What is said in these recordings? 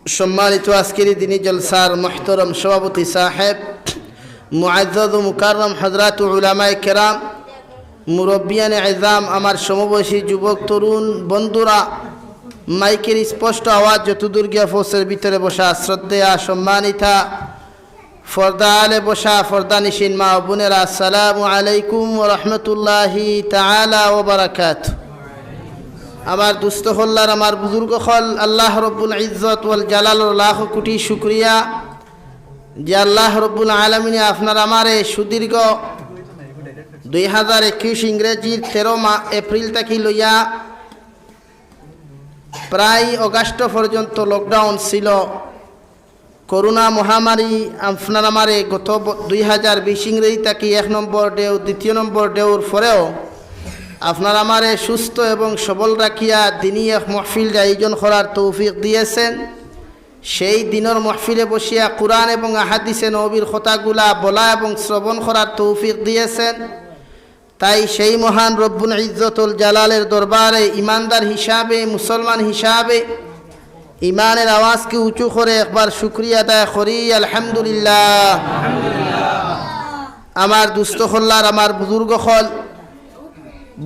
সম্মানিত আজকের দিনী জলসার মুহতারাম সভাপতি সাহেব, মুআজ্জাজ ও মুকাররম হযরত উলামায়ে কেরাম, মুরব্বিয়ানে ইজাম, আমার সমবয়সী যুবক তরুণ বন্ধুরা, মাইকের স্পষ্ট আওয়াজ যতদূর গিয়া ফোসের ভিতরে বসা শ্রদ্ধেয়া সম্মানিতা ফর্দা আলে বসা ফর্দানিসীন মা বোনেরা, আসসালামু আলাইকুম ওয়া রাহমাতুল্লাহি তাআলা ওয়া বারাকাতুহু। আমার দুস্থ হল্লার, আমার বুজুর্গ হল, আল্লাহ রব্বুল ইজ্জত ওয়াল জালালর লাখ কোটি শুকরিয়া যে আল্লাহ রব্বুল আলামিনে আপনার আমারে সুদীর্ঘ 2021 ইংরেজির 13 এপ্রিল থেকে লইয়া প্রায় অগাস্ট পর্যন্ত লকডাউন ছিল। করোনা মহামারী আপনার আমারে গত 2020 ইংরেজি থেকে 1 নম্বর ঢেউ, 2 নম্বর ঢেউর পরেও আপনার আমারে সুস্থ এবং সবল রাখিয়া দিনই এক মাহফিল আয়োজন করার তৌফিক দিয়েছেন। সেই দিনের মাহফিলে বসিয়া কুরআন এবং আহাদিসে নবীর কথাগুলা বলা এবং শ্রবণ করার তৌফিক দিয়েছেন। তাই সেই মহান রব্বুল ইজ্জতুল জালালের দরবারে ইমানদার হিসাবে, মুসলমান হিসাবে ইমানের আওয়াজকে উঁচু করে একবার শুকরিয়া আদায় করি, আলহামদুলিল্লাহ। আমার দুস্থ হল্লার, আমার বুজুর্গ হল,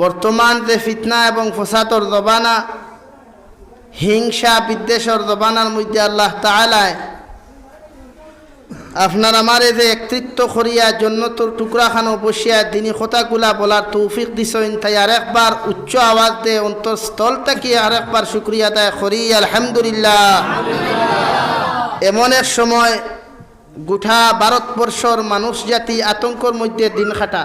বর্তমান যে ফিতনা এবং ফসাদর জবানা, হিংসা বিদ্বেষর জবানার মধ্যে আল্লাহ তাআলা আপনার আমারে যে একত্রিত করিয়া জন্নতর টুকরাখানো বসিয়া দিনী কথাগুলা বলার তৌফিক দিছেন, তাই আরেকবার উচ্চ আওয়াজ দিয়ে অন্তরস্থল থেকে আরেকবার শুকরিয়া আদায় করি, আলহামদুলিল্লাহ। এমন এক সময় গোটা ভারতবর্ষর মানুষ জাতি আতঙ্কর মধ্যে দিন খাটা।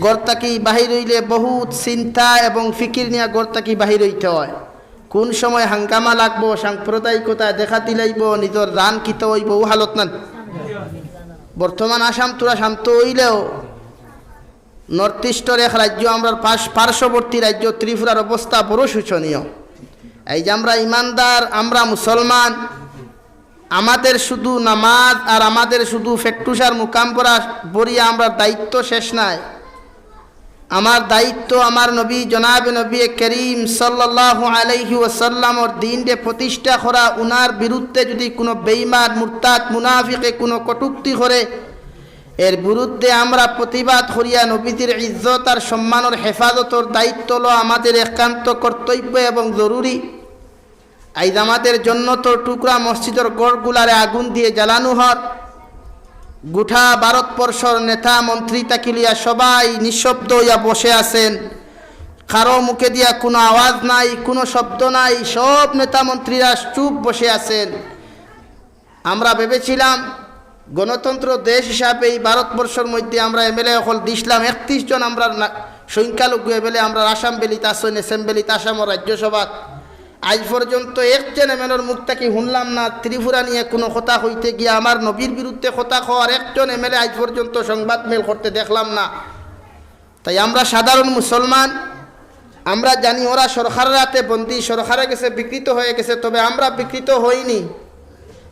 ঘর থাকি বাহির হইলে বহুত চিন্তা এবং ফিকির নিয়ে ঘর থাকি বাহির হইতে হয়। কোন সময় হাঙ্গামা লাগবো, সাম্প্রদায়িকতা দেখা দিলাইব, নিজের রান কিতে হইব, ও হালত না। বর্তমান আসাম তোরা শান্ত হইলেও নর্থ ইস্টের এক রাজ্য, আমরা পার্শ্ববর্তী রাজ্য ত্রিপুরার অবস্থা বড় শোচনীয়। এই যে আমরা ইমানদার, আমরা মুসলমান, আমাদের শুধু নামাজ আর আমাদের শুধু ফেট্টুসার মুকাম করা বরিয়া আমরা দায়িত্ব শেষ নাই। আমার দায়িত্ব আমার নবী জনাবে নবী করিম সাল্লাল্লাহু আলাইহি ওয়াসাল্লামর দ্বীনকে প্রতিষ্ঠা করা। উনার বিরুদ্ধে যদি কোনো বেঈমান, মুরতাদ, মুনাফিকে কোনো কটূক্তি করে, এর বিরুদ্ধে আমরা প্রতিবাদ করিয়া নবীজির ইজ্জত আর সম্মানের হেফাজতর দায়িত্ব হলো আমাদের একান্ত কর্তব্য এবং জরুরি। আইজ আমাদের জন্নতর টুকরা মসজিদের গড়গুলারে আগুন দিয়ে জ্বালানো হয়। গোটা ভারতবর্ষর নেতা মন্ত্রী তাকিলিয়া সবাই নিঃশব্দ হইয়া বসে আছেন। কারো মুখে দিয়া কোনো আওয়াজ নাই, কোনো শব্দ নাই, সব নেতা মন্ত্রীরা চুপ বসে আছেন। আমরা ভেবেছিলাম গণতন্ত্র দেশ হিসাবে এই ভারতবর্ষের মধ্যে আমরা এমএলএ হল দিছিলাম 31 জন, আমরা সংখ্যালঘু এমএলএ আমরা আসাম বেলিতে আসন, অ্যাসেম্বলিতে আসামর রাজ্যসভা। আজ পর্যন্ত একজন এমএলএর মুখ থেকে শুনলাম না ত্রিপুরা নিয়ে কোনো কথা হইতে গিয়ে আমার নবীর বিরুদ্ধে কথা হওয়ার একজন এমএলএ আজ পর্যন্ত সংবাদ মেল করতে দেখলাম না। তাই আমরা সাধারণ মুসলমান, আমরা জানি ওরা সরকারের হাতে বন্দী, সরকারে গেছে, বিকৃত হয়ে গেছে, তবে আমরা বিকৃত হইনি।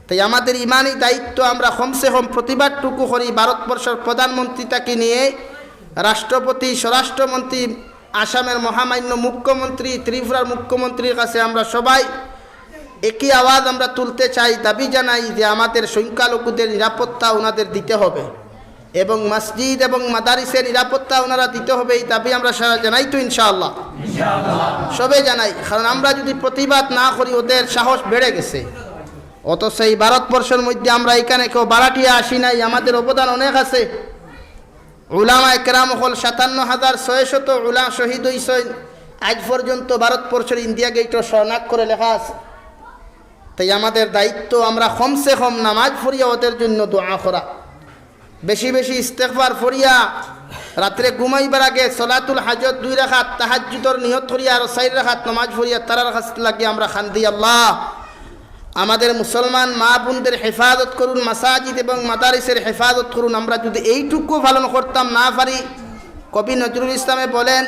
তাই আমাদের ইমানি দায়িত্ব আমরা কমসে কম প্রতিবাদটুকু করি। ভারতবর্ষের প্রধানমন্ত্রী তাকে নিয়ে রাষ্ট্রপতি, স্বরাষ্ট্রমন্ত্রী, আসামের মহামান্য মুখ্যমন্ত্রী, ত্রিপুরার মুখ্যমন্ত্রীর কাছে আমরা সবাই একই আওয়াজ আমরা তুলতে চাই, দাবি জানাই যে আমাদের সংখ্যালঘুদের নিরাপত্তা ওনাদের দিতে হবে এবং মসজিদ এবং মাদারিসের নিরাপত্তা ওনারা দিতে হবে। এই দাবি আমরা সারা জানাই তো ইনশাআল্লাহ, সবে জানাই। কারণ আমরা যদি প্রতিবাদ না করি ওদের সাহস বেড়ে গেছে। অথচ এই ভারতবর্ষের মধ্যে আমরা এখানে কেউ বারাটিয়া আসি নাই, আমাদের অবদান অনেক আছে। উলামায়ে কেরাম হল 57,600 উলামা শহীদ হইছেন। আজ পর্যন্ত ভারতবর্ষের ইন্ডিয়া গেটও শনাক্ত করে লেখা আছে। তাই আমাদের দায়িত্ব আমরা কমসে কম নামাজ পড়িয়া ওদের জন্য দোয়া করা, বেশি বেশি ইস্তেগফার পড়িয়া, রাত্রে ঘুমাইবার আগে সলাতুল হাজত 2 রাকাত, তাহাজ্জুদের নিয়ত করিয়া আর 4 রাকাত নামাজ পড়িয়া তারার কাছে লাগিয়ে আমরা খান্দি, আল্লাহ আমাদের মুসলমান মা বোনদের হেফাজত করুন, মাসাজিদ এবং মাদারিসের হেফাজত করুন। আমরা যদি এইটুকু পালন করতাম না পারি, কবি নজরুল ইসলামে বলেন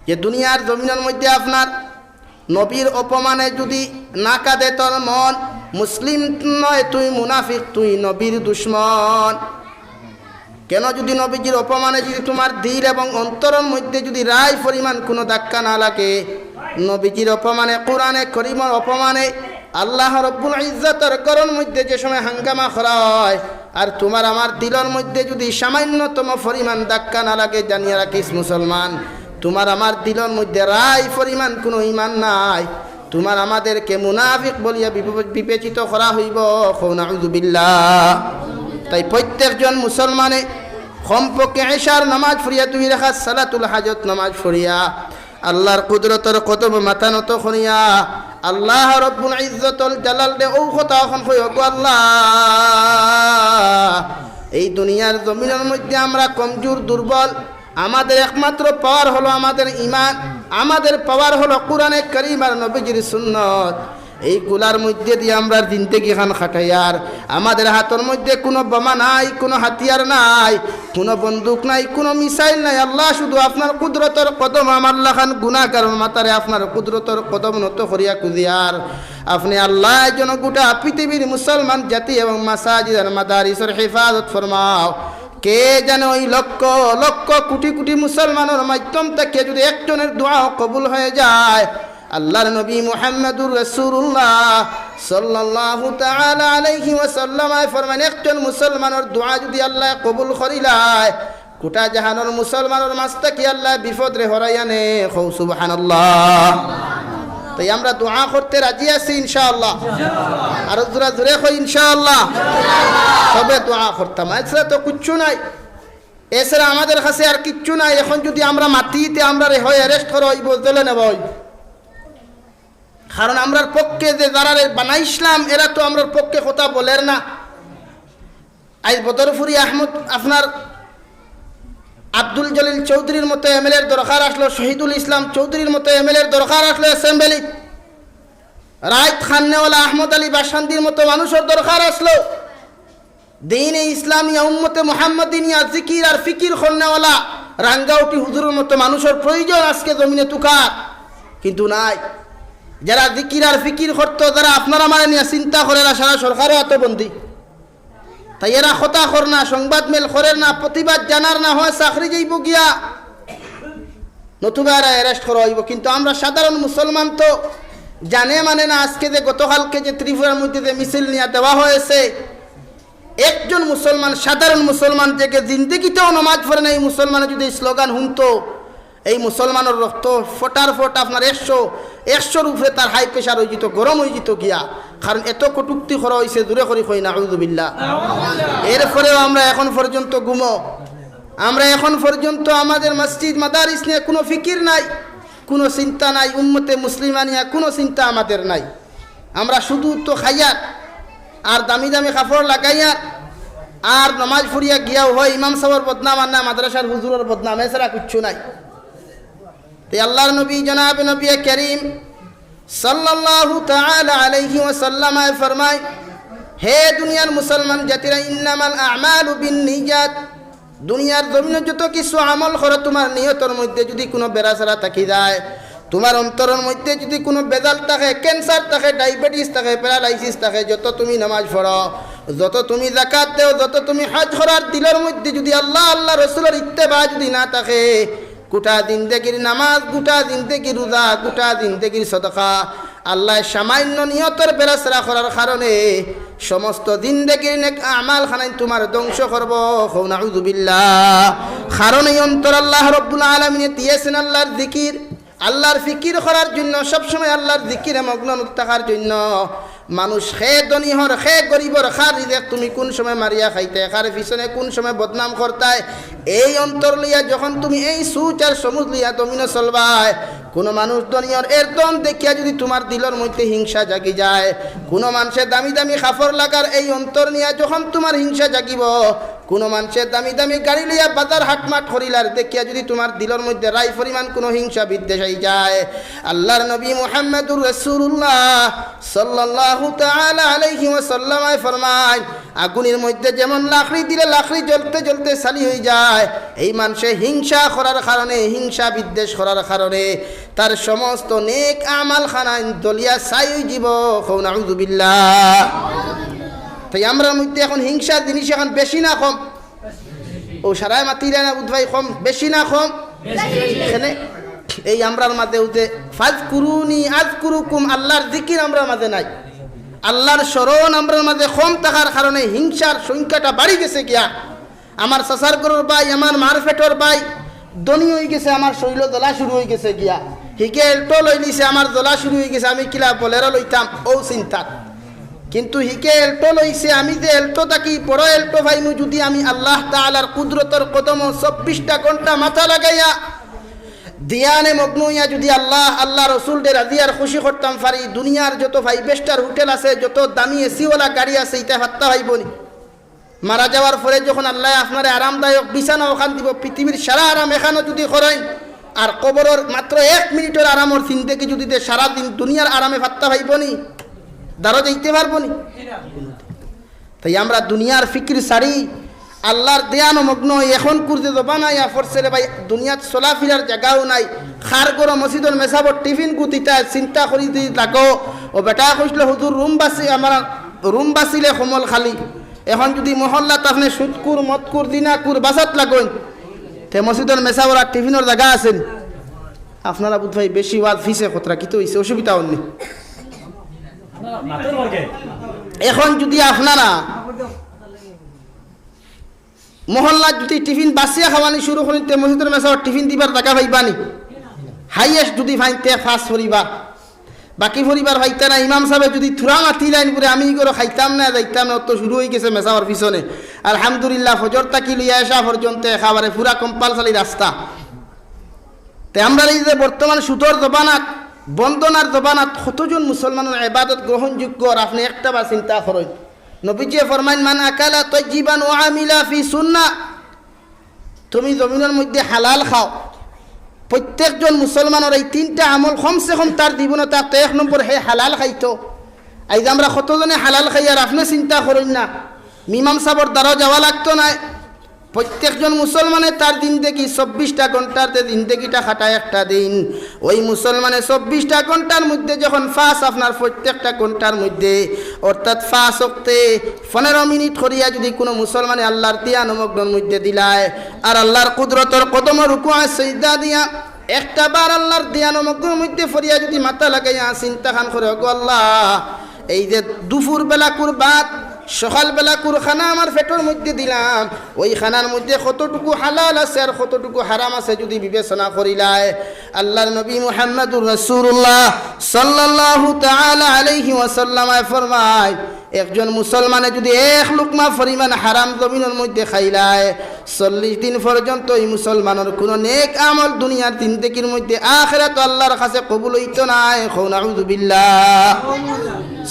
যে দুনিয়ার জমিনের মধ্যে আপনার নবীর অপমানে যদি না কাঁদে তোর মন, মুসলিম নয় তুই মুনাফিক, তুই নবীর দুশ্মন। কেন যদি নবীজির অপমানে যদি তোমার দিল এবং অন্তরের মধ্যে যদি রায় পরিমাণ কোনো ধাক্কা না লাগে, নবীজির অপমানে, কোরআনে করিমের অপমানে আল্লাহ রব্বুল ইজ্জতের ঘরের মধ্যে যে সময় হাঙ্গামা করা হয়, আর তোমার আমার দিলের মধ্যে যদি সামান্যতম পরিমাণ ধাক্কা না লাগে, জানিয়ে রাখিস মুসলমান, তোমার আমার দিলের মধ্যে রায় পরিমাণ কোনো ঈমান নাই, তোমার আমাদেরকে মুনাফিক বলিয়া বিবেচিত করা হইব। নাউযু বিল্লাহ। তাই প্রত্যেকজন মুসলমানে কমপক্ষে এশার নামাজ পড়িয়া, তুমি রাখা সালাতুল হাজত নামাজ পড়িয়া আল্লাহর কুদরতের কদম মাথা নত করিয়া আল্লাহ রব্বুল ইজ্জতুল জালাল দে ও কথা এখন কই, গো আল্লাহ, এই দুনিয়ার জমিনের মধ্যে আমরা কমজোর দুর্বল, আমাদের একমাত্র পাওয়ার হলো আমাদের ঈমান, আমাদের পাওয়ার হলো কোরআনে কারীম আর নবীজির সুন্নাত। এইগুলার মধ্যে দিয়ে আমরা জিন্দেগি খান খাটাইয়ার, আমাদের হাতের মধ্যে কোনো বোমা নাই, কোনো হাতিয়ার নাই, কোনো বন্দুক নাই, কোনো মিসাইল নাই। আল্লাহ শুধু আপনার কুদরতের কদম আমার লাখান গুনাহগার মাতারে আপনার কুদরতের কদম নত করিয়া কুদিয়ার আপনি আল্লাহ যেন গোটা পৃথিবীর মুসলমান জাতি এবং মাসাজিদ আর মাদারিসের হেফাজত ফরমাও। কে জানে ওই লক্ষ লক্ষ কোটি কোটি মুসলমানের মাধ্যম থেকে যদি একজনের দোয়া কবুল হয়ে যায়, আল্লাহর নবী মুহাম্মদুর রাসূলুল্লাহ সাল্লাল্লাহু তাআলা আলাইহি ওয়াসাল্লাম ফরমান, একজন মুসলমানের দোয়া যদি আল্লাহ কবুল করিলায়, গোটা জাহানের মুসলমানের মাঝ থেকে আল্লাহ বিপদ রে হরাই আনে। কও সুবহানাল্লাহ। তাই আমরা দোয়া করতে রাজি আছি ইনশাআল্লাহ। আর জোরে জোরে কই ইনশাআল্লাহ। তবে দোয়া করতাম, এছাড়া তো কিচ্ছু নাই, এছাড়া আমাদের কাছে আর কিচ্ছু নাই। এখন যদি আমরা মাটিতে আমরা হয় অ্যারেস্ট করা হইব, জেলে নেব হইব, কারণ আমরার পক্ষে যে যারা বানাইছিলাম এরা তো আমরার পক্ষে কথা বলের না। আজ বদরপুরি আহমদ আপনার আব্দুল জলিল চৌধুরীর মতো এমএলএর দরকার আসলো, শহীদুল ইসলাম চৌধুরীর মতো এমএলএর দরকার আসলো অ্যাসেম্বলি, রাইত খান্নেওয়ালা আহমদ আলী বাসান্দির মতো মানুষের দরকার আসলো, দ্বীন ইসলামিয়া উম্মতে মুহাম্মাদিনিয়া জিকির আর ফিকির খন্নেওয়ালা রাঙ্গাউটি হুজুরের মতো মানুষের প্রয়োজন আজকে জমিনে তুকার, কিন্তু নাই। যারা জিকির আর ফিকির করতো, যারা আপনারা মানে নিয়ে চিন্তা করে না, সারা সরকারও আত্মবন্দী, তাই এরা কথা কর না, সংবাদ মেল করেন না, প্রতিবাদ জানার না হয় চাকরি যাইব গিয়া, নতুবা এরা অ্যারেস্ট করা হইব। কিন্তু আমরা সাধারণ মুসলমান তো জানে মানে না। আজকে যে গতকালকে যে ত্রিপুরার মধ্যে যে মিছিল নিয়ে দেওয়া হয়েছে, একজন মুসলমান, সাধারণ মুসলমান থেকে জিন্দগিতেও নমাজ পড়ে না, এই মুসলমানের যদি স্লোগান শুনতো, এই মুসলমানের রক্ত ফোটার ফোট আপনার 100 উপরে তার হাই প্রেশার হয়ে যেত, গরম হয়ে যেত গিয়া, কারণ এত কটুক্তি করা হয়েছে। দূরে করি কই নাউযু বিল্লাহ। এরপরেও আমরা এখন পর্যন্ত ঘুমো, আমরা এখন পর্যন্ত আমাদের মসজিদ মাদারিস নিয়ে কোনো ফিকির নাই, কোনো চিন্তা নাই, উম্মতে মুসলিমা নিয়ে কোনো চিন্তা আমাদের নাই। আমরা শুধু তো খাইয়ার আর দামি দামি কাপড় লাগাইয়ার আর নমাজ পড়িয়া গিয়াও হয় ইমাম সাহেবের বদনাম আর না মাদ্রাসার হুজুরের বদনাম, এছাড়া কিচ্ছু নাই। তে আল্লাহর নবী জনাব নবী করিম সাল্লাল্লাহু তাআলা আলাইহি ওয়াসাল্লাম ফরমায়, হে দুনিয়ার মুসলমান জাতিরা, ইন্নামাল আ'মালু বিন্নিয়াত, দুনিয়ার জমিনে যত কিছু আমল করো, তোমার নিয়তের মধ্যে যদি কোনো বেরাসারা থাকি যায়, তোমার অন্তরের মধ্যে যদি কোনো বেজাল থাকে, ক্যান্সার থাকে, ডায়াবেটিস থাকে, প্যারালাইসিস থাকে, যত তুমি নামাজ পড়ো, যত তুমি যাকাত দেও, যত তুমি হজ করার দিলের মধ্যে যদি আল্লাহ আল্লাহ রসুলের ইত্তেবা যদি না থাকে, গোটা জিন্দেগির নামাজ, গোটা জিন্দেগির রোজা, গোটা জিন্দেগির সদকা, আল্লাহ সামান্য নিয়তের বেরাসরা করার কারণে সমস্ত জিন্দেগির নেক আমাল খানাই তোমার ধ্বংস করব। নাউযু বিল্লাহ। কারণ এই অন্তর আল্লাহ রব্বুল আলামিন দিয়েছেন আল্লাহর জিকির, আল্লাহর ফিকির করার জন্য, সবসময় আল্লাহর জিকিরে মগ্ন থাকার জন্য। মানুষ খে ধনী হর, খে গরিবর, খার রিজেক তুমি কোন সময় মারিয়া খাইতে, খার পিছনে কোন সময় বদনাম করতায়, এই অন্তর লইয়া যখন তুমি এই সুচ আর সমুজ লইয়া দমিনে চলবায়, কোনো মানুষ ধনীর এর দম দেখিয়া যদি তোমার দিলের মধ্যে হিংসা জাগি যায়, কোনো মানুষের দামি দামি কাপড় লাগার এই অন্তর নিয়া যখন তোমার হিংসা জাগিব, কোনো মানুষের দামি দামি গাড়ি লইয়া বাজার হাটমাট করিলার দেখিয়া যদি তোমার দিলের মধ্যে রায় পরিমাণ কোনো হিংসা বিদ্বেষ হয়ে যায়, আল্লাহর নবী মুহাম্মদুর রাসূলুল্লাহ সাল্লাল্লাহু তাআলা আলাইহি ওয়াসাল্লাম ফরমায়, আগুনের মধ্যে যেমন লাকড়ি দিলে লাকড়ি জ্বলতে জ্বলতে সালি হয়ে যায়, এই মানুষে হিংসা করার কারণে, হিংসা বিদ্বেষ করার কারণে তার সমস্ত নেক আমাল খানা দলিয়া ছাই হয়ে যাব। নাউযু বিল্লাহ। তাই আমরা মধ্যে এখন হিংসার জিনিস এখন বেশি না কম? ও সারায় মাতিরা না উদ্ভাই কম, বেশি না কম? এখানে এই আমরার মাঝে উঠে ফাজকুরুনি আযকুরুকুম, আল্লাহর জিকির আমরার মাঝে নাই, আল্লাহর স্মরণ আমরার মাঝে কম থাকার কারণে হিংসার সংখ্যাটা বাড়ি গেছে গিয়া। আমার চাচার গরুর ভাই, আমার মার পেটর ভাই ধনী হয়ে গেছে, আমার শৈল জ্বলা শুরু হয়ে গেছে গিয়া। হিকে এল্টো লই নিছে, আমার জ্বলা শুরু হয়ে গেছে, আমি কিলা বলেরও লইতাম ও চিন্তা। কিন্তু হিকে এল্টো লইছে, আমি যে এল্টো থাকি বড় এল্টো ভাইমু, যদি আমি আল্লাহ তাআলার কুদরতর কদম 24টা ঘন্টা মাথা লাগাইয়া দিয়ানে মগ্ন হইয়া যদি আল্লাহ রসুলদের রাজি আর খুশি করতাম পারি, দুনিয়ার যত 5 স্টার হোটেল আছে, যত দামি এসিওয়ালা গাড়ি আছে, এটা ভাত্তা ভাইব নি। মারা যাওয়ার পরে যখন আল্লাহ আপনার আরামদায়ক বিছানা ওখান দিব, পৃথিবীর সারা আরাম এখানে যদি করেন, আর কবরের মাত্র 1 মিনিটের আরামর জিন্দেগি যদি সারাদিন দুনিয়ার আরামে ভাত্তা ভাইব নি, দাঁড়ো যাইতে পারবো নি। তাই আমরা দুনিয়ার ফিকির সারি আল্লাহর দেয়ানো মগ্ন এখন করতে দেবা নাই। ফরসেলে ভাই দুনিয়াত চলাফিরার জায়গাও নাই, খার গরো মসজিদের মেসাবর টিফিন গুতিতা চিন্তা করি থাকো। ও বেটা কইছিল হুজুর রুম বাঁচিলে সমল খালি, এখন যদি মহল্লাত আপনি সুদকুর মদকুর দিনাকুর বাসাত লাগেন, তে মসজিদের মেসাবর আর টিফিনের জায়গা আছেন। আপনারা বুধ ভাই বেশি ওয়াজ ফিসে খতরা কিন্তু হয়েছে, অসুবিধা হননি। এখন যদি আপনারা মহল্লা যদি টিফিন বাসিয়া খাওয়ানি শুরু করেন, মসজিদের মেসাবর টিফিন দিবার জায়গা ভাইবানি। হাইয়েস্ট যদি ভাইতে 5 পরিবার, বাকি পরিবার ভাইতে না। ইমাম সাহেব যদি থুরা মাতি লাইন করে আমি করে খাইতাম না যাইতাম না, তো শুরু হয়ে গেছে মেসাবর পিছনে। আলহামদুলিল্লাহ ফজর তাকি লইয়া আসা পর্যন্ত খাবারে পুরা কম্পালসারি রাস্তা। তে আমরা এই যে বর্তমান সুতোর জবানাত, বন্দনার জবানাত কতজন মুসলমানের ইবাদত গ্রহণযোগ্য, আর আপনি একটা বা চিন্তা করেন। নবীজি ফরমাইন মান আকালা তাইয়িবান ওয়া আমিলা ফি সুন্নাহ, তুমি জমিনের মধ্যে হালাল খাও। প্রত্যেকজন মুসলমানের এই 3টা আমল কমসে কম তার জীবনে থাকতো। 1 নম্বর হে হালাল খাইতো। আজ আমরা কতজনে হালাল খাই আর আপনি চিন্তা করেন না, ইমাম সাহেবের দ্বারাও যাওয়া লাগতো না। প্রত্যেকজন মুসলমানের তার জিন্দেগি 24টা ঘন্টার জিন্দেগিটা খাটায় একটা দিন। ওই মুসলমানের 24টা ঘন্টার মধ্যে যখন ফাঁস আপনার প্রত্যেকটা ঘন্টার মধ্যে অর্থাৎ ফাঁস ওক্তে 15 মিনিট করিয়া যদি কোনো মুসলমানে আল্লাহর তিয়ানমগ্নের মধ্যে দিলায়, আর আল্লাহর কুদরতর কদমের রুকুআ সিজদা দিয়া একটা বার আল্লাহর তিয়ানমগ্নের মধ্যে ফরিয়া যদি মাথা লাগাইয়া চিন্তা খান করে, গো আল্লাহ এই যে দুপুর বেলা কুরবাত সকালবেলা কুর খানা আমার পেটের মধ্যে দিলাম, ওই খানার মধ্যে কতটুকু হালাল আছে আর কতটুকু হারাম আছে যদি বিবেচনা করিলায়, আল্লাহর নবী মুহাম্মদুর রাসূলুল্লাহ সাল্লাল্লাহু তাআলা আলাইহি ওয়াসাল্লাম ফরমায়, একজন মুসলমানে যদি 1 লুকমা পরিমাণ হারাম জমিনের মধ্যে খাইলায়, 40 দিন পর্যন্ত এই মুসলমানের কোনো নেক আমল দুনিয়ার জিন্দেগির মধ্যে আখিরাত আল্লাহর কাছে কবুল হইতো না। নাউযু বিল্লাহ।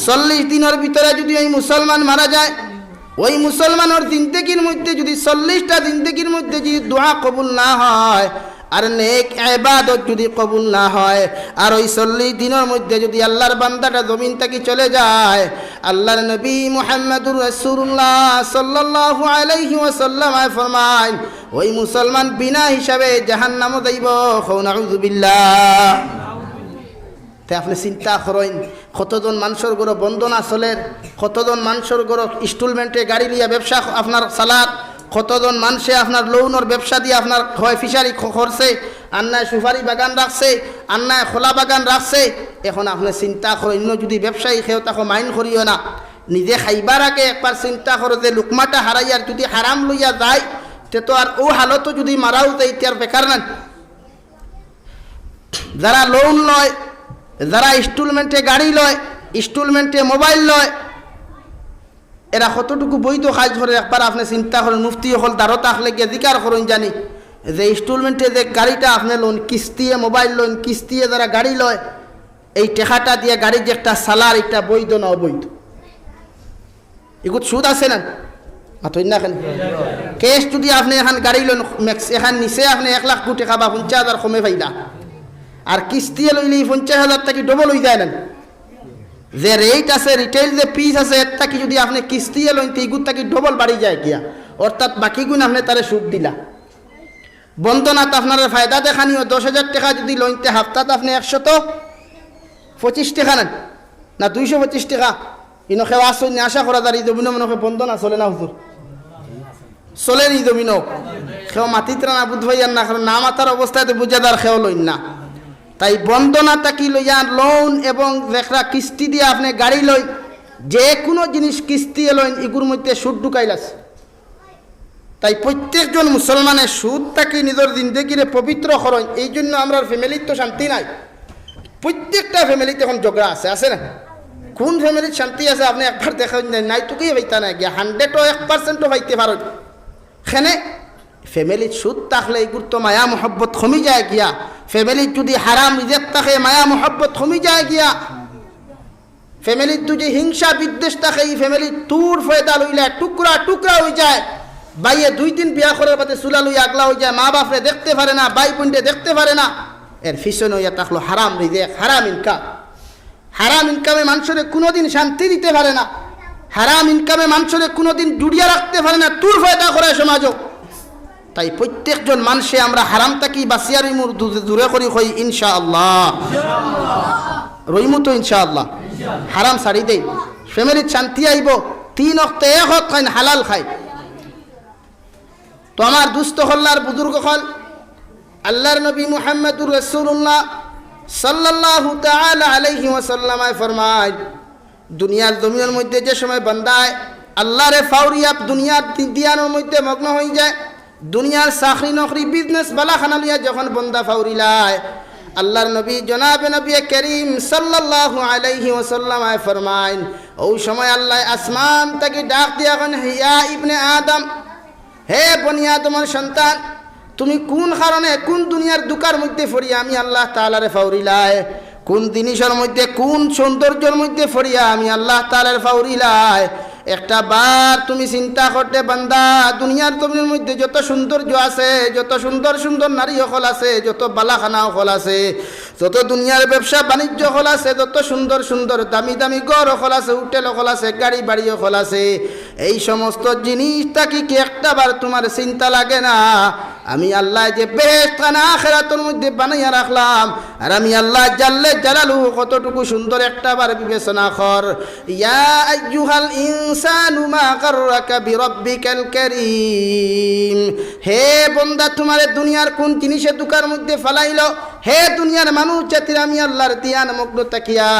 40 দিনের ভিতরে যদি এই মুসলমান মারা যায়, ওই মুসলমানের জিন্দেগির মধ্যে যদি 40টা জিন্দেগির মধ্যে যদি দোয়া কবুল না হয়, আর নেক ইবাদত যদি কবুল না হয়, আর ওই 40 দিনের মধ্যে যদি আল্লাহর বান্দাটা জমিন থেকে চলে যায়, আল্লাহর নবী মুহাম্মদুর রাসূলুল্লাহ সাল্লাল্লাহু আলাইহি ওয়াসাল্লাম ফরমায়, ওই মুসলমান বিনা হিসাবে জাহান্নামে যাইব। নাউযু বিল্লাহ। তাই আপনি চিন্তা করেন, কতজন মানুষের গড় বন্দনা চলের, কতজন মানুষের গড় ইনস্টলমেন্টে গাড়ি লিয়া ব্যবসা আপনার চালার, কতজন মানুষে আপনার লোনের ব্যবসা দিয়ে আপনার হয় ফিশারি করছে, আন্নায় সুপারি বাগান রাখছে, আন্নায় খোলা বাগান রাখছে। এখন আপনি চিন্তা করেন, যদি ব্যবসায়ী খেয়েও তাকে মাইন্ড করিও না, নিজে খাইবার আগে একবার চিন্তা করো যে লুকমাটা হারাইয়ার যদি হারাম লইয়া যায়, তে তো আর ও হালতো যদি মারাও যায় তার বেকার না। যারা লোন লয়, যারা ইনস্টলমেন্টে গাড়ি লয়, ইনস্টলমেন্টে মোবাইল লয়, এরা কতটুকু বৈধ কাজ করে একবার আপনি চিন্তা করেন। মুফতি হল দ্বারো তাহলে গিয়ে জিকার করুন জানি যে ইনস্টলমেন্টে যে গাড়িটা আপনি লোন, কিস্তিয়ে মোবাইল লোন, কিস্তিয়ে যারা গাড়ি লয়, এই টেকাটা দিয়ে গাড়ি যে একটা সালার, এটা বৈধ না অবৈধ? এগুলো সুদ আছে না? মাতই না কেন? কেস যদি আপনি এখন গাড়ি লোন এখন নিচে আপনি 1 লাখ টাকা বা 50,000 কমে পাইলা, আর কিস্তিয়ে লইলে 50,000 টাকা ডবল হয়ে যায় না। যে রেট আছে, রিটেল যে পিস আছে, এর থাকি যদি আপনি কিস্তিয়ে লইন এইগুলো থাকি ডবল বাড়ি যায় গিয়া, অর্থাৎ বাকি গুণ আপনি তারে সুদ দিলা। বন্ধনাত আপনার ফায়দা দেখানিও 10,000 টাকা যদি লইনতে হাফতাত আপনি 125 টাকা নেন না 225 টাকা, ইনো খেওয়া আসলে আশা করা যায় এই জমিন মনে বন্ধনা চলে না হুজুর, চলে নি জমিন খেও মাতিত না বুধ ভাইয়ার না, কারণ না মাতার অবস্থায় তো বুঝাদার খেও লইন না। তাই বন্দনা তাকি লইয়া লোন এবং দেখরা কিস্তি দিয়ে আপনি গাড়ি লই যে কোনো জিনিস কিস্তি লইন এগুলোর মধ্যে সুদ ঢুকাইলাছে। তাই প্রত্যেকজন মুসলমানের সুদ তাকে নিজের জিন্দগিরে পবিত্র করেন। এই জন্য আমরা ফ্যামিলির তো শান্তি নাই। প্রত্যেকটা ফ্যামিলিতে এখন ঝগড়া আছে না? কোন ফ্যামিলির শান্তি আছে আপনি একবার দেখা নাই তোকেই পাইতা না গিয়া 100% পাইতে পারেন। সেনে ফ্যামিলির সুদ থাকলে এগুলো তো মায়া মোহব্বত কমি যায় গিয়া। ফ্যামিলির যদি হারাম রিজেক্ট থাকে মায়া মোহব্বত কমি যায় গিয়া। ফ্যামিলির যদি হিংসা বিদ্বেষ থাকে এই ফ্যামিলির তুর ফয়দা লইলে টুকরা টুকরা হয়ে যায়। বাইয়ে 2 দিন বিয়া করার বাদে চুলা লইয়া আগলা হয়ে যায়, মা বাপরে দেখতে পারে না, ভাই বোনকে দেখতে পারে না। এর পিছনে হইয়া থাকলো হারাম রিজেক্ট, হারাম ইনকাম। হারাম ইনকামে মানুষের কোনোদিন শান্তি দিতে পারে না। হারাম ইনকামে মানুষের কোনোদিন জুড়িয়ে রাখতে পারে না, তুর ফয়দা করে সমাজও। তাই প্রত্যেকজন মানুষে আমরা হারাম থাকি বাসিয়ার ইমুর দূরে করি হই ইনশাআল্লাহ। রইমু তো ইনশাআল্লাহ। হারাম ছাড়ি দেই, ফ্যামিলির শান্তি আইব। 3 ওয়াক্তে এক হক খাইন হালাল খাই। তো আমার দুস্থ হল্লার বুজুর্গ হল আল্লাহর নবী মুহাম্মদুর রাসূলুল্লাহ সাল্লাল্লাহু তাআলা আলাইহি ওয়াসাল্লাম ফরমায়, দুনিয়ার জমিনের মধ্যে যে সময় বান্দায় আল্লাহরে ফাউরিয়া দুনিয়ার দিয়ানোর মধ্যে মগ্ন হয়ে যায়, দুনিয়ার চাকরি নকরি বিজনেস বালাখানা লিয়া যখন বন্দা ফাউরিলায়, আল্লাহর নবী জনাবে নবী করিম সাল্লাল্লাহু আলাইহি ওয়াসাল্লাম ফরমায়, ওই সময় আল্লাহ আসমান থেকে ডাক দিয়া কোন হিয়া ইবনে আদম, হে বনি আদমের সন্তান, তুমি কোন কারণে কোন দুনিয়ার দুকার মধ্যে ফরিয়া আমি আল্লাহ তাআলারে ফাউরিলায়, কোন জিনিসের মধ্যে কোন সৌন্দর্যের মধ্যে ফরিয়া আমি আল্লাহ তাআলার ফাউরিলায়। একটা বার তুমি চিন্তা করতে বান্দা, দুনিয়ার জমিনের মধ্যে যত সৌন্দর্য আছে, যত সুন্দর সুন্দর নারী হল আছে, যত বালাখানা হল আছে, যত দুনিয়ার ব্যবসা বাণিজ্য হল আছে, যত সুন্দর সুন্দর দামি দামি ঘর হল আছে, হোটেল হল আছে, গাড়ি বাড়ি হল আছে, এই সমস্ত জিনিসটা কি একটা বার তোমার চিন্তা লাগে না আমি আল্লাহ যে বেহেশত খানা আখিরাতের মধ্যে বানাইয়া রাখলাম, আর আমি আল্লাহ জাল্লে জালালুহু কতটুকু সুন্দর একটা বার বিবেচনা কর। ইয়া আইয়ুহাল ইনসানু মা গাররাকা বিরাব্বিকাল কারীম, হে বান্দা তোমারে দুনিয়ার কোন জিনিসে দুকার মধ্যে ফলাইলো। হে দুনিয়ার মানুষ জাতির আমি আল্লাহর তিয়ান মগ্ন তাকিয়া,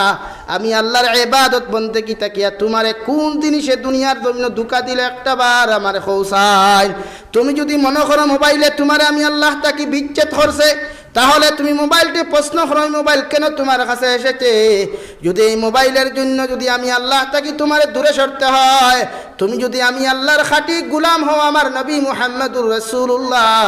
আমি আল্লাহর ইবাদত বন্দেগী তাকিয়া তোমারে কোন জিনিসে দুনিয়ার জন্য দুকা দিলে একটা বার আমারে খৌসাই। তুমি যদি মনে করো মোবাইলে তোমারে আমি আল্লাহ তাকি বিচ্ছেদ করছে, তাহলে তুমি মোবাইলটি প্রশ্ন করো মোবাইল কেন তোমার কাছে এসেছে। যদি এই মোবাইলের জন্য যদি আমি আল্লাহ তাকি তোমার দূরে সরতে হয়, তুমি যদি আমি আল্লাহর খাঁটি গুলাম হও, আমার নবী মুহাম্মদুর রাসূলুল্লাহ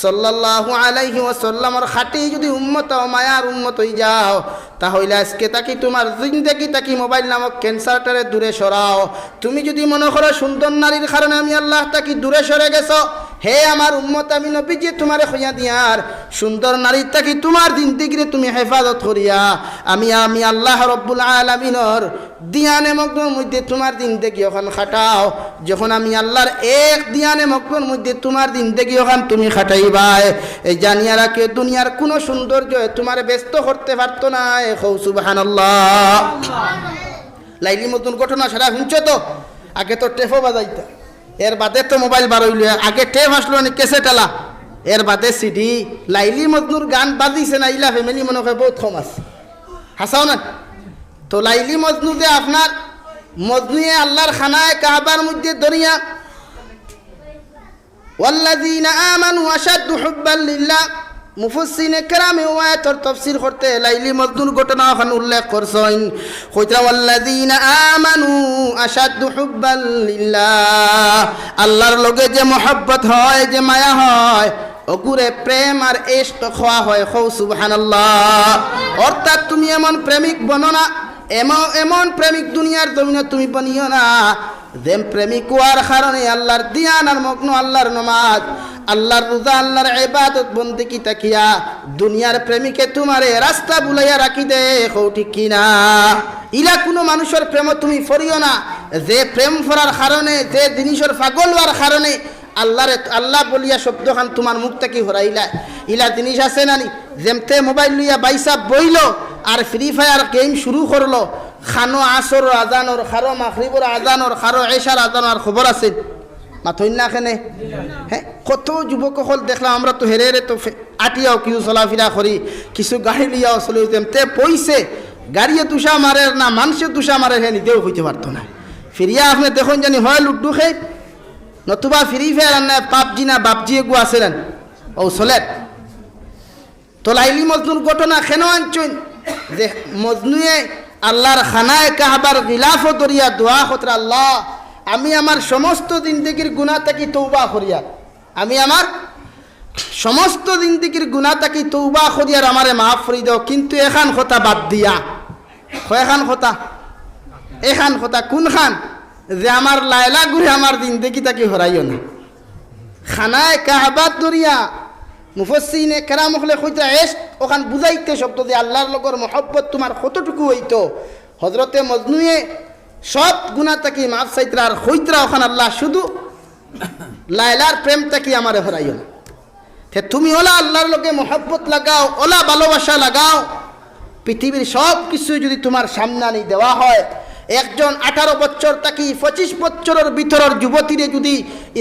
সাল্লাল্লাহু আলাইহি ওয়াসাল্লামের খাঁটি যদি উম্মত ও মায়ার উম্মত হয়ে যাও, তাহলে আজকে তাকি তোমার জিন্দেগি তাকি মোবাইল নামক ক্যান্সারটারে দূরে সরাও। তুমি যদি মনে করো সুন্দর নারীর কারণে আমি আল্লাহ তাকি দূরে সরে গেছো, হে আমার উম্মত আমি নবীজি তোমারে খইয়া দিয়ার সুন্দর নারীর তাকি তোমার জিন্দেগিরে তুমি হেফাজত করিয়া আমি আল্লাহ রব্বুল আলামিনের দিয়ানে মগ্নের মধ্যে তোমার জিন্দেগি ওখান খাটাও। যখন আমি আল্লাহর এক দিয়ানে মগ্নের মধ্যে তোমার জিন্দেগি ওখান তুমি খাটাইবাই, এই জানিয়া রাখে দুনিয়ার কোনো সৌন্দর্য তোমার ব্যস্ত করতে পারতো না। সুবহানাল্লাহ। লাইলি মতন ঘটনা সারা শুনছো তো? আগে তো টেফও বাজাইতা, এর বাদে তো মোবাইল বার হইল। আগে টেপ আসলো না ক্যাসেট আলা, এর বাদে সিডি। লাইলি মজনুর গান বাজিছে না ইলা ফ্যামিলি মনে হয় বহুত কম আছে, হাসাও না? তো লাইলি মজনু যে আপনার মজনুয়ে আল্লাহর খানায় কাবার মধ্যে দরিয়া ওয়াল্লাযীনা আমানু আশাদ্দু হুব্বান লিল্লাহ, মুফাসসিরিনে কেরামে ওয়ায়াতের তাফসীর করতে লাইলি মজনুর ঘটনা ওখানে উল্লেখ করছেন। কইতা ওয়াল্লাযীনা আমানু আশাদ্দু হুব্বান লিল্লাহ, আল্লাহর লগে যে মহব্বত হয়, যে মায়া হয়, ওগুরে প্রেম আর ইশক খোয়া হয়। সুবহানাল্লাহ। অর্থাৎ তুমি এমন প্রেমিক বনো না, এমন প্রেমিক দুনিয়ার জমিনে তুমি বনিও না যে প্রেমিক হওয়ার কারণে আল্লাহর দিয়ান আর মগ্ন, আল্লাহর নামাজ, আল্লাহর রোজা, আল্লাহর ইবাদত বন্দেগী তাকিয়া দুনিয়ার প্রেমিকে তোমারে রাস্তা বুলাইয়া রাখি দে। ঠিক কিনা? ইলা কোনো মানুষের প্রেম তুমি ফরিও না যে প্রেম ফরার কারণে, যে জিনিসের পাগল হওয়ার কারণে আল্লাহ বলিয়া শব্দখান তোমার মুখ থেকে হরাইলা। ইলা জিনিস আছে নানি? যেমতে মোবাইল লইয়া বাইসা বইল আর ফ্রি ফায়ার গেম শুরু করলো, খানো আসর আজানোর, খারো মাগরিবর আজানোর, খারো এশার আজানোর খবর আছে? মাথইন না খেনে হ্যাঁ কত যুবক হল দেখলাম আমরা তো হেরে হেরে তো আটিয়াও কিছু চলাফেরা করি কিছু গাড়ি লিয়াও চলে যেতাম তে পয়সে গাড়িয়ে তুষা মারে না মানুষে তুষা মারে হে নিজেও হইতে পারতো না ফিরিয়া আপনি দেখুন জানি হয় লুড্ডু খেয়ে নতুবা ফ্রি ফায়ার আর না পাবজি না বাপজি এগু আসেন ও চলেন তো লাইলি মজনুর ঘটনা কেন আনছেন যে মজনুয়ে আল্লাহর খানায় কাবার গিলাফ দরিয়া দোয়া খতরা আল্লাহ আমি আমার সমস্ত জিন্দেগির গুনাহ থেকে তওবা করিয়া আমি আমার সমস্ত জিন্দেগির গুনাহ থেকে তওবা করিয়া আমারে মাফ করে দাও কিন্তু এখান কথা বাদ দিয়া এখান কথা কোন খান যে আমার লাইলা ঘুরে আমার জিন্দেগি তাকে হরাইও না খানায় কাবার দরিয়া মুফাসসিরিনে কেরাম হলে কইতা এস্ট ওখান বুঝাইতে শব্দ যে আল্লাহর লগর মহব্বত তোমার কতটুকু হইতো হযরতে মজনুয়ে সব গুনাহ থেকে মাফ চাইতরা আর হইতরা ওখান আল্লাহ শুধু লায়লার প্রেম থেকে আমারে হরাইও না তে তুমি ওলা আল্লাহর লগে মহব্বত লাগাও ওলা ভালোবাসা লাগাও পৃথিবীর সব কিছু যদি তোমার সামনে আনি দেওয়া হয় একজন 18 বছর থেকে 25 বছরের ভিতরের যুবতীরে যদি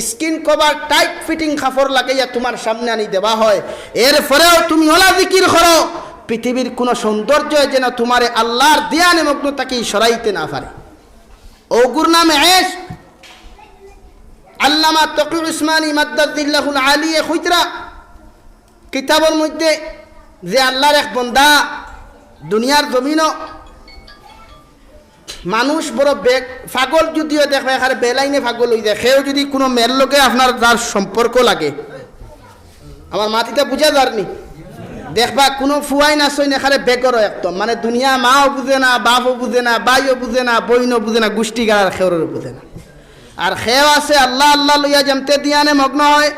স্কিন কভার টাইট ফিটিং কাপড় লাগাইয়া তোমার সামনে আনি দেওয়া হয় এরপরেও তুমি ওলা জিকির করো পৃথিবীর কোনো সৌন্দর্য যেন তোমারে আল্লাহর ধ্যানে মগ্ন থাকি সরাইতে না পারে ওগুর নামে এশ আল্লামা তকি উসমানী মাদ্দাদিল্লাহুল আলিয়ে খুইতরা কিতাবের মধ্যে যে আল্লাহর এক বান্দা দুনিয়ার জমিনও মানুষ বড় পাগল যদিও দেখবে এখানে বেলাইনে পাগল হয়ে যায় সেও যদি কোনো মেয়ের লোকে আপনার তার সম্পর্ক লাগে আমার মাটিটা বুঝা যারনি দেখবা কোনো ফুয়াই না সইন এখানে বেগরও একদম মানে দুনিয়া মাও বুঝে না বাপও বুঝে না বাইও বুঝে না বইনও বুঝে না গোষ্ঠী গাড়ার খেওরেরও বুঝে না আর খেও আছে আল্লাহ আল্লাহ লইয়া জমতে দিয়ানে মগ্ন হয়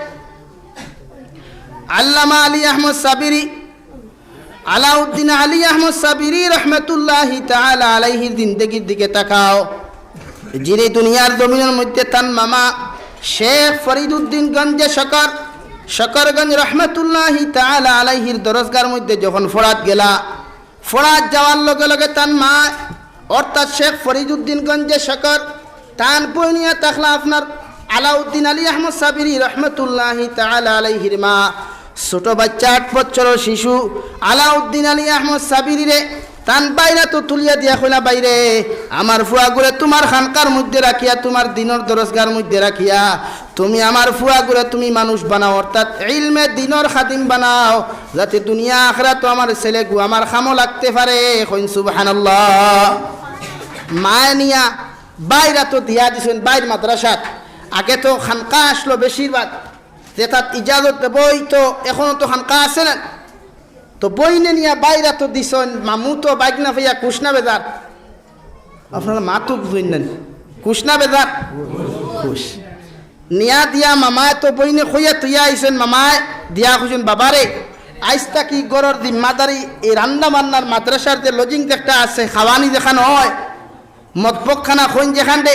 আল্লামা আলী আহমদ সাবিরি আলাউদ্দিন আলী আহমদ সাবিরি রহমতুল্লাহি তাআলা আলাইহির জিন্দেগির দিকে তাকাও যিনি দুনিয়ার জমিনের মধ্যে তার মামা শেখ ফরিদউদ্দিন গঞ্জে শকরগঞ্জ রহমতুল্লাহি তাআলা আলাইহির দরজগার মধ্যে যখন ফরাত গেলা ফরাত যাওয়ার লগে লগে তার মা অর্থাৎ শেখ ফরিদউদ্দিন গঞ্জে শকর তান বইনিয়া তাকলা আপনার আলাউদ্দিন আলী আহমদ সাবিরি রহমতুল্লাহি তাআলা আলাইহির মা ছোট বাচ্চা 8 বছরের শিশু আলাউদ্দিন আলী আহমদ সাবিরি রে তান বাইরে তো তুলিয়া দিয়া কইলা বাইরে আমার ফুয়া গুরে তোমার খানকার মধ্যে রাখিয়া তোমার দিনের দরজগার মধ্যে রাখিয়া তুমি আমার ফুয়া গুরে তুমি মানুষ বানাও অর্থাৎ ইলমে দিনের খাদিম বানাও যাতে দুনিয়া আখিরাত আমার ছেলে গু আমার খামো লাগতে পারে কইন সুবহানাল্লাহ মায় নিয়া বাইরে তো দিয়া দিছেন বাইর মাদ্রাসাত আগে তো খানকা আসলো বেশিরভাগ যে তার ইজাজত বই তো এখনো তো খানকা আছে না তো বই নিয়ে বাইরে তো দিছেন মামু তো বাইক না ভাইয়া কুশনা বেজার আপনারা মা তো বুঝলেন না কুশনা বেজার খুশ নিয়া দিয়া মামায় তো বই নে খইয়া তুইয়া আইছেন মামায় দিয়া খুঁজছেন বাবারে আইসটা কি গরর জিম্মাদারি এই রান্না বান্নার মাদ্রাসার যে লজিং একটা আছে খাওয়ানি যেখানে হয় মতপকখানা খইন যেখান দে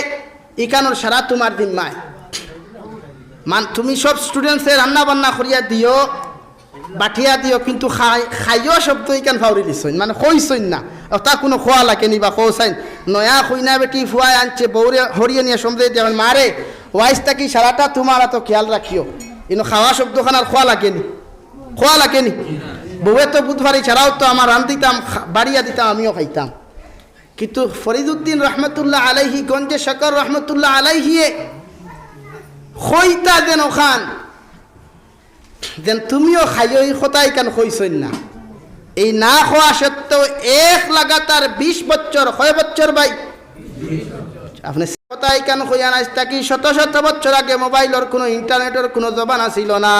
ইকানোর সারা তোমার জিম্মায় তুমি সব স্টুডেন্টসে রান্না বান্না করিয়া দিও বাঠিয়া দিও কিন্তু খাইও শব্দ ইকান ফাউরি দিছইন মানে কইছইন না তা কোনো খোয়া লাগে নি বা কৌসাইন নয়া খুইনা বেটি ফুয়াই আনছে বৌরে হরিয়ে নিয়ে সমঝে দিয়ে মারে ওয়াইসটা কি সারাটা তোমার তো খেয়াল রাখিও ইনো খাওয়া শব্দখান আর খোয়া লাগেনি বউয়ে তো বুধবারই ছাড়াও তো আমার রান দিতাম বাড়িয়া দিতাম আমিও খাইতাম কিন্তু ফরিদউদ্দিন রহমতুল্লাহ আলাইহি গঞ্জে শকর রহমতুল্লাহ আলাইহিয়ে খইতা যেন খান যেন তুমিও খাইও এই খোতাই কেন খইছইন না এই না খোয়া সত্ত্বেও এক লাগাতার 20 বছর কয় বছর ভাই আপনি খোতাই কেন খইয়ান আজ তাকি শত শত বছর আগে মোবাইলের কোনো ইন্টারনেটের কোনো জমানা ছিল না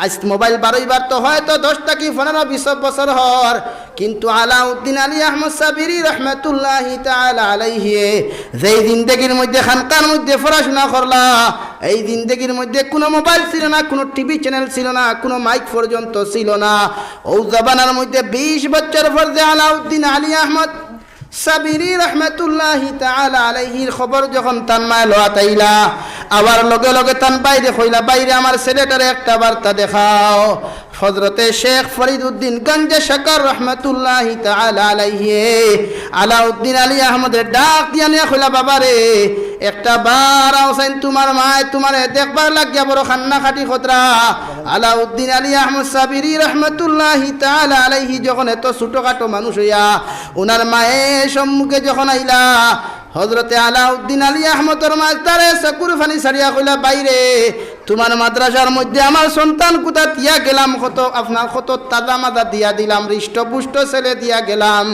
আজ মোবাইল বারোইবার তো হয়তো 10 থেকে 15-20 বছর হর কিন্তু আলাউদ্দিন আলী আহমদ সাবিরি রহমতুল্লাহি তাআলা আলাইহি যেই জিন্দেগির মধ্যে খানকার মধ্যে পড়াশোনা করলা এই জিন্দেগির মধ্যে কোনো মোবাইল ছিল না কোনো টিভি চ্যানেল ছিল না কোনো মাইক পর্যন্ত ছিল না ও জবানার মধ্যে 20 বছর পর যে আলাউদ্দিন আলী আহমদ সাবিরি রহমতুল্লাহি তাআলা আলাইহির খবর যখন তান মায় লওয়া তাইলা আবার লগে লগে তান বাইরে কইলা বাইরে আমার ছেলেটারে একটা বার্তা দেখাও হযরতে শেখ ফরিদউদ্দিন গঞ্জে শকর রহমতুল্লাহি তাআলা আলাইহি আলাউদ্দিন আলী আহমদের ডাক দিয়া নিয়ে কইলা বাবারে একটা বার আওসাইন তোমার মায় তোমার দেখবার লাগিয়া বড় খান্না খাটি খতরা আলাউদ্দিন আলী আহমদ সাবিরি রহমতুল্লাহি তাআলা আলাইহি যখন এত ছোটখাটো মানুষ হইয়া ওনার মায়ের সম্মুখে যখন আইলা হযরতে আলাউদ্দিন আলী আহমদর মাস্টারে সাকুর ফানি সারিয়া কইলা বাইরে তোমার মাদ্রাসার মধ্যে আমার সন্তান কোথা দিয়া গেলাম কত আপনার কত তাজা মাদা দিয়া দিলাম হৃষ্টপুষ্ট ছেলে দিয়া গেলাম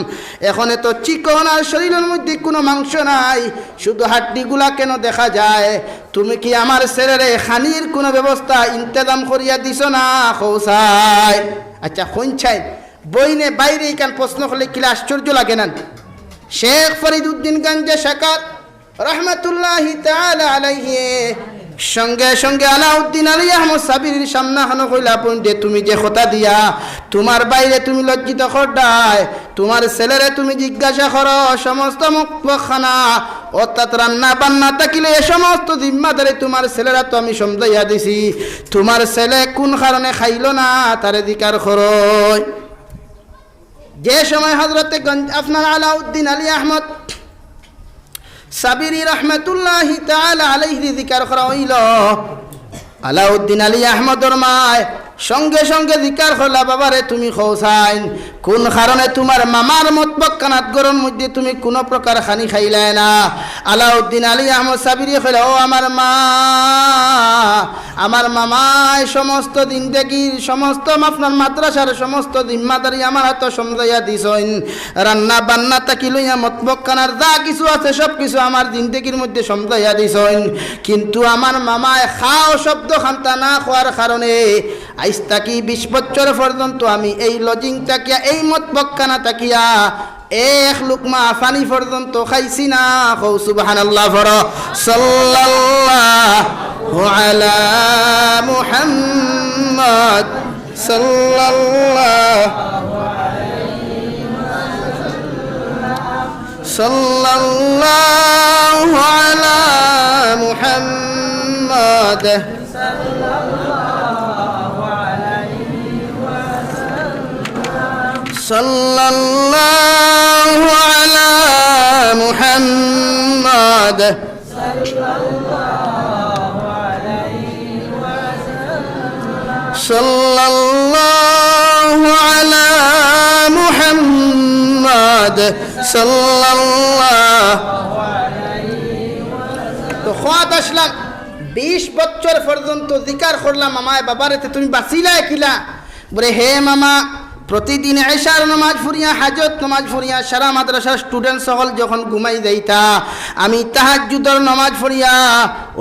এখন এত চিকন আর শরীরের মধ্যে কোনো মাংস নাই শুধু হাড্ডিগুলা কেন দেখা যায় তুমি কি আমার ছেলেরে খানির কোনো ব্যবস্থা ইন্তজাম করিয়া দিছ না খৌসাই আচ্ছা খোঁচাই বইনে বাইরে কেন প্রশ্ন করলে কিলা আশ্চর্য লাগে না শেখ ফরিদউদ্দিন গঞ্জে শাকার রহমতুল্লাহি তাআলা আলাইহি সঙ্গে সঙ্গে আলাউদ্দিন আলী আহমদ সাবিরির সামনা খানো কইলা পন্ডে তুমি যে কথা দিয়া তোমার বাইরে তুমি লজ্জিত করডায় তোমার ছেলেরে তুমি জিজ্ঞাসা করো সমস্ত মুক্তখানা অর্থাৎ রান্না বান্না তাকিলে এ সমস্ত জিম্মাদারি তোমার ছেলেরা তো আমি সমঝাইয়া দিছি তোমার ছেলে কোন কারণে খাইলো না তারে দিকার করো যে সময় হযরতে আপনার আলাউদ্দিন আলী আহমদ সাবিরি রহমতুল্লাহি তাআলা আলাইহি জিকির করা হইল আলাউদ্দিন আলী আহমদর মায় সঙ্গে সঙ্গে জিকির করলা বাবারে তুমি খৌসাইন কোন কারণে তোমার মামার মতবক্কানাত গরম মধ্যে তুমি কোন প্রকার খানি খাইলাই না আলাউদ্দিন আলী আহমদ সাবিরি কইলা ও আমার মামায় সমস্ত দিন দেখি সমস্ত আপনার মাদ্রাসার সমস্ত জিম্মাদারি আমার হাতে সমঝাইয়া দিছেন রান্না বান্না তাকি লইয়া মতবক্কানার যা কিছু আছে সব কিছু আমার জিন্দেগির মধ্যে সমঝাইয়া দিছেন কিন্তু আমার মামায় খাও শব্দ খান্তা না খাওয়ার কারণে আইজ তাকি 20 বছর পর্যন্ত আমি এই লজিং তাকিয়া এই মতবক্কানা তাকিয়া এক লুকমা পানি পর্যন্ত খাইছি না কও সুবহানাল্লাহ ফর সাল্লাল্লাহু আলা মুহাম্মদ সাল্লাল্লাহু আলা মুহাম্মদ সাল্লাল্লাহু আলা মুহাম্মদ সাল্লাল্লাহু আলা মুহাম্মদ সাল্লাল্লাহু তো খাত আসলাম 20 বছর পর্যন্ত জিকির করলাম মামায় বাবারে তুমি বাঁচিলা কিলা বলে হে মামা প্রতিদিন এশার নামাজ ফুরিয়া হাজত নামাজ ফুরিয়া সারা মাদ্রাসার স্টুডেন্ট সকল যখন ঘুমাই যাইতা আমি তাহাজ্জুদের নামাজ ফুরিয়া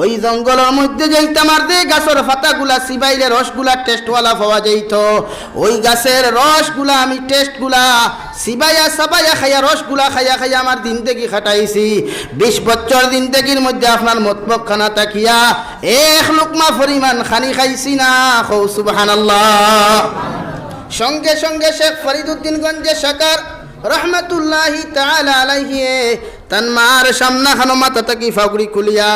ওই জঙ্গলের মধ্যে যাইতাম আর দে গাছের পাতাগুলা সিবাইলে রসগুলা টেস্টওয়ালা পাওয়া যাইত ওই গাছের রসগুলা আমি টেস্টগুলা সিবাইয়া সাবাইয়া খাইয়া রসগুলা খাইয়া খাইয়া আমার জিন্দেগি খাটাইছি 20 বছর জিন্দেগির মধ্যে আপনার মতবক্খানা তাকিয়া এক লুকমা পরিমাণ খানি খাইছি না কও সুবহানাল্লাহ সঙ্গে সঙ্গে শেখ ফরিদউদ্দিন গঞ্জে শাকার রহমতুল্লাহি তাআলা আলাইহি তান মার সামনা খানো মাথা তাকি ফাগুড়ি খুলিয়া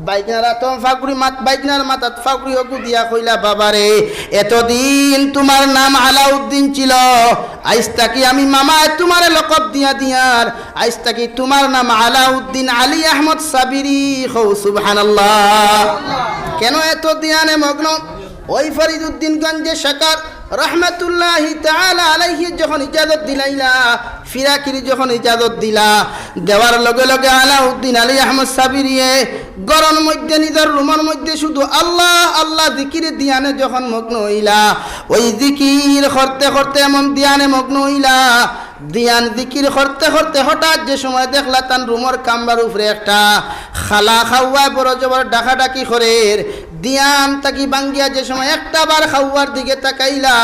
বাইকনারা তো ফাগুড়ি বাইকনার মাথাত ফাগুড়ি হকু দিয়া কইলা বাবারে এতদিন তোমার নাম আলাউদ্দিন ছিল আইজ তাকি আমি মামা তোমার লকব দিয়া দিয়ার আইজ তাকি তোমার নাম আলাউদ্দিন আলী আহমদ সাবিরি কও সুবহানাল্লাহ কেন এত দিয়ানে মগ্ন ওই ফরিদউদ্দিন গঞ্জে শাকার রহমতুল্লাহি তাআলা আলাইহি যখন ইজাজত দিলাইলা ফিরাকিরি যখন ইজাজত দিলা দেওয়ার লগে লগে আলাউদ্দিন আলী আহমদ সাবিরিয়ে গরম মধ্যে নিজের রুমের মধ্যে শুধু আল্লাহ আল্লাহ জিকির দিয়ানে যখন মগ্ন হইলা ওই জিকির করতে করতে এমন দিয়ানে মগ্ন হইলা দিয়ান জিকির করতে করতে হঠাৎ যে সময় দেখলা তান রুমের কামবার উপরে একটা খালা খাওয়া বড় জবর ডাকাডাকি করে দিয়ান তাকি বাঙ্গিয়া যে সময় একটা বার খাওয়ার দিকে তাকাইলা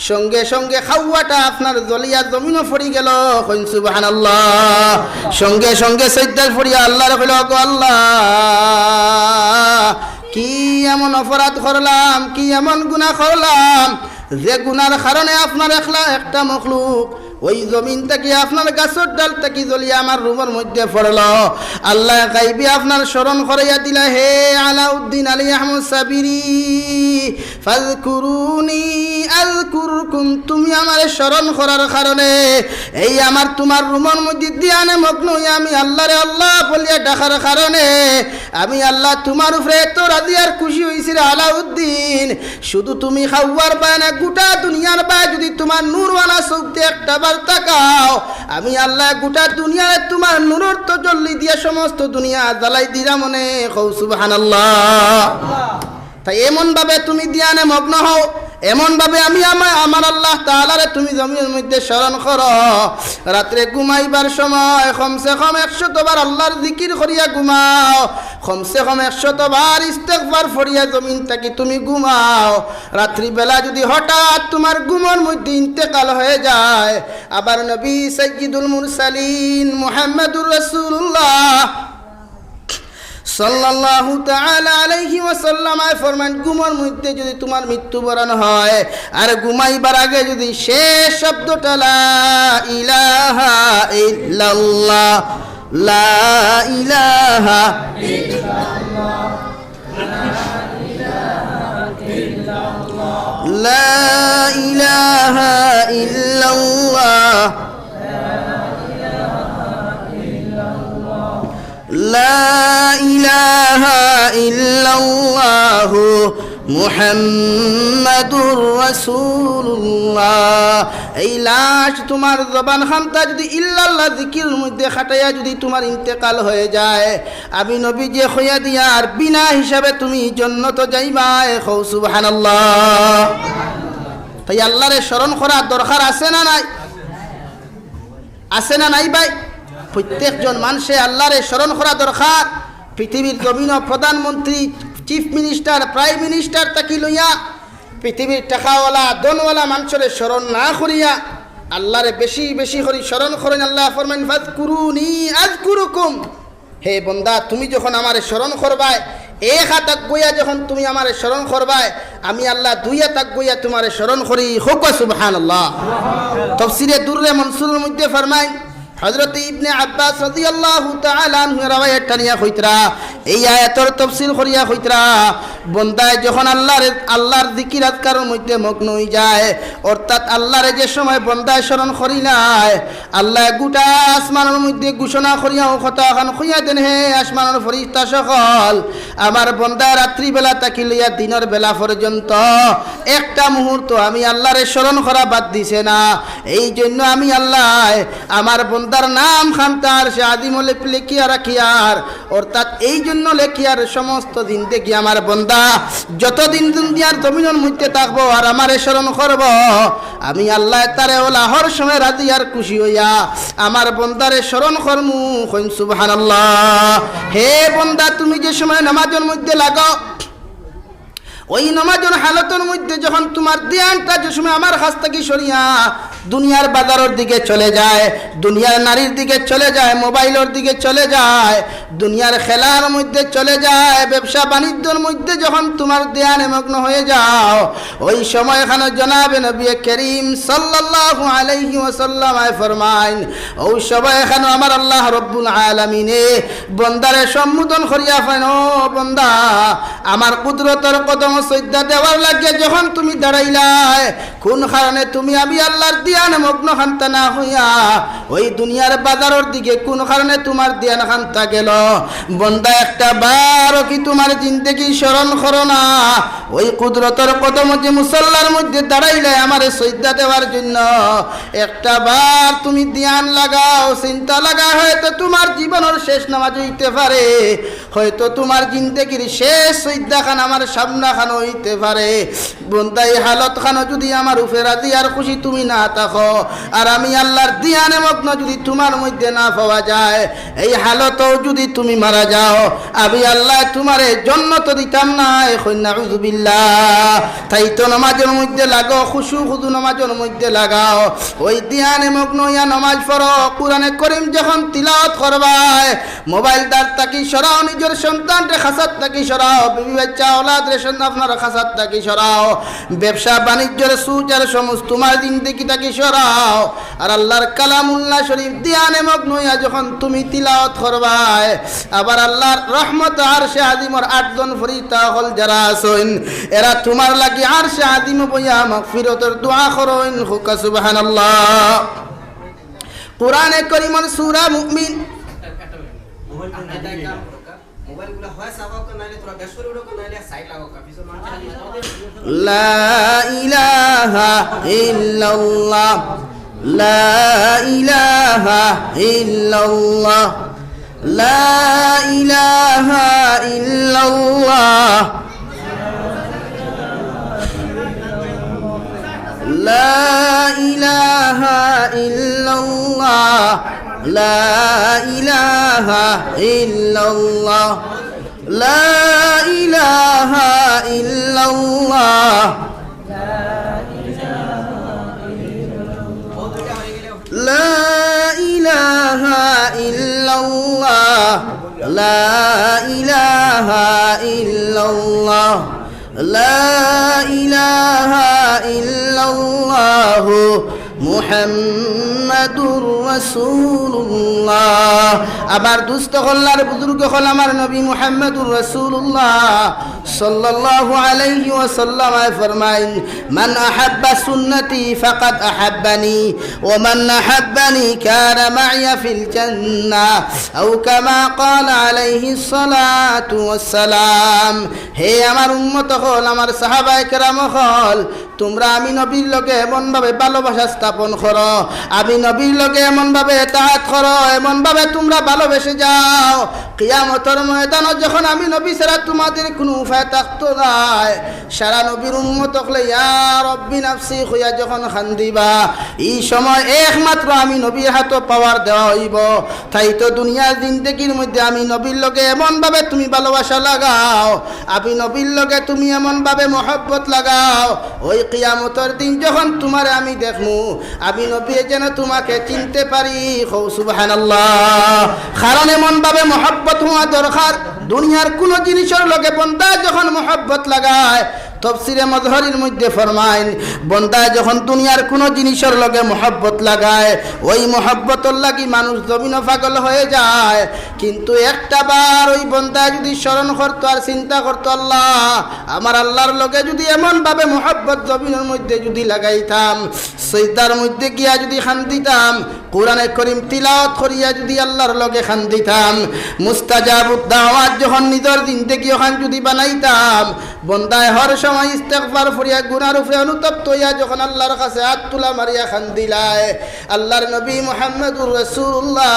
সঙ্গে সঙ্গে খাওয়াটা আপনার জলিয়া জমিনও পড়ি গেল কইন সুবহানাল্লাহ সঙ্গে সঙ্গে সাজদায় পড়িয়া আল্লাহর কইল গো আল্লাহ কি এমন অপরাধ করলাম কি এমন গুনাহ করলাম যে গুনার কারণে আপনার একলা একটা মখলুক ওই জমিন থেকে আপনার গাছের ডাল থেকে জ্বলিয়ে আমার রুমের মধ্যে পড়ল। আল্লাহ গাইবি আপনার স্মরণ করাইয়া দিলা, হে আলাউদ্দিন আলী আহমদ সাবিরি ফাযকুরুনি আযকুরকুম, তুমি আমার স্মরণ করার কারণে এই আমার তোমার রুমের মধ্যে ধ্যানে মগ্ন হইয়া আমি আল্লাহরে আল্লাহ বলিয়া ডাকার কারণে আমি আল্লাহ তোমার উপরে এত রাজি আর খুশি হয়েছি রে আলাউদ্দিন। শুধু তুমি খাওয়ার পায় না, গোটা দুনিয়ার পায় যদি তোমার নূরওয়ালা চোখতে একটা বার তাকাও, আমি আল্লাহ গোটা দুনিয়ায় তোমার নূরের তো জ্বলি দিয়া সমস্ত দুনিয়া জ্বালাই দিরা মনে কও সুবহানাল্লাহ। তাই এমন ভাবে তুমি ধ্যানে মগ্ন হও, এমন ভাবে আমি আমার আল্লাহ তাআলারে তুমি জমিনের মধ্যে স্মরণ করো। রাত্রে ঘুমাইবার সময় কমসে কম 100 বার আল্লাহর জিকির করিয়া ঘুমাও, কমসে কম 100 বার ইস্তেগফার পড়িয়া জমিনটাকে তুমি ঘুমাও। রাত্রিবেলা যদি হঠাৎ তোমার ঘুমের মধ্যে ইন্তেকাল হয়ে যায়, আবার নবী সাইয়্যিদুল মুরসালিন মুহাম্মদুর রাসূলুল্লাহ সাল্লাল্লাহু তাআলা আলাইহি ওয়াসাল্লাম ফরমান, ঘুমের মধ্যে যদি তোমার মৃত্যুবরণ হয় আর ঘুমাইবার আগে যদি শেষ শব্দটা লা ইলাহা ইল্লাল্লাহ, লা ইলাহা ইল্লাল্লাহ, লা ইলাহা ইল্লাল্লাহ, লা ইলাহা ইল্লাল্লাহ মুহাম্মাদুর রাসূলুল্লাহ, এই লাশ তোমার জবান খামতা যদি ইল্লাল্লাহ জিকিরের মধ্যে খাটাইয়া যদি তোমার ইন্তেকাল হয়ে যায়, আমি নবী যে হইয়া দিয়া আর বিনা হিসাবে তুমি জান্নাতে যাইবা, কও সুবহানাল্লাহ। তাই আল্লাহরে স্মরণ করার দরকার আছে না নাই? আছে না নাই ভাই? প্রত্যেকজন মানুষে আল্লাহরে স্মরণ করা দরকার। পৃথিবীর জমিন প্রধানমন্ত্রী, চিফ মিনিস্টার, প্রাইম মিনিস্টার তাকি লইয়া পৃথিবীর টাকাওয়ালা দনওয়ালা মানুষের স্মরণ না করিয়া আল্লাহরে বেশি বেশি করে স্মরণ করেন। আল্লাহ ফরমান ফাযকুরুনি আযকুরুকুম, হে বান্দা তুমি যখন আমারে স্মরণ করবায়, এক হাত গইয়া যখন তুমি আমারে স্মরণ করবায়, আমি আল্লাহ 2 হাত গইয়া তোমারে স্মরণ করি, হোক সুবহানাল্লাহ। তাফসীরে দুররে মনসুরের মধ্যে ফরমায় হযরত ইবনে আব্বাস রাদিয়াল্লাহু তাআলা আনহু রাওয়ায়াতটা নিয়া কইতরা, এই আয়াতের তাফসীর করিয়া কইতরা, বান্দায় যখন আল্লাহর জিকির আজকারের মধ্যে মগ্ন হয়ে যায়, অর্থাৎ আল্লাহরে যে সময় বান্দায় স্মরণ করি নাই, আল্লাহ গোটা আসমানের মধ্যে ঘোষণা করিয়াও কথা খান কইয়া দেন, হে আসমানের ফেরেশতা সকল, আমার বান্দা রাত্রিবেলা তাকি লইয়া দিনের বেলা পর্যন্ত একটা মুহূর্ত আমি আল্লাহরে স্মরণ করা বাদ দিছে না। এই জন্য আমি আল্লাহ আমার বান্দার নাম খান্তার সে আদিমলে লেখিয়া রাখিয়ার, অর্থাৎ এই জন্য লেখিয়ার সমস্ত দিন দেখি আমার বান্দা যতদিন দুনিয়ার জমিনের মধ্যে থাকবো আর আমারে স্মরণ করব, আমি আল্লাহ তারে লাহর সময় রাজি আর খুশি হইয়া আমার বান্দারে স্মরণ করমু, কইন সুবহানাল্লাহ। হে বান্দা তুমি যে সময় নামাজের মধ্যে লাগাও, ওই নামাজের হালতের মধ্যে যখন তোমার ধ্যানটা যে সময় আমার কাছ থেকে সরিয়া দুনিয়ার বাজারের দিকে চলে যায়, দুনিয়ার নারীর দিকে চলে যায়, মোবাইলের দিকে চলে যায়, দুনিয়ার খেলার মধ্যে চলে যায়, ব্যবসা বাণিজ্যের মধ্যে যখন তোমার ধ্যানে মগ্ন হয়ে যাও, ওই সময় এখানে জনাবে নবী করিম সাল্লাল্লাহু আলাইহি ওয়াসাল্লাম ফরমাইন, ওই সময় এখানে আমার আল্লাহ রব্বুল আলামিনে বান্দারে সম্বোধন করিয়া ফেন, ও বান্দা আমার কুদরতের কদম সজদা দেওয়ার লাগে যখন তুমি দাঁড়াইলাই, কোন কারণে তুমি আমি আল্লাহর ধ্যানে মগ্ন খান্তা না হইয়া ওই দুনিয়ার বাজারের দিকে কোন কারণে তোমার ধ্যান খান্তা গেল? বন্দা একটা বারও কি তোমার জিন্দেগি স্মরণ করো না? ওই কুদরতের কদম যে মুসল্লার মধ্যে দাঁড়াইলে আমার সজদা দেওয়ার জন্য একটা বার তুমি ধ্যান লাগাও, চিন্তা লাগা, হয়তো তোমার জীবনের শেষ নামাজ হইতে পারে, হয়তো তোমার জিন্দেগির শেষ সজদা খান আমার সামনা খান হইতে পারে। বন্দা এই হালত খানো যদি আমার উপরে রাজি আর খুশি তুমি না থাকো, আর আমি আল্লাহর ধ্যানে মগ্ন যদি তোমার মধ্যে না পাওয়া যায়, এই হালতও যদি তুমি মারা যাও, আমি আল্লাহ তোমারে জান্নাত দিতাম না, এখন নাউযুবিল্লাহ। তাই তো নামাজের মধ্যে লাগাও, খুশু খুদু নামাজের মধ্যে লাগাও, ওই ধ্যানে মগ্ন হইয়া নামাজ পড়ো, কোরআনে করিম যখন তিলাওয়াত করবায়, মোবাইল দার তাকি সরাও, নিজের সন্তানরে খাসাত তাকি সরাও, বিবি বাচ্চা ওলাদ রে আপনার খাসাত তাকি সরাও, ব্যবসা বাণিজ্যের সুচার সমস্ত তোমার জিন্দেগিটাকে সরাও আর আল্লাহর কালামুল্লাহ শরীফ ধ্যানে মগ্ন হইয়া যখন তুমি তিলাওয়াত করবাই আবার আল্লাহর রহমত আরশে আজিমর 8 জন ফেরেশতা হল যারা আছেন এরা তোমার লাগি আরশে আজিম বইয়া মাগফিরাতের দোয়া করেন হুকা সুবহানাল্লাহ কোরআনে কারীমের সূরা মুমিন মোবাইলগুলো হয় সাবাক নাইলে তোরা বেশরে উড়ো নাইলে সাইড লাগাও কাফিসর মানুষ লা ইলাহা ইল্লাল্লাহ লা ইলাহা ইল্লাল্লাহ লা ইলাহা ইল্লাল্লাহ লা ইলাহা ইল্লাল্লাহ লা ইলাহা ইল্লাল্লাহ লা ইলাহা ইল্লাল্লাহ লা ইলাহা ইল্লাল্লাহ লা ইলাহা ইল্লাল্লাহ লা ইলাহা ইল্লাল্লাহ মুহাম্মাদুর রাসূলুল্লাহ আবার দুস্থ হল্লার বুজুর্গ হল আমার নবী মুহাম্মাদুর রাসূলুল্লাহ সাল্লাল্লাহু আলাইহি ওয়াসাল্লাম ফরমায়েন মান আহাব্বা সুন্নতি ফাকাদ আহাব্বানি ওয়া মান আহাব্বানি কানা মাইয়া ফিল জান্নাহ আও কামা ক্বালা আলাইহি সালাতু ওয়াসসালাম হে আমার উম্মত হল আমার সাহাবায়ে কেরাম হল তোমরা আমি নবীর লগে এমন ভাবে ভালোবাসা স্থাপন করো আমি নবীর লগে এমন ভাবে ইতাআত করো এমন ভাবে তোমরা ভালোবেসে যাও কিয়ামতের ময়দানে যখন আমি নবী ছাড়া তোমাদের কোনো উপায় থাকতো না সারা নবীর উম্মত হলে ইয়া রব্বি নাফসি হইয়া যখন খান্দিবা এই সময় একমাত্র আমি নবীর হাতে পাওয়ার দেওয়া হইব তাই তো দুনিয়ার জিন্দেগির মধ্যে আমি নবীর লগে এমন ভাবে তুমি ভালোবাসা লাগাও আমি নবীর লগে তুমি এমন ভাবে মহব্বত লাগাও ওই কিয়ামতের দিন যখন তোমারে আমি দেখমু আমি নবী যেন তোমাকে চিনতে পারি সুবহানাল্লাহ কারণ এমন ভাবে মহব্বত হওয়া দরকার দুনিয়ার কোন জিনিসের লগে বান্দা যখন মহব্বত লাগায় তফসিরে মজহরির মধ্যে ফরমাইন বান্দা যখন দুনিয়ার কোন জিনিসের লগে মহব্বত লাগায় ওই মহব্বতর লাগি মানুষ জমিন পাগল হয়ে যায় কিন্তু একটা বার ওই বান্দা যদি স্মরণ করতো আর চিন্তা করতো আল্লাহ আমার আল্লাহর লগে যদি এমন ভাবে মহব্বত জমিনের মধ্যে যদি লাগাইতাম সিজদার মধ্যে গিয়া যদি খান দিতাম কোরআনে করিম তিলাওয়াত করিয়া যদি আল্লাহর লগে খান দিতাম মুস্তাজাবুদ দাওয়াত যখন নিজের জিন্দেগি ওখান যদি বানাইতাম বন্দায় হর সময় ইস্তেগফার করিয়া গুনার উপরে অনুতপ্ত হইয়া যখন আল্লাহর কাছে হাত তুলা মারিয়া খান দিলায় আল্লাহর নবী মুহাম্মদুর রাসূলুল্লাহ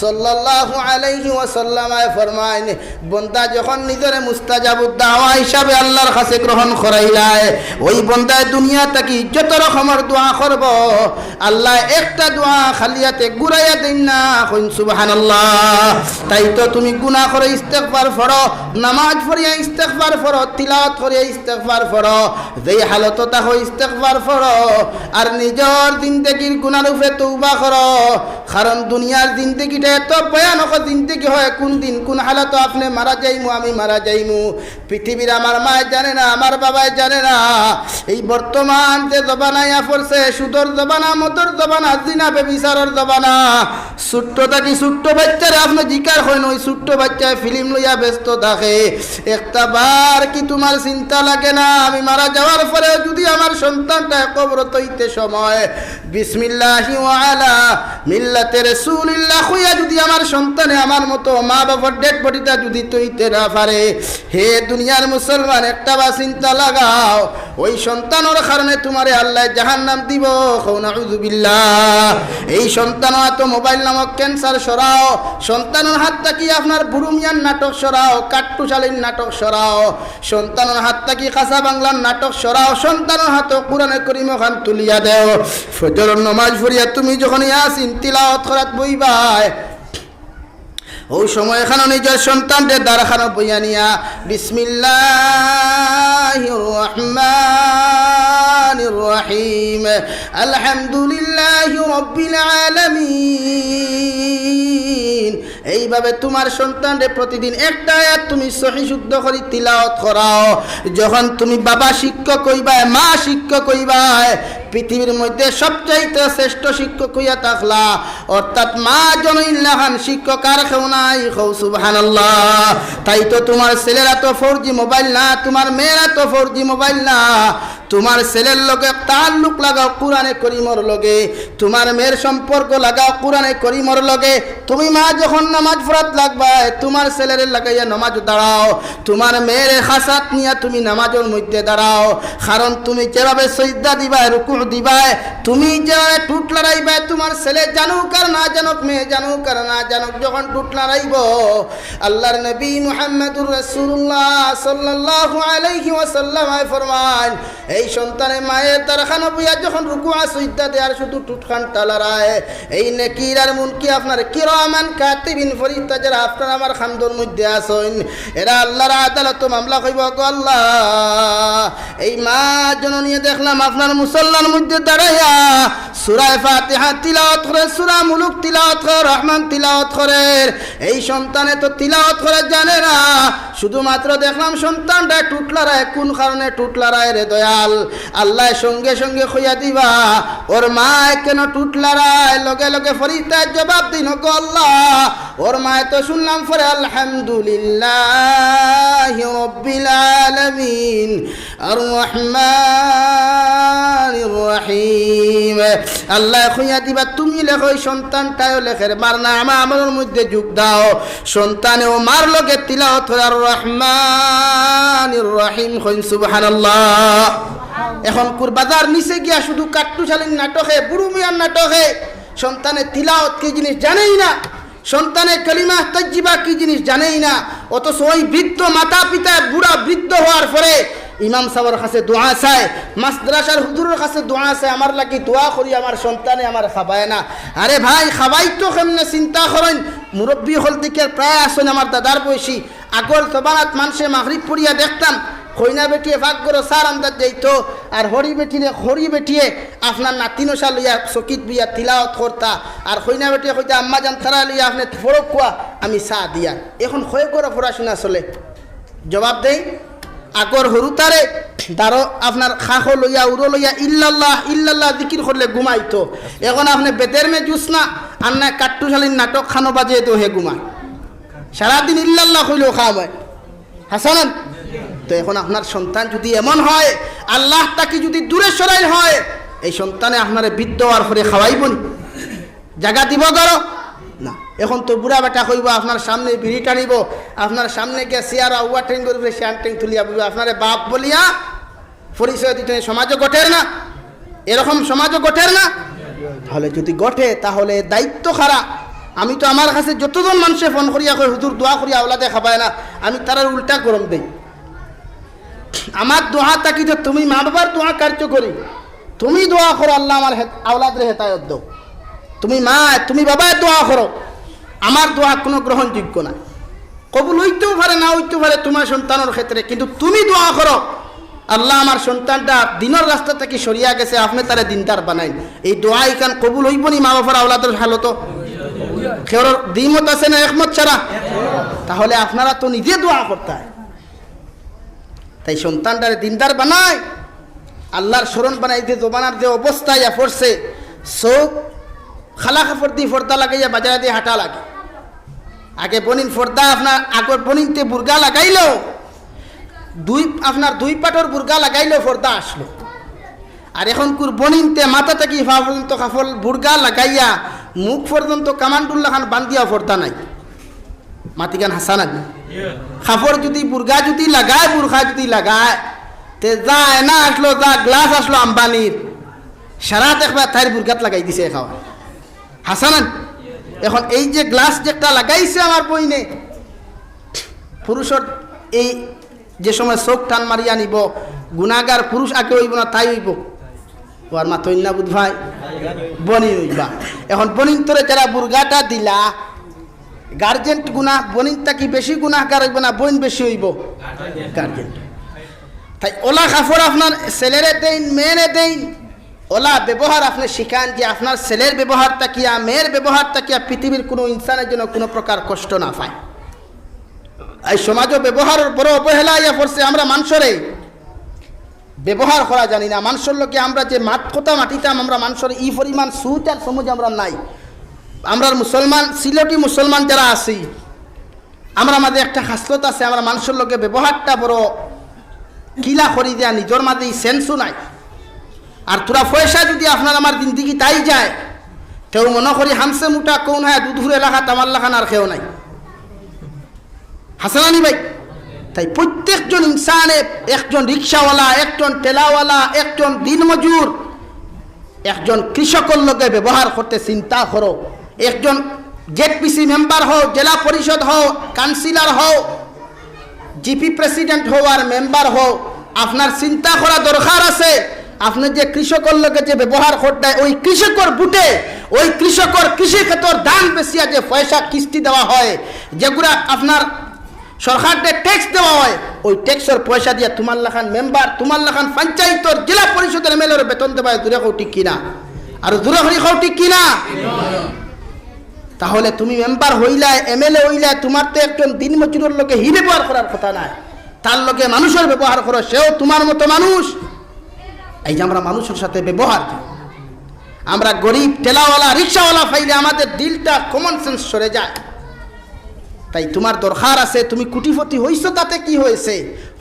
সাল্লাল্লাহু আলাইহি ওয়াসাল্লাম ফরমায়েন বন্দা যখন নিজের মুস্তাজাবুদ দাওয়া হিসাবে আল্লাহর কাছে গ্রহণ করাইলায় ওই বন্দায় দুনিয়া থেকে যত রকমের দোয়া করব আল্লাহ একটা দোয়া খালিয়াতে গুরাইয়া দেন না কইন সুবহানাল্লাহ তাই তো তুমি গুনাহ করে ইস্তেগফার করো নামাজ পড়িয়া ইস্তেগফার করো তিলাওয়াত করিয়া ইস্তেগফার করো যেই হালত তাকো ইস্তেগফার করো আর নিজের জিন্দেগির গুনার উপরে তওবা করো কারণ দুনিয়ার জিন্দেগিটা এত ভয়ানক জিন্দেগি হয় কোন দিন কোন হালত আপনি মারা যাইমু আমি মারা যাইমু পৃথিবীর আমার মা জানে না আমার বাবাই জানে না এই বর্তমান যে জবানায় পড়ছে সুদর জবানা মদর জবানা জিনা বেবিচারের জবানা ছোট্ট থাকি ছোট্ট বাচ্চারে আপনি জিকার হয় না ওই ছোট্ট বাচ্চায় ফিল্ম লইয়া ব্যস্ত থাকে একটা বার কি তোমার চিন্তা লাগে না আমি মারা যাওয়ার পরে যদি আমার সন্তানটা কবর তৈতে সময় বিসমিল্লাহি ওয়া আলা মিল্লাতে রাসূলিল্লাহ হইয়া যদি আমার সন্তানে আমার মতো মা বাবার ডেড বডিটা যদি তৈতে না পারে হে দুনিয়ার মুসলমান একটা বা চিন্তা লাগাও ওই সন্তানের কারণে তোমারে আল্লাহ জাহান্নাম দিব নাউযুবিল্লাহ এই সন্তান তো মোবাইল নামক ক্যান্সার সরাও সন্তানের হাত থেকে আপনার বুড়ুমিয়ান নাটক সরাও কাট্টুশালীন নাটক সরাও সন্তানের হাত থেকে কাঁচা বাংলার নাটক সরাও সন্তানের হাত কোরআনে করিম খান তুলিয়া দেও ফজরের নামাজ পড়িয়া তুমি যখন ইয়াসিন তিলাওয়াত করাত বইবাই ওই সময় এখানে নিজের সন্তানদের দ্বারাখানো বইয়া নিয়া বিসমিল্লাহির রহমানির রহিম আলহামদুলিল্লাহি রাব্বিল আলামিন এইভাবে তোমার সন্তানরে প্রতিদিন একটা আয়াত তুমি সহি শুদ্ধ করে তিলাওয়াত করাও। যখন তুমি বাবা শিক্ষক হইবা, মা শিক্ষক হইবা, পৃথিবীর মধ্যে সবচাইতে শ্রেষ্ঠ শিক্ষক হইয়া থাকলা, অর্থাৎ মা জনইল্লাহান শিক্ষক আর কেউ নাই। কও সুবহানাল্লাহ। তাই তো তোমার ছেলেরা তো 4G মোবাইল না, তোমার মেয়েরা তো 4G মোবাইল না। তোমার ছেলের লগে তাল্লুক লাগাও কুরআনে করিমর লগে, তোমার মেয়ের সম্পর্ক লাগাও কুরআনে করিমর লগে। তুমি মা যখন নামাজ পড়াত লাগবা, তোমার ছেলের লাগাইয়া নামাজ দাঁড়াও, তোমার মেয়ের খাসাত নিয়া তুমি নামাজের মধ্যে দাঁড়াও। কারণ তুমি যেভাবে সজদা দিবা, রুকু দিবা, তুমি যেভাবে টুট লড়াইবা, তোমার ছেলে জানুক আর না জানুক, মেয়ে জানুক আর না জানুক, যখন টুট লড়াইব, আল্লাহর নবী মুহাম্মদুর রাসূলুল্লাহ সাল্লাল্লাহু আলাইহি ওয়াসাল্লাম ফরমান, এই সন্তানের মায়ের তারখানা বুয়া যখন রুকু সজদা দেয় আর শুধু টুটখান টালারায়, এই নেকির আর মুনকি আপনার কিরামান কাতিবিন ফেরেশতা যারা আপনার আমার খানদর মধ্যে আছেন, এরা আল্লাহর আদালত মামলা কইব। গো আল্লাহ, এই মা জননী দেখলাম আপনার মুসল্লার মধ্যে দাঁড়াইয়া সূরা ফাতিহা তিলাওয়াত করে, সূরা মুলুক তিলাওয়াত করে, রহমান তিলাওয়াত করে। এই সন্তানে তো তিলাওয়াত করে জানে না, শুধুমাত্র দেখলাম সন্তানটা টুটলারায়। কোন কারণে টুটলারায় রে দয়াল? আল্লাহ সঙ্গে সঙ্গে খইয়া দিবা ওর মা কেন টুটলারায়। লগে লগে ফরিস্তার জবাব দিন, গো আল্লাহ, ওর মায় তো শুনলাম ফরে আলহামদুলিল্লাহি রাব্বিল আলামিন আর রহমানির রহিম। আল্লাহ খইয়া দিবা তুমি লেখো, সন্তানটাও লেখের মার না আমলের মধ্যে যোগ দাও। সন্তানেও মার লগে তিলাওয়াত আর রহমানির রহিম কইন সুবহানাল্লাহ। এখন কুরবাজার নিচে গিয়া শুধু কাট্টুশালীন নাটকে, বুড়ু মিয়ার নাটকে সন্তানের তিলাওয়াত কি জিনিস জানেই না, সন্তানের কালিমা তাজ্জিবা কি জিনিস জানেই না। অথচ ওই বৃদ্ধ মাতা পিতা বুড়া বৃদ্ধ হওয়ার পরে ইমাম সাহেবের কাছে দোয়া চায়, মাদ্রাসার হুজুরের কাছে দোয়া চায়, আমার লাগি দোয়া করি আমার সন্তানে আমার খাবায় না। আরে ভাই, খাবাই তো কেমনে চিন্তা করেন। মুরব্বী হল দিকে প্রায় আসেন আমার দাদার বয়সী। আগর জবানাত মানুষে মাগরিব পড়িয়া দেখতাম খৈনা বেটিয়ে ভাগ করে সার আন্দাজ যাইতো, আর হরি বেটিয়ে আপনার নাতিনসা লইয়া চকিত বিয়া তিলাওয়াত করতা, আর খৈনা বেটিয়ে কইতা আম্মা জান তারা লইয়া আপনি ফরক কোয়া আমি চা দিয়া। এখন খয় করে পড়াশোনা চলে। জবাব দেই, আগর হরুতারে দাঁড়ো আপনার খাখো লইয়া উড়ো লইয়া ইল্লাল্লাহ ইল্লাল্লাহ জিকির করলে ঘুমাইতো। এখন আপনি বেতের মে জুস না আর না কাট্টুশালীন নাটক খানো বাজিয়ে তো হে ঘুমা, সারাদিন ইল্লাল্লাহ কইলেও খাওয়া হয়। হাসান, তো এখন আপনার সন্তান যদি এমন হয়, আল্লাহ তাকে যদি দূরে সরাই হয়, এই সন্তানে আপনার বৃদ্ধ হওয়ার পরে খাওয়াইব জায়গা দিব করো না। এখন তো বুড়া বেটা কইব আপনার সামনে বিড়ি টানিব, আপনার সামনে গিয়ে চেয়ার আউয়া ট্রেন করবে, চেয়ার ট্রেন তুলিয়া বলবে আপনারে বাপ বলিয়া পরিচয় দিতে। সমাজও গঠের না, এরকম সমাজও গঠের না। তাহলে যদি গঠে তাহলে দায়িত্ব খারা। আমি তো আমার কাছে যতজন মানুষে ফোন করিয়া কই হুজুর দোয়া করিয়া আওলাদে খাবায় না, আমি তারা উল্টা গরম দেই। আমার দোয়া তাকি তো তুমি মা বাবার দোয়া কার্যকরী, তুমি দোয়া করো আল্লাহ আমার আওলাদরে হেদায়েত দাও। তুমি মা তুমি বাবা দোয়া করো, আমার দোয়া কোনো গ্রহণযোগ্য না। কবুল হইতেও পারে না হইতেও পারে তোমার সন্তানের ক্ষেত্রে, কিন্তু তুমি দোয়া করো আল্লাহ আমার সন্তানটা দিনের রাস্তা থেকে সরিয়া গেছে, আপনি তারা দিনদার বানাইন। এই দোয়া এখান কবুল হইব নি মা বাবার আওলাদের হালত? কেউর দ্বিমত আছে না একমত ছাড়া? তাহলে আপনারা তো নিজে দোয়া করতে হয়। তাই সন্তানটারে দিনদার বানায়, আল্লাহর স্মরণ বানাই যে জবানার যে অবস্থা ইয়া পড়ছে, চোখ খালা কাপড় দিয়ে ফর্দা লাগাইয়া বাজারে দিয়ে হাঁটা লাগে। আগে বনিন ফর্দা আপনার আগর বনিনতে বুর্গা লাগাইলো, আপনার দুই পাটর বুর্গা লাগাইলো ফর্দা আসলো। আর এখন কুর বনিনতে মাথা থেকে পা পর্যন্ত কাপড় বুর্গা লাগাইয়া মুখ পর্যন্ত কামান্ডুল্লা খান বান্ধিয়া ফর্দা নাই। মাতিকান হাসান কাপড় যদি বুর্গা যদি লাগায়, বুর্খা যদি লাগায়, তে যা এনা আসলো, যা গ্লাস আসলো আম্বানির, সারা দেখবার তাই বুর্গাত লাগাই দিছে খাওয়া। হাসান, এখন এই যে গ্লাস যেটা লাগাইছে আমার বইনে, পুরুষের এই যে সময় চোখ টান মারিয়া নিব, গুণাগার পুরুষ আগে হইব না তাই হইব, ওর মা তৈন না বুধ ভাই বনি হইবা। এখন বনিন তোরে যারা বুর্গাটা দিলা, গার্জেন্ট গুণা বনিনটা কি বেশি গুণাগার হইব না বইন বেশি হইব? গার্জেন্ট। তাই ওলা কাপড় আপনার ছেলেরে দেন মেয়েরে দেন, ওলা ব্যবহার আপনি শিখান যে আপনার ছেলের ব্যবহার তাকিয়া মেয়ের ব্যবহার তাকিয়া পৃথিবীর কোনো ইনসানের জন্য কোনো প্রকার কষ্ট না পায়। এই সমাজও ব্যবহারের বড় অবহেলা ইয়া পড়ছে। আমরা মানুষরে ব্যবহার করা জানি না। মানুষের লোকে আমরা যে কথা মাটিতাম, আমরা মানুষের ই পরিমাণ সুচ আর সমুজ আমরা নাই। আমরা মুসলমান, সিলেটি মুসলমান যারা আছি, আমরা মাঝে একটা হাসলত আছে, আমরা মানুষের লোকে ব্যবহারটা বড় কিলা করি দেয়া, নিজের মাঝে সেন্সও নাই। আর তোরা পয়সা যদি আপনার আমার জিন্দিগি তাই যায়, কেউ মনে করি হামসে মুটা কোন হয় দুধুর এলাকা তামার লাখান আর কেউ নাই। হাসানানি ভাই, তাই প্রত্যেকজন ইনসানে, একজন রিক্সাওয়ালা, একজন টেলাওয়ালা, একজন দিনমজুর, একজন কৃষকের লোকে ব্যবহার করতে চিন্তা করো। একজন জেডপিসি মেম্বার হও, জেলা পরিষদ হও, কাউন্সিলর হও, জিপি প্রেসিডেন্ট হও আর মেম্বার হও, আপনার চিন্তা করা দরকার আছে। আপনি যে কৃষকের লোকে যে ব্যবহার করতে, ওই কৃষকের বুটে, ওই কৃষকের কৃষি ক্ষেত্রের দান বেশিয়া যে পয়সা কিস্তি দেওয়া হয়, যেগুলা আপনার সরকারকে ট্যাক্স দেওয়া হয়, ওই ট্যাক্সের পয়সা দিয়ে তোমার লাখান মেম্বার, তোমার লাখান পঞ্চায়েতর, জেলা পরিষদের এমএলএর বেতন দেওয়া হয়। দূরে খাও ঠিক কিনা? আর দূরে হরি খাও ঠিক কিনা? তাহলে তুমি মেম্বার হইলায়, এমএলএ হইলায়, তোমার তো একজন দিনমজুরের লোকে হি ব্যবহার করার কথা নাই, তার লোকে মানুষের ব্যবহার করো, সেও তোমার মতো মানুষ। এই যে আমরা মানুষের সাথে ব্যবহার, আমরা গরিব টেলাওয়ালা রিক্সাওয়ালা পাইলে আমাদের দিলটা কমন সেন্স সরে যায়। তাই তোমার দরকার আছে, তুমি কুটিপতি হইছো তাতে কি হয়েছে?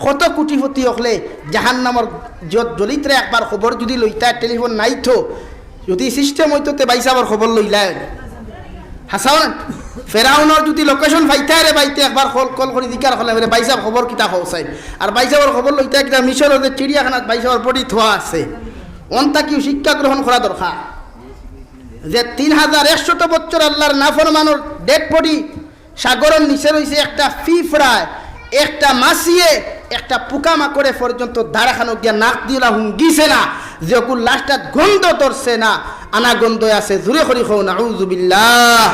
কত কুটিপতি হলে জাহান্নামর জলিত্রে একবার খবর যদি লইতা, টেলিফোন নাই তো যদি সিস্টেম হইতো তে বাইসাবার খবর লইলাই হাসাও না। ফেরাউনের যদি লোকেশন পাইতে রে বাইতে একবার কল করে দিকার হলে বাইসাব খবর কিতা হওসাই। আর বাইসাবার খবর লইতে একটা মিশরের যে চিড়িয়াখানাত বাইসাবার বডি থোয়া আছে, অন্তা কি শিক্ষা গ্রহণ করা দরকার। যে 3100 বছর আল্লাহর নাফরমানোর ডেড বডি সাগরের নিচে রয়েছে, একটা ফিফড়ায়, একটা মাছিয়ে, একটা পোকামাকড়ে পর্যন্ত দাঁড়াখানো গিয়া নাক দিলা হুঙ্গিছে না, যে ওকুর লাশটা গন্ধ ধরছে না, আনা গন্ধ আছে। জুরে করি খো নাউযুবিল্লাহ।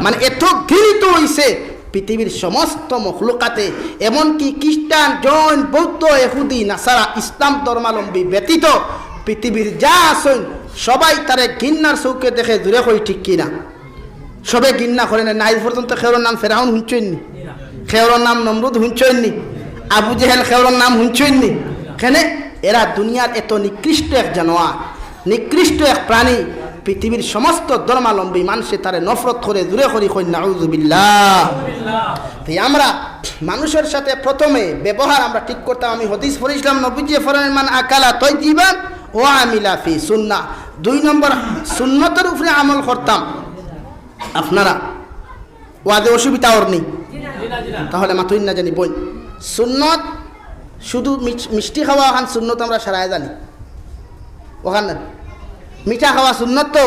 মানে এত ঘৃণিত হইছে পৃথিবীর সমস্ত মখলুকাতে, এমনকি খ্রিস্টান, জৈন, বৌদ্ধ, ইহুদি, নাসারা, ইসলাম ধর্মাবলম্বী ব্যতীত পৃথিবীর যা আছেন সবাই তারে ঘৃণার চৌকে দেখে। জুরে কই ঠিক কিনা? সবে ঘৃণা করে না। আজ পর্যন্ত খেওরের নাম ফেরাউন হুঁচইনি, খেওরের নাম নমরুদ হুঁচইনি, আবু জেহেল খেওরের নাম হুঁচইনি। কেন? এরা দুনিয়ার এত নিকৃষ্ট এক জানোয়ার, নিকৃষ্ট এক প্রাণী, পৃথিবীর সমস্ত ধর্মাবলম্বী মানুষে তারে নফরত করে। দূরে করি কই নাউযুবিল্লাহ। তাই আমরা মানুষের সাথে প্রথমে ব্যবহার আমরা ঠিক করতাম। আমি হাদিস পড়েছিলাম, নবীজি ফরমান মান আকালা তাইয়িবান ওয়া আমিলা ফি সুন্নাহ। 2 নম্বর সুন্নতের উপরে আমল করতাম। আপনারা ওয়াদে অসুবিধা ওর নেই তাহলে মাতুইন না জানি বই সুন্নত শুধু মিষ্টি খাওয়া ওখান সুন্নত আমরা সারায় জানি। ওখান না মিঠা খাওয়া সুন্নত তো,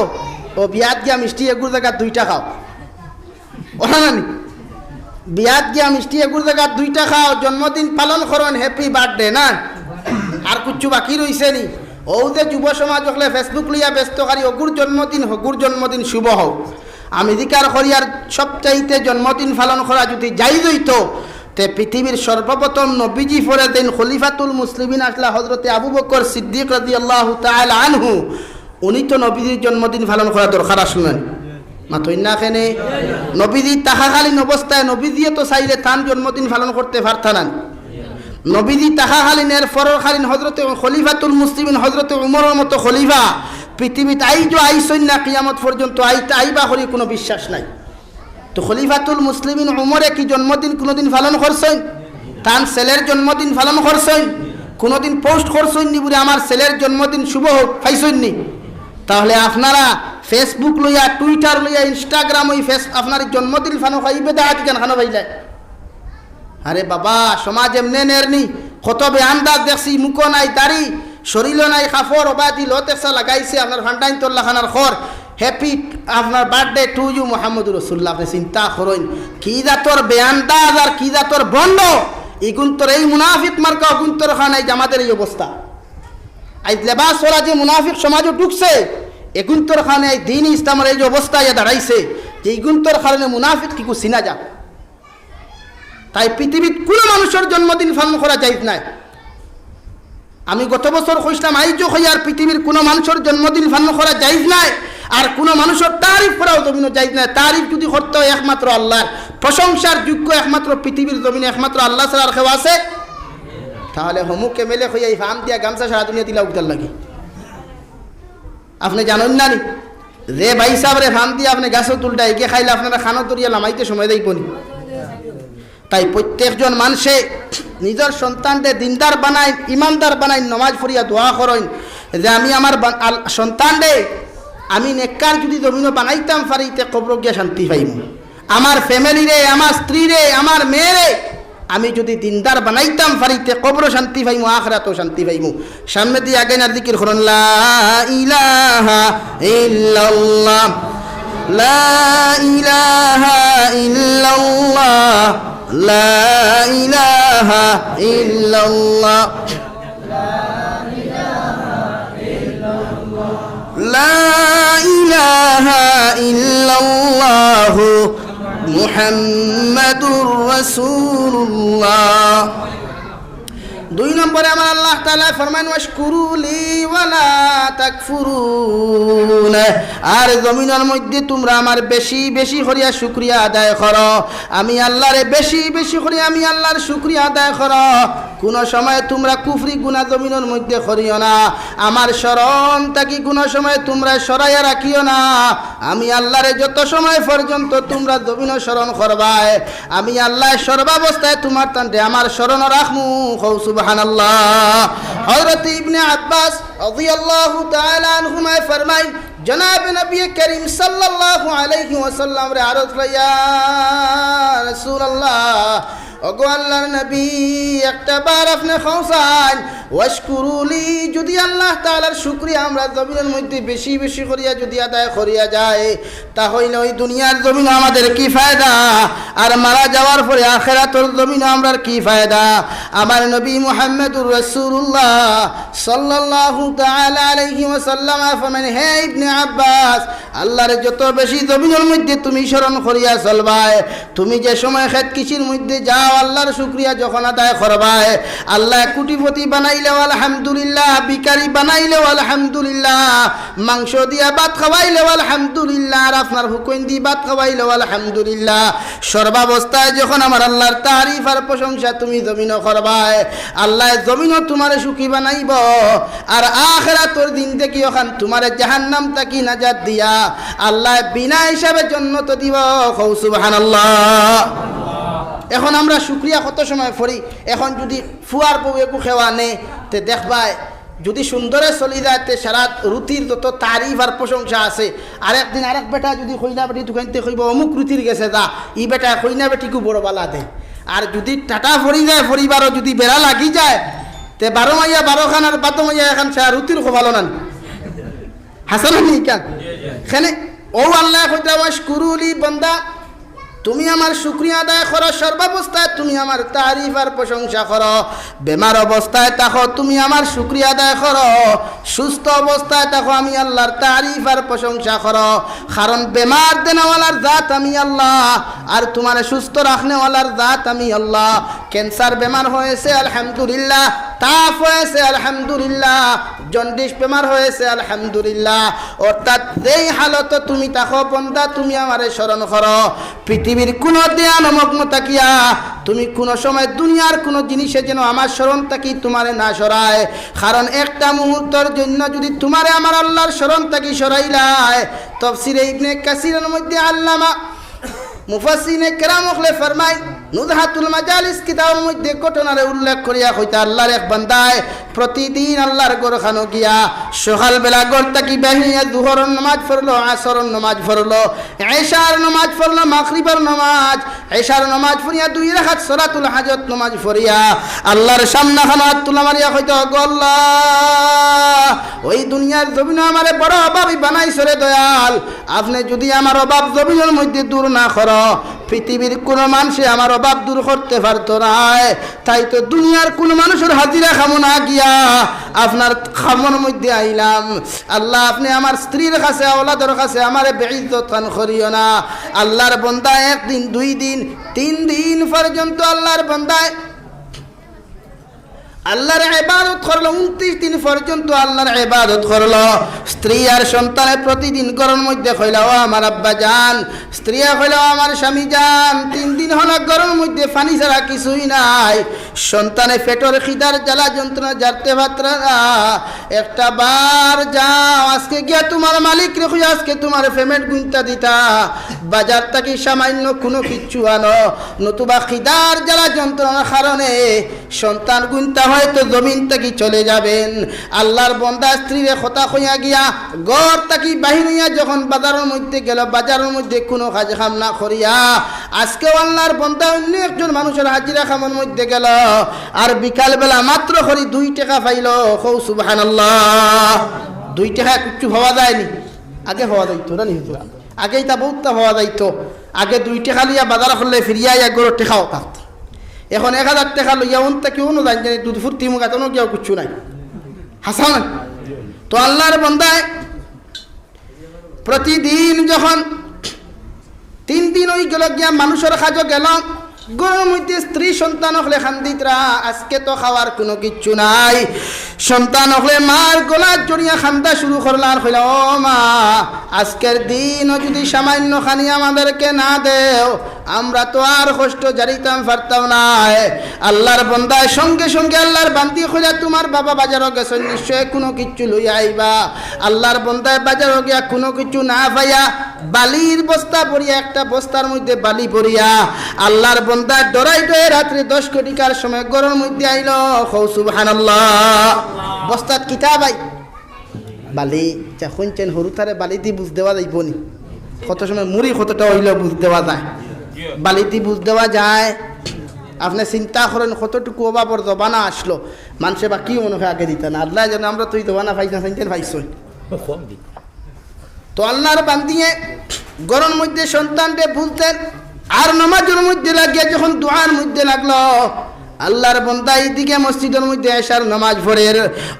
ও বিয়াত গিয়া মিষ্টি এগুর জায়গা 2টা খাও। ওখান না বিয়াত গিয়া মিষ্টি এগুর জায়গা 2টা খাও, জন্মদিন পালন করেন, হ্যাপি বার্থডে না, আর কিছু বাকি রয়েছে নি। ও যে যুব সমাজ হলে ফেসবুক লইয়া ব্যস্তকারী, অগুর জন্মদিন শুভ হোক। আমি দিকার করি আর সবচাইতে জন্মদিন পালন করা যদি যাই দইত, তে পৃথিবীর সর্বপ্রথম নবীজি ফরে দেন খলিফাতুল মুসলিমিন আসলা হজরতে আবু বকর সিদ্দিক রাদিয়াল্লাহু তাআলা আনহু। উনি তো নবীজির জন্মদিন পালন করা দরকার আসলেন মাতই না। কেনে নবীজি তাহাকালীন অবস্থায় নবীজিও তো চাইলে তার জন্মদিন পালন করতে পারতেন না। নবীজি তাহাকালীনের পরকালীন হজরতে খলিফাতুল মুসলিমিন হজরতে উমরের মতো খলিফা পৃথিবীতে আইজো আইসইন না কিয়ামত পর্যন্ত আইবা করি কোনো বিশ্বাস নাই। তো খলিফাতুল মুসলিমিন উমরে কি জন্মদিন কোনোদিন পালন করছেন? তার ছেলের জন্মদিন পালন করছেন? কোনোদিন পোস্ট করছেন নি বলে আমার ছেলের জন্মদিন শুভ হোক পাইছেন নি? তাহলে আপনারা ফেসবুক লইয়া, টুইটার লইয়া, ইনস্টাগ্রাম ওই আপনার জন্মদিন ফানো খাইবে দাঁত কেন খানো ভাই যায়? আরে বাবা, সমাজ এমনি নেরনি, কত বে আন্দাজ দেখছি, মুখ নাই, দাড়ি, শরীর নাই, কাপড় অবাদি লতেসা লাগাইছে, আপনার ভান্ডাইন তোল্লা খানার খর, হ্যাপি আপনার বার্থডে টু ইউ মোহাম্মদ রসুল্লাহ। আপনি চিন্তা করেন কি জাতর বেআন্দাজ আর কি জাতর বন্ড। এগুন তোর এই মুনাফিক মার্কা অগুন তোর খানাই জামাতের এই অবস্থা। আজ লেবাস ওরা যে মুনাফিক সমাজও ঢুকছে, এগুন তোর খানে এই দিন ইসলামের এই যে অবস্থা দাঁড়াইছে, যে এগুন তোর কারণে মুনাফিক কি চিনা যা। তাই পৃথিবীর কোনো মানুষের জন্মদিন পালন করা যাইত নাই। আমি গত বছর কইছিলাম আইজো হইয়ার পৃথিবীর কোনো মানুষের জন্মদিন পালন করা যাইজ নাই, আর কোনো মানুষের তারিফ করাও জমিনও যাইজ নাই। তারিফ যদি করতে হয় একমাত্র আল্লাহর, প্রশংসার যোগ্য একমাত্র পৃথিবীর জমিনে একমাত্র আল্লাহ ছাড়া আর কেউ আছে? তাহলে হমুকে মেলে হইয়া এই ফাম দিয়া গামছা সারা দুনিয়া দিলা উঠার লাগে। আপনি জানেন না নি যে ভাই সাহেব রে ফাম দিয়ে আপনি গাছও তুলটা এগিয়ে খাইলে আপনারা খানো তরিয়া লামাইতে সময় দেই পনি। তাই প্রত্যেকজন মানুষে নিজের সন্তানদের দিনদার বানাই, ইমানদার বানাই, নমাজ পড়িয়া দোয়া করেন যে আমি আমার সন্তানরে আমি নেককার যদি জমিনও বানাইতাম পারিতে কবর গিয়া শান্তি পাইম, আমার ফ্যামিলিরে, আমার স্ত্রীরে, আমার মেয়েরে আমি যদি দিনদার বানাইতাম পারিতে কবর শান্তি পাইম, আখিরাতেও শান্তি পাইম। সামনে দিয়ে আগে না জিকির করুন লা ইলাহা ইল্লাল্লাহ, লা ইলাহা ইল্লাল্লাহ, লা ইলাহা ইল্লাল্লাহ, লা ইলাহা ইল্লাল্লাহ মুহাম্মাদুর রাসূলুল্লাহ। 2 নম্বরে আমার আল্লাহ তাআলা ফরমান ওয়াশকুরুলি ওয়ালা তাকফুরুন, আর জমিনের মধ্যে তোমরা আমার বেশি বেশি করিয়া শুকরিয়া আদায় করো। আমি আল্লাহরে বেশি বেশি করিয়া আমি আল্লাহর শুকরিয়া আদায় করো। কোন সময় তোমরা কুফরি গুনাহ জমিনের মধ্যে করিও না, আমার শরণ থাকি কোন সময় তোমরা সরাইয়া রাখিও না। আমি আল্লাহরে যত সময় পর্যন্ত তোমরা জমিন স্মরণ করবাই, আমি আল্লাহ সর্বাবস্থায় তোমার তান্ডে আমার স্মরণ রাখমু। সুবহানাল্লাহ। হযরত ইবনে আব্বাস রাদিয়াল্লাহু তাআলা আনহুমা ফরমায় জনাব নবী করিম সাল্লাল্লাহু আলাইহি ওয়াসাল্লাম রে আরজ ইয়া রাসূলুল্লাহ, ওগো আল্লাহর নবী একটা বার আপনি খাওসান ওয়াশকুরুলি, যদি আল্লাহ তাআলার শুকরিয়া আমরা জমিনের মধ্যে বেশি বেশি করিয়া যদি আদায় করিয়া যায় তাহলে ওই দুনিয়ার জমিন আমাদের কি ফায়দা, আর মারা যাওয়ার পরে আখিরাতের জমিন আমরার কি ফায়দা। আমার নবী মুহাম্মদুর রাসূলুল্লাহ সাল্লাল্লাহু তাআলা আলাইহি ওয়াসাল্লাম ফরমান হে ইবনে আব্বাস, আল্লাহর যত বেশি জমিনের মধ্যে তুমি স্মরণ করিয়া চলবায়, তুমি যে সময় খেত কৃষির মধ্যে যাও আল্লাহর শুকরিয়া যখন আদায় করবায়, আল্লাহ কোটিপতি বানাইলেও আলহামদুলিল্লাহ, ভিখারি বানাইলেও আলহামদুলিল্লাহ, মাংস দিয়া ভাত খাওয়াইলেও আলহামদুলিল্লাহ, আর আপনার হুকুম দিয়ে ভাত খাওয়াইলেও আলহামদুলিল্লাহ। সর্বাবস্থায় যখন আমার আল্লাহর তারিফ আর প্রশংসা তুমি জমিনও করবায়, আল্লাহ জমিনও তোমারে সুখী বানাইব, আর আখিরাতের দিন থেকে ওখান তোমারে জাহান্নাম থাকি নাজাত দিয়া আল্লাহ বিনা হিসাবে জান্নাত দিব। সুবহানাল্লাহ। এখন আমরা শুক্রিয়া কত সময় ফরি, এখন যদি ফুয়ার বউ একু খেওয়া নে তে দেখবাই যদি সুন্দরে চলি যায় তে সারা রুতির যত তারিফ আর প্রশংসা আছে। আরেকদিন আরেক বেটা যদি কইনা বেটি দোকানতে কইব অমুক রুতির গেছে যা, ই বেটা কইনা বেটিকু বড় বালা দে। আর যদি টাটা ফরি যায় পরিবারও যদি বেড়া লাগি যায় তে 12 মাইয়া 12 খান আর 12 মাইয়া এখন সারা রুতির খুব ভালো নান হাসান নি কেন এখানে ও আল্লাহ কইতা ওয়াশকুরুলি, বান্দা তুমি আমার শুকরিয়া আদায় করো, সর্বাবস্থায় তুমি আমার তারিফ আর প্রশংসা করো, বেমার অবস্থায় থাকো তুমি আমার শুকরিয়া আদায় করো, সুস্থ অবস্থায় থাকো আমি আল্লাহর তারিফ আর প্রশংসা করো। কারণ বেমার দেনেওয়ালার জাত আমি আল্লাহ, আর তোমার সুস্থ রাখনেওয়ালার জাত আমি আল্লাহ। ক্যান্সার বেমার হয়েছে আলহামদুলিল্লাহ, তাপ হয়েছে আলহামদুলিল্লাহ, জন্ডিস বেমার হয়েছে আলহামদুলিল্লাহ। অর্থাৎ যেই হালত তুমি থাকো বন্দা তুমি আমারে স্মরণ করো। পৃথিবীর কোনো ধ্যান মগ্ন থাকিয়া তুমি কোনো সময় দুনিয়ার কোনো জিনিসে যেন আমার স্মরণ থাকি তোমারে না সরায়। কারণ একটা মুহূর্তের জন্য যদি তোমারে আমার আল্লাহর স্মরণ থাকি সরাইলায়, তাফসীরে ইবনে কাসিরের মধ্যে আল্লামা মুফাসসিরিনে কেরাম ওগলে ফরমায় নুজহাতুল মাজালিস কিতাবের মধ্যে ঘটনারে উল্লেখ করিয়া কইতা আল্লাহর এক বান্দায় প্রতিদিন আল্লাহর ঘরখানো গিয়া সকালবেলা ঘর থাকি বাহিয়া দুহরের নামাজ পড়লো, আসরের নামাজ পড়লো, ইশার নামাজ পড়লো, মাগরিবের নামাজ, ইশার নামাজ পড়িয়া 2 রাকাত সালাতুল হাজত নামাজ পড়িয়া আল্লাহর সামনে হাত তুলা মারিয়া কইতা গো আল্লাহ, ওই দুনিয়ার জমিনে আমারে বড় অভাবী বানাইছো রে দয়াল, আপনি যদি আমার অভাব জমিনের মধ্যে দূর না করো পৃথিবীর কোন মানুষে আমার অভাব দূর করতে পারতো না। তাই তো দুনিয়ার কোন মানুষের হাজিরা খামো না গিয়া আপনার খামোর মধ্যে আইলাম। আল্লাহ আপনি আমার স্ত্রীর কাছে আওলাদের কাছে আমারে বেইজ্জত কান করিও না। আল্লাহর বান্দা 1 দিন 2 দিন 3 দিন পর্যন্ত আল্লাহর বান্দায় আল্লাহর ইবাদত করলো 29 দিন পর্যন্ত আল্লাহর ইবাদত করলো স্ত্রী আর সন্তানের প্রতিদিন ঘরের মধ্যে কইলা ও আমার আব্বা জান স্ত্রী কইলা আমার স্বামী জান 3 দিন হলো ঘরের মধ্যে পানি ছাড়া কিছুই নাই সন্তানের পেটের খিদার জ্বালা যন্ত্রণা জারতে পাত্রা একটা বার যাও আজকে গিয়া তোমার মালিক রেখে আজকে তোমার পেমেন্ট গুনতা দিতা বাজার থেকে সামান্য কোনো কিচ্ছু আনো নতুবা খিদার জ্বালা যন্ত্রণার কারণে সন্তান গুনতা হয়তো জমিন থেকে চলে যাবেন আল্লাহর বান্দা স্ত্রীরে কথা কইয়া গিয়া ঘর থেকে বাহির হইয়া যখন বাজারের মধ্যে গেল বাজারের মধ্যে কোনো কাজ কাম না করিয়া আজকে আল্লাহর বান্দা অন্য একজন মানুষের হাজিরা খামের মধ্যে গেল আর বিকাল বেলা মাত্র করি 2 টাকা পাইল কও সুবহানাল্লাহ 2 টাকা কিছু হওয়া যায়নি আগে হওয়া যাইতো না নি আগেই তা বহুতটা হওয়া যাইতো আগে 2 টাকা লিয়া বাজার করলে ফিরিয়া এক গরো টাকাও থাকতো এখন 1000 টাকা লইয়া উনটা কেউ না জানি দুধ ফুর্তি মুখাতনও কেউ কিছু নাই হাসান তো আল্লাহর বান্দায় প্রতিদিন যখন 3 দিন ওই গেল গিয়া মানুষের কাজও গেল গরমের মধ্যে স্ত্রী সন্তান হলে খান্দিতরা আজকে তো খাওয়ার কোনো কিচ্ছু নাই সন্তান হলে মার গলার জড়িয়া খান্দা শুরু করলা আর কইলা ও মা আজকের দিনও যদি সামান্য খানি আমাদেরকে না দেও আমরা তো আর কষ্ট জারিতাম পারতাম না আল্লাহর বান্দায় সঙ্গে সঙ্গে আল্লাহর বান্দি কইলা তোমার বাবা বাজারও গেছে নিশ্চয় কোনো কিচ্ছু লইয়া আইবা আল্লাহর বান্দায় বাজারও গিয়া কোনো কিছু না পাইয়া বালির বস্তা পরিয়া একটা বস্তার মধ্যে বালি পরিয়া আল্লাহর বান্দা ডরাই ডরাই রাত্রে 10 কোটিকার সময় ঘরের মধ্যে আইল কও সুবহানাল্লাহ বস্তাত কিতাব আই বালি যা শুনছেন হরুতারে বালি দি বুঝ দেওয়া যাইব নি কত সময় মুড়ি কতটা হইলে বুঝ দেওয়া যায় বালি দি বুঝ দেওয়া যায় আপনি চিন্তা করেন কতটুকু অভাবর জবানা আসলো মানুষে বা কি মনে হয় আগে দিতেন আল্লাহ যেন আমরা তুই জবানা পাইছ না চিনতেন পাইছই তো আল্লাহর বান্দিয়ে গরম মধ্যে সন্তানরে বুঝতেন আর নামাজের মধ্যে লাগিয়ে যখন দোয়ার মধ্যে লাগলো আল্লাহর বান্দা এইদিকে মসজিদের মধ্যে আসার নামাজ পড়ে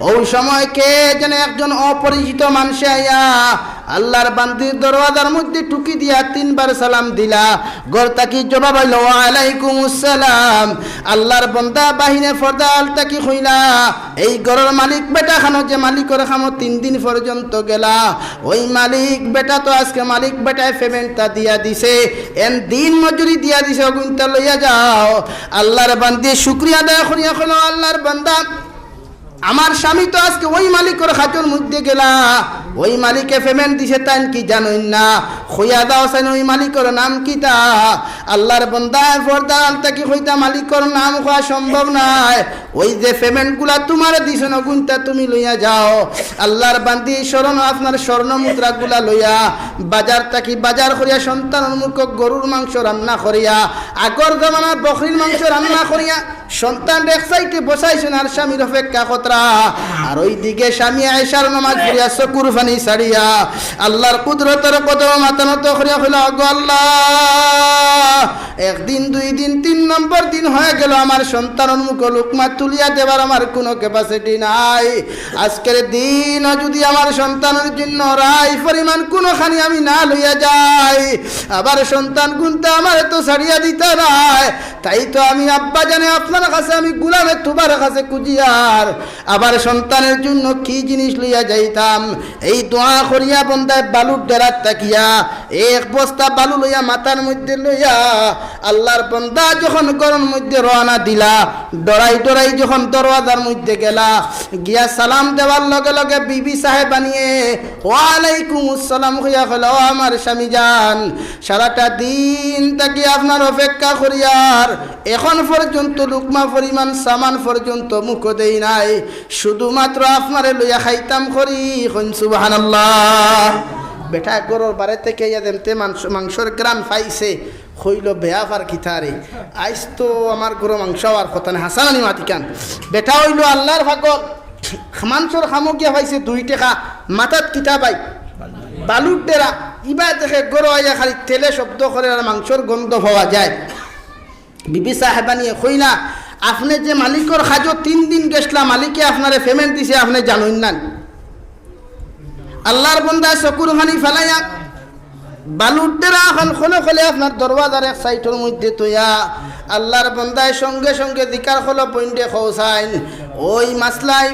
ওই সময় কে যেন একজন অপরিচিত মানুষ আইয়া আল্লাহর বান্দির দরওয়াজার মধ্যে টুকি দিয়া 3 বার সালাম দিলা ঘর তাকি জবাব হইল ওয়া আলাইকুমুস সালাম আল্লাহর বান্দা বাহিনে ফরদাল তাকি কইলা এই ঘরের মালিক বেটা খানো যে মালিকের খামো 3 দিন পর্যন্ত গেলা ওই মালিক বেটা তো আজকে মালিক বেটায় পেমেন্টটা দিয়া দিছে এন দিন মজুরি দিয়া দিছে গুনটা লইয়া যাও আল্লাহর বান্দি শুকরিয়া আদায় করিয়া কইলো আল্লাহর বান্দা আমার স্বামী তো আজকে ওই মালিকের খাতের মধ্যে গেলা ওই মালিকে পেমেন্ট দিছে তাই কি জানোই না খইয়া দাও সাইন ওই মালিকের নাম কি তা আল্লাহর বান্দা ফরদাল তাকি কইতা মালিকের নাম হওয়া সম্ভব নাই ওই যে পেমেন্টগুলা তোমার দিছে না গুনটা তুমি লইয়া যাও আল্লাহর বান্দি স্মরণ আপনার স্বর্ণ মুদ্রাগুলা লইয়া বাজার তাকি বাজার করিয়া সন্তানের মুখ গরুর মাংস রান্না করিয়া আগর জমানার বকরির মাংস রান্না করিয়া সন্তান এক সাইডে বসাইছেন আর স্বামীর অপেক্ষা কতরা আর ওই দিকে স্বামী আয়েশার নামাজ পড়িয়া চকুর পানি ছাড়িয়া আল্লাহর কুদরতের কদম মাতানত করিয়া কইল গো আল্লাহ একদিন 2 দিন 3 নম্বর দিন হয়ে গেল আমার সন্তানের মুখে লুকমা তুলিয়া দেবার আমার কোনো ক্যাপাসিটি নাই আজকের দিন যদি আমার সন্তানের জন্য রাই পরিমাণ কোনোখানি আমি না লইয়া যাই আবার সন্তান গুনতে আমার তো ছাড়িয়া দিতে নাই তাই তো আমি আব্বা জানে আপনার কাছে আমি গুলামে তোমার কাছে কুজিয়ার আবার সন্তানের জন্য কি জিনিস লইয়া যাইতাম এই দোয়া করিয়া বন্দায় বালুর ডেরাত তাকিয়া 1 বস্তা বালু লইয়া মাথার মধ্যে লইয়া আল্লাহর বান্দা যখন গরম মধ্যে রওনা দিলা ডরাই ডরাই যখন দরওয়াজার মধ্যে গেলা গিয়া সালাম দেওয়ার লগে লগে বিবি সাহেব বানিয়ে ওয়ালাইকুমুস সালাম কইয়া কইল আমার স্বামী জান সারাটা দিন তাকি আপনার অপেক্ষা করিয়ার এখন পর্যন্ত লুকমা পরিমাণ সামান পর্যন্ত মুখ দেই নাই শুধুমাত্র আপনারে লইয়া খাইতাম করি কইন সুবহানাল্লাহ বেটা গরুর বাড়ি থেকে ইয়াদেমতে মাংসর গ্রাম পাইছে হইল বেয়াফার কিতারে আইস তো আমার গরু মাংস আর কথা নেই হাসানি মাতিকান বেটা হইল আল্লাহর ভাগত মাংসর সামগ্রী পাইছে 2 টাকা মাথাত কিতা পাই বালুর ডেরা ইবা দেখে গরু আইয়া খালি তেলে শব্দ করে আর মাংসর গন্ধ পাওয়া যায় বিবি সাহেবানিয়ে কইলা আপনি যে মালিকর খাজো 3 দিন গেছলা মালিকে আপনারে পেমেন্ট দিছে আপনি জানুন না আল্লাহর বান্দা চকুর পানি ফেলাইয়া বালুর ডেরা এখন খোলে খোলে আপনার দরওয়াজার এক সাইটের মধ্যে তোয়া আল্লাহর বান্দায় সঙ্গে সঙ্গে দিকার খোলো পয়েন্টে খৌসাইন ওই মাসলায়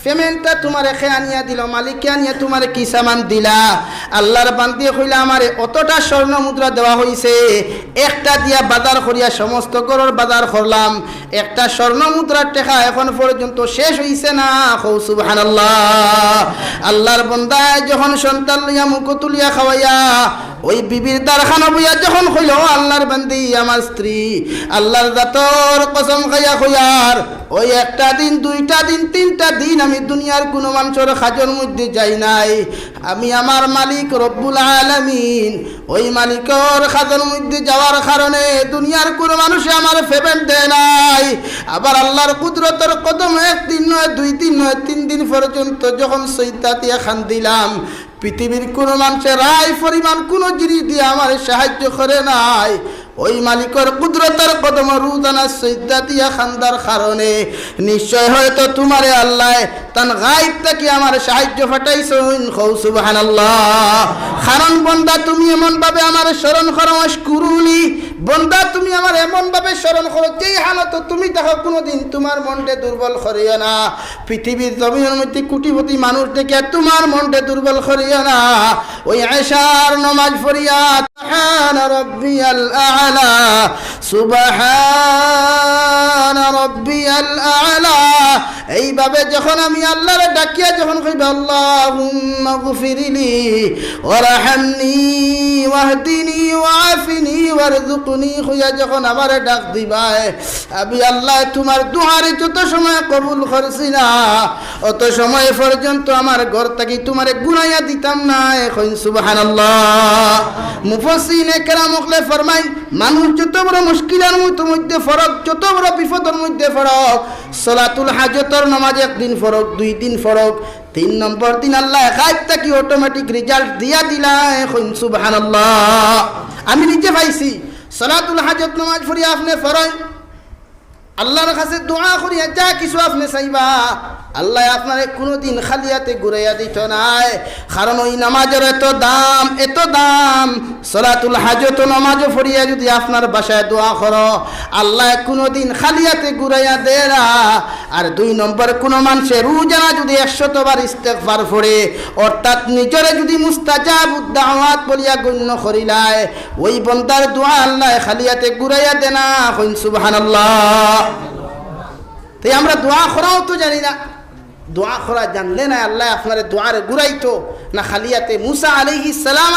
পেমেন্টটা তোমার এখে আনিয়া দিল, মালিককে আনিয়া তোমার কি সামান দিলা? আল্লাহর বান্দি কইলা আমারে অতটা স্বর্ণ মুদ্রা দেওয়া হইছে, একটা দিয়া বাজার করিয়া সমস্ত করর বাজার করলাম, একটা স্বর্ণ মুদ্রার টাকা এখন পর্যন্ত শেষ হইছে না। কও সুবহানাল্লাহ। আল্লাহর বান্দা যখন সন্তান লইয়া মুখ তুলিয়া খাওয়াইয়া ওই বিবির দারখানা বইয়া যখন কইল আল্লাহর বান্দি আমার স্ত্রী, আল্লাহর জাতর কসম খাইয়া কইয়ার ওই একটা দিন, দুইটা দিন, তিনটা দিন আমি দুনিয়ার কোনো মানুষের খাজর মধ্যে যাই নাই, আমি আমার মালিক রব্বুল আলামিন ওই মালিকর খাজর মধ্যে যাওয়ার কারণে দুনিয়ার কোনো মানুষে আমার পেমেন্ট দেয় নাই। আবার আল্লাহর কুদরতের কদম একদিন নয়, দুই দিন নয়, 3 দিন পর্যন্ত যখন সৈতাতিয়া খান দিলাম, পৃথিবীর কোনো মানুষের রায় পরিমাণ কোনো জিনিস দিয়ে আমার সাহায্য করে নাই। ওই মালিকর কুদরতের কদম রুদানা সৈদাতিয়া খান্দার কারণে নিশ্চয় হয়তো তোমারে আল্লাহ তান গায়েব থেকে আমার সাহায্য ফাটাইছেন। কও সুবহানাল্লাহ। কারণ বন্দা তুমি এমন ভাবে আমার স্মরণ করো, আশকুরুলি, বন্দা তুমি আমার এমন ভাবে স্মরণ করো যেই হালত তুমি দেখো কোনোদিন তোমার মনটা দুর্বল করিও না। পৃথিবীর জমিনের মধ্যে কোটিপতি মানুষ দেখে তোমার মনটা দুর্বল করিও না। ওই আয়েশার নামাজ পড়িয়া সুবহানা রাব্বিয়াল আ'লা, সুবহানা রাব্বিয়াল আ'লা, এইভাবে যখন আমি আল্লাহরে ডাকিয়া যখন কইবা আল্লাহুম্মা গফিরলি ওয়ারহামনি ওয়াহদিনি ওয়াআফিনি ওয়ারযুকনি কইয়া যখন আমারে ডাক দিবাই, আমি আল্লাহ তোমার দুয়ারে যত সময় কবুল করছি না অত সময় পর্যন্ত আমার ঘর থেকে তোমারে গুনাইয়া দিতাম না। এখন সুবহানাল্লাহ। মুফাসসিরিনে কেরাম ফরমায় মানুষ যত বড় মুশকিলের মধ্যে ফরক, যত বড় বিপদের মধ্যে ফরক, সালাতুল হাজতর নামাজ একদিন ফরক, 2 দিন ফরক, 3 নম্বর দিন আল্লাহ গায়েব থেকে অটোমেটিক রেজাল্ট দিয়া দিলা। এখন সুবহানাল্লাহ। আমি নিজে পাইছি সালাতুল হাজত নামাজ পড়িয়া আপনি ফরজ আল্লাহর কাছে দোয়া করিয়া যা কিছু আপনি চাইবা আল্লাহ আপনারে কোনোদিন খালিয়াতে ঘুরাইয়া দিত নাই। কারণ ওই নামাজের এত দাম, এত দাম। সালাতুল হাজত নামাজ পড়িয়া যদি আপনার বাসায় দোয়া করো আল্লাহ কোনোদিন খালিয়াতে ঘুরাইয়া দেয় না। আর 2 নম্বর কোনো মানুষের রোজানা যদি 100 বার ইস্তেগফার পড়ে অর্থাৎ নিজরে যদি মুস্তাজাবুদ দাওয়াত বলিয়া গণ্য করিলায় ওই বান্দার দোয়া আল্লাহ খালিয়াতে ঘুরাইয়া দেয় না। কইন সুবহানাল্লাহ। তাই আমরা দোয়া করাও তো জানি না, দোয়া করা জানলে না আল্লাহ আপনার দোয়ারে ঘুরাইতো না খালিয়াতে। মুসা আলাইহিস সালাম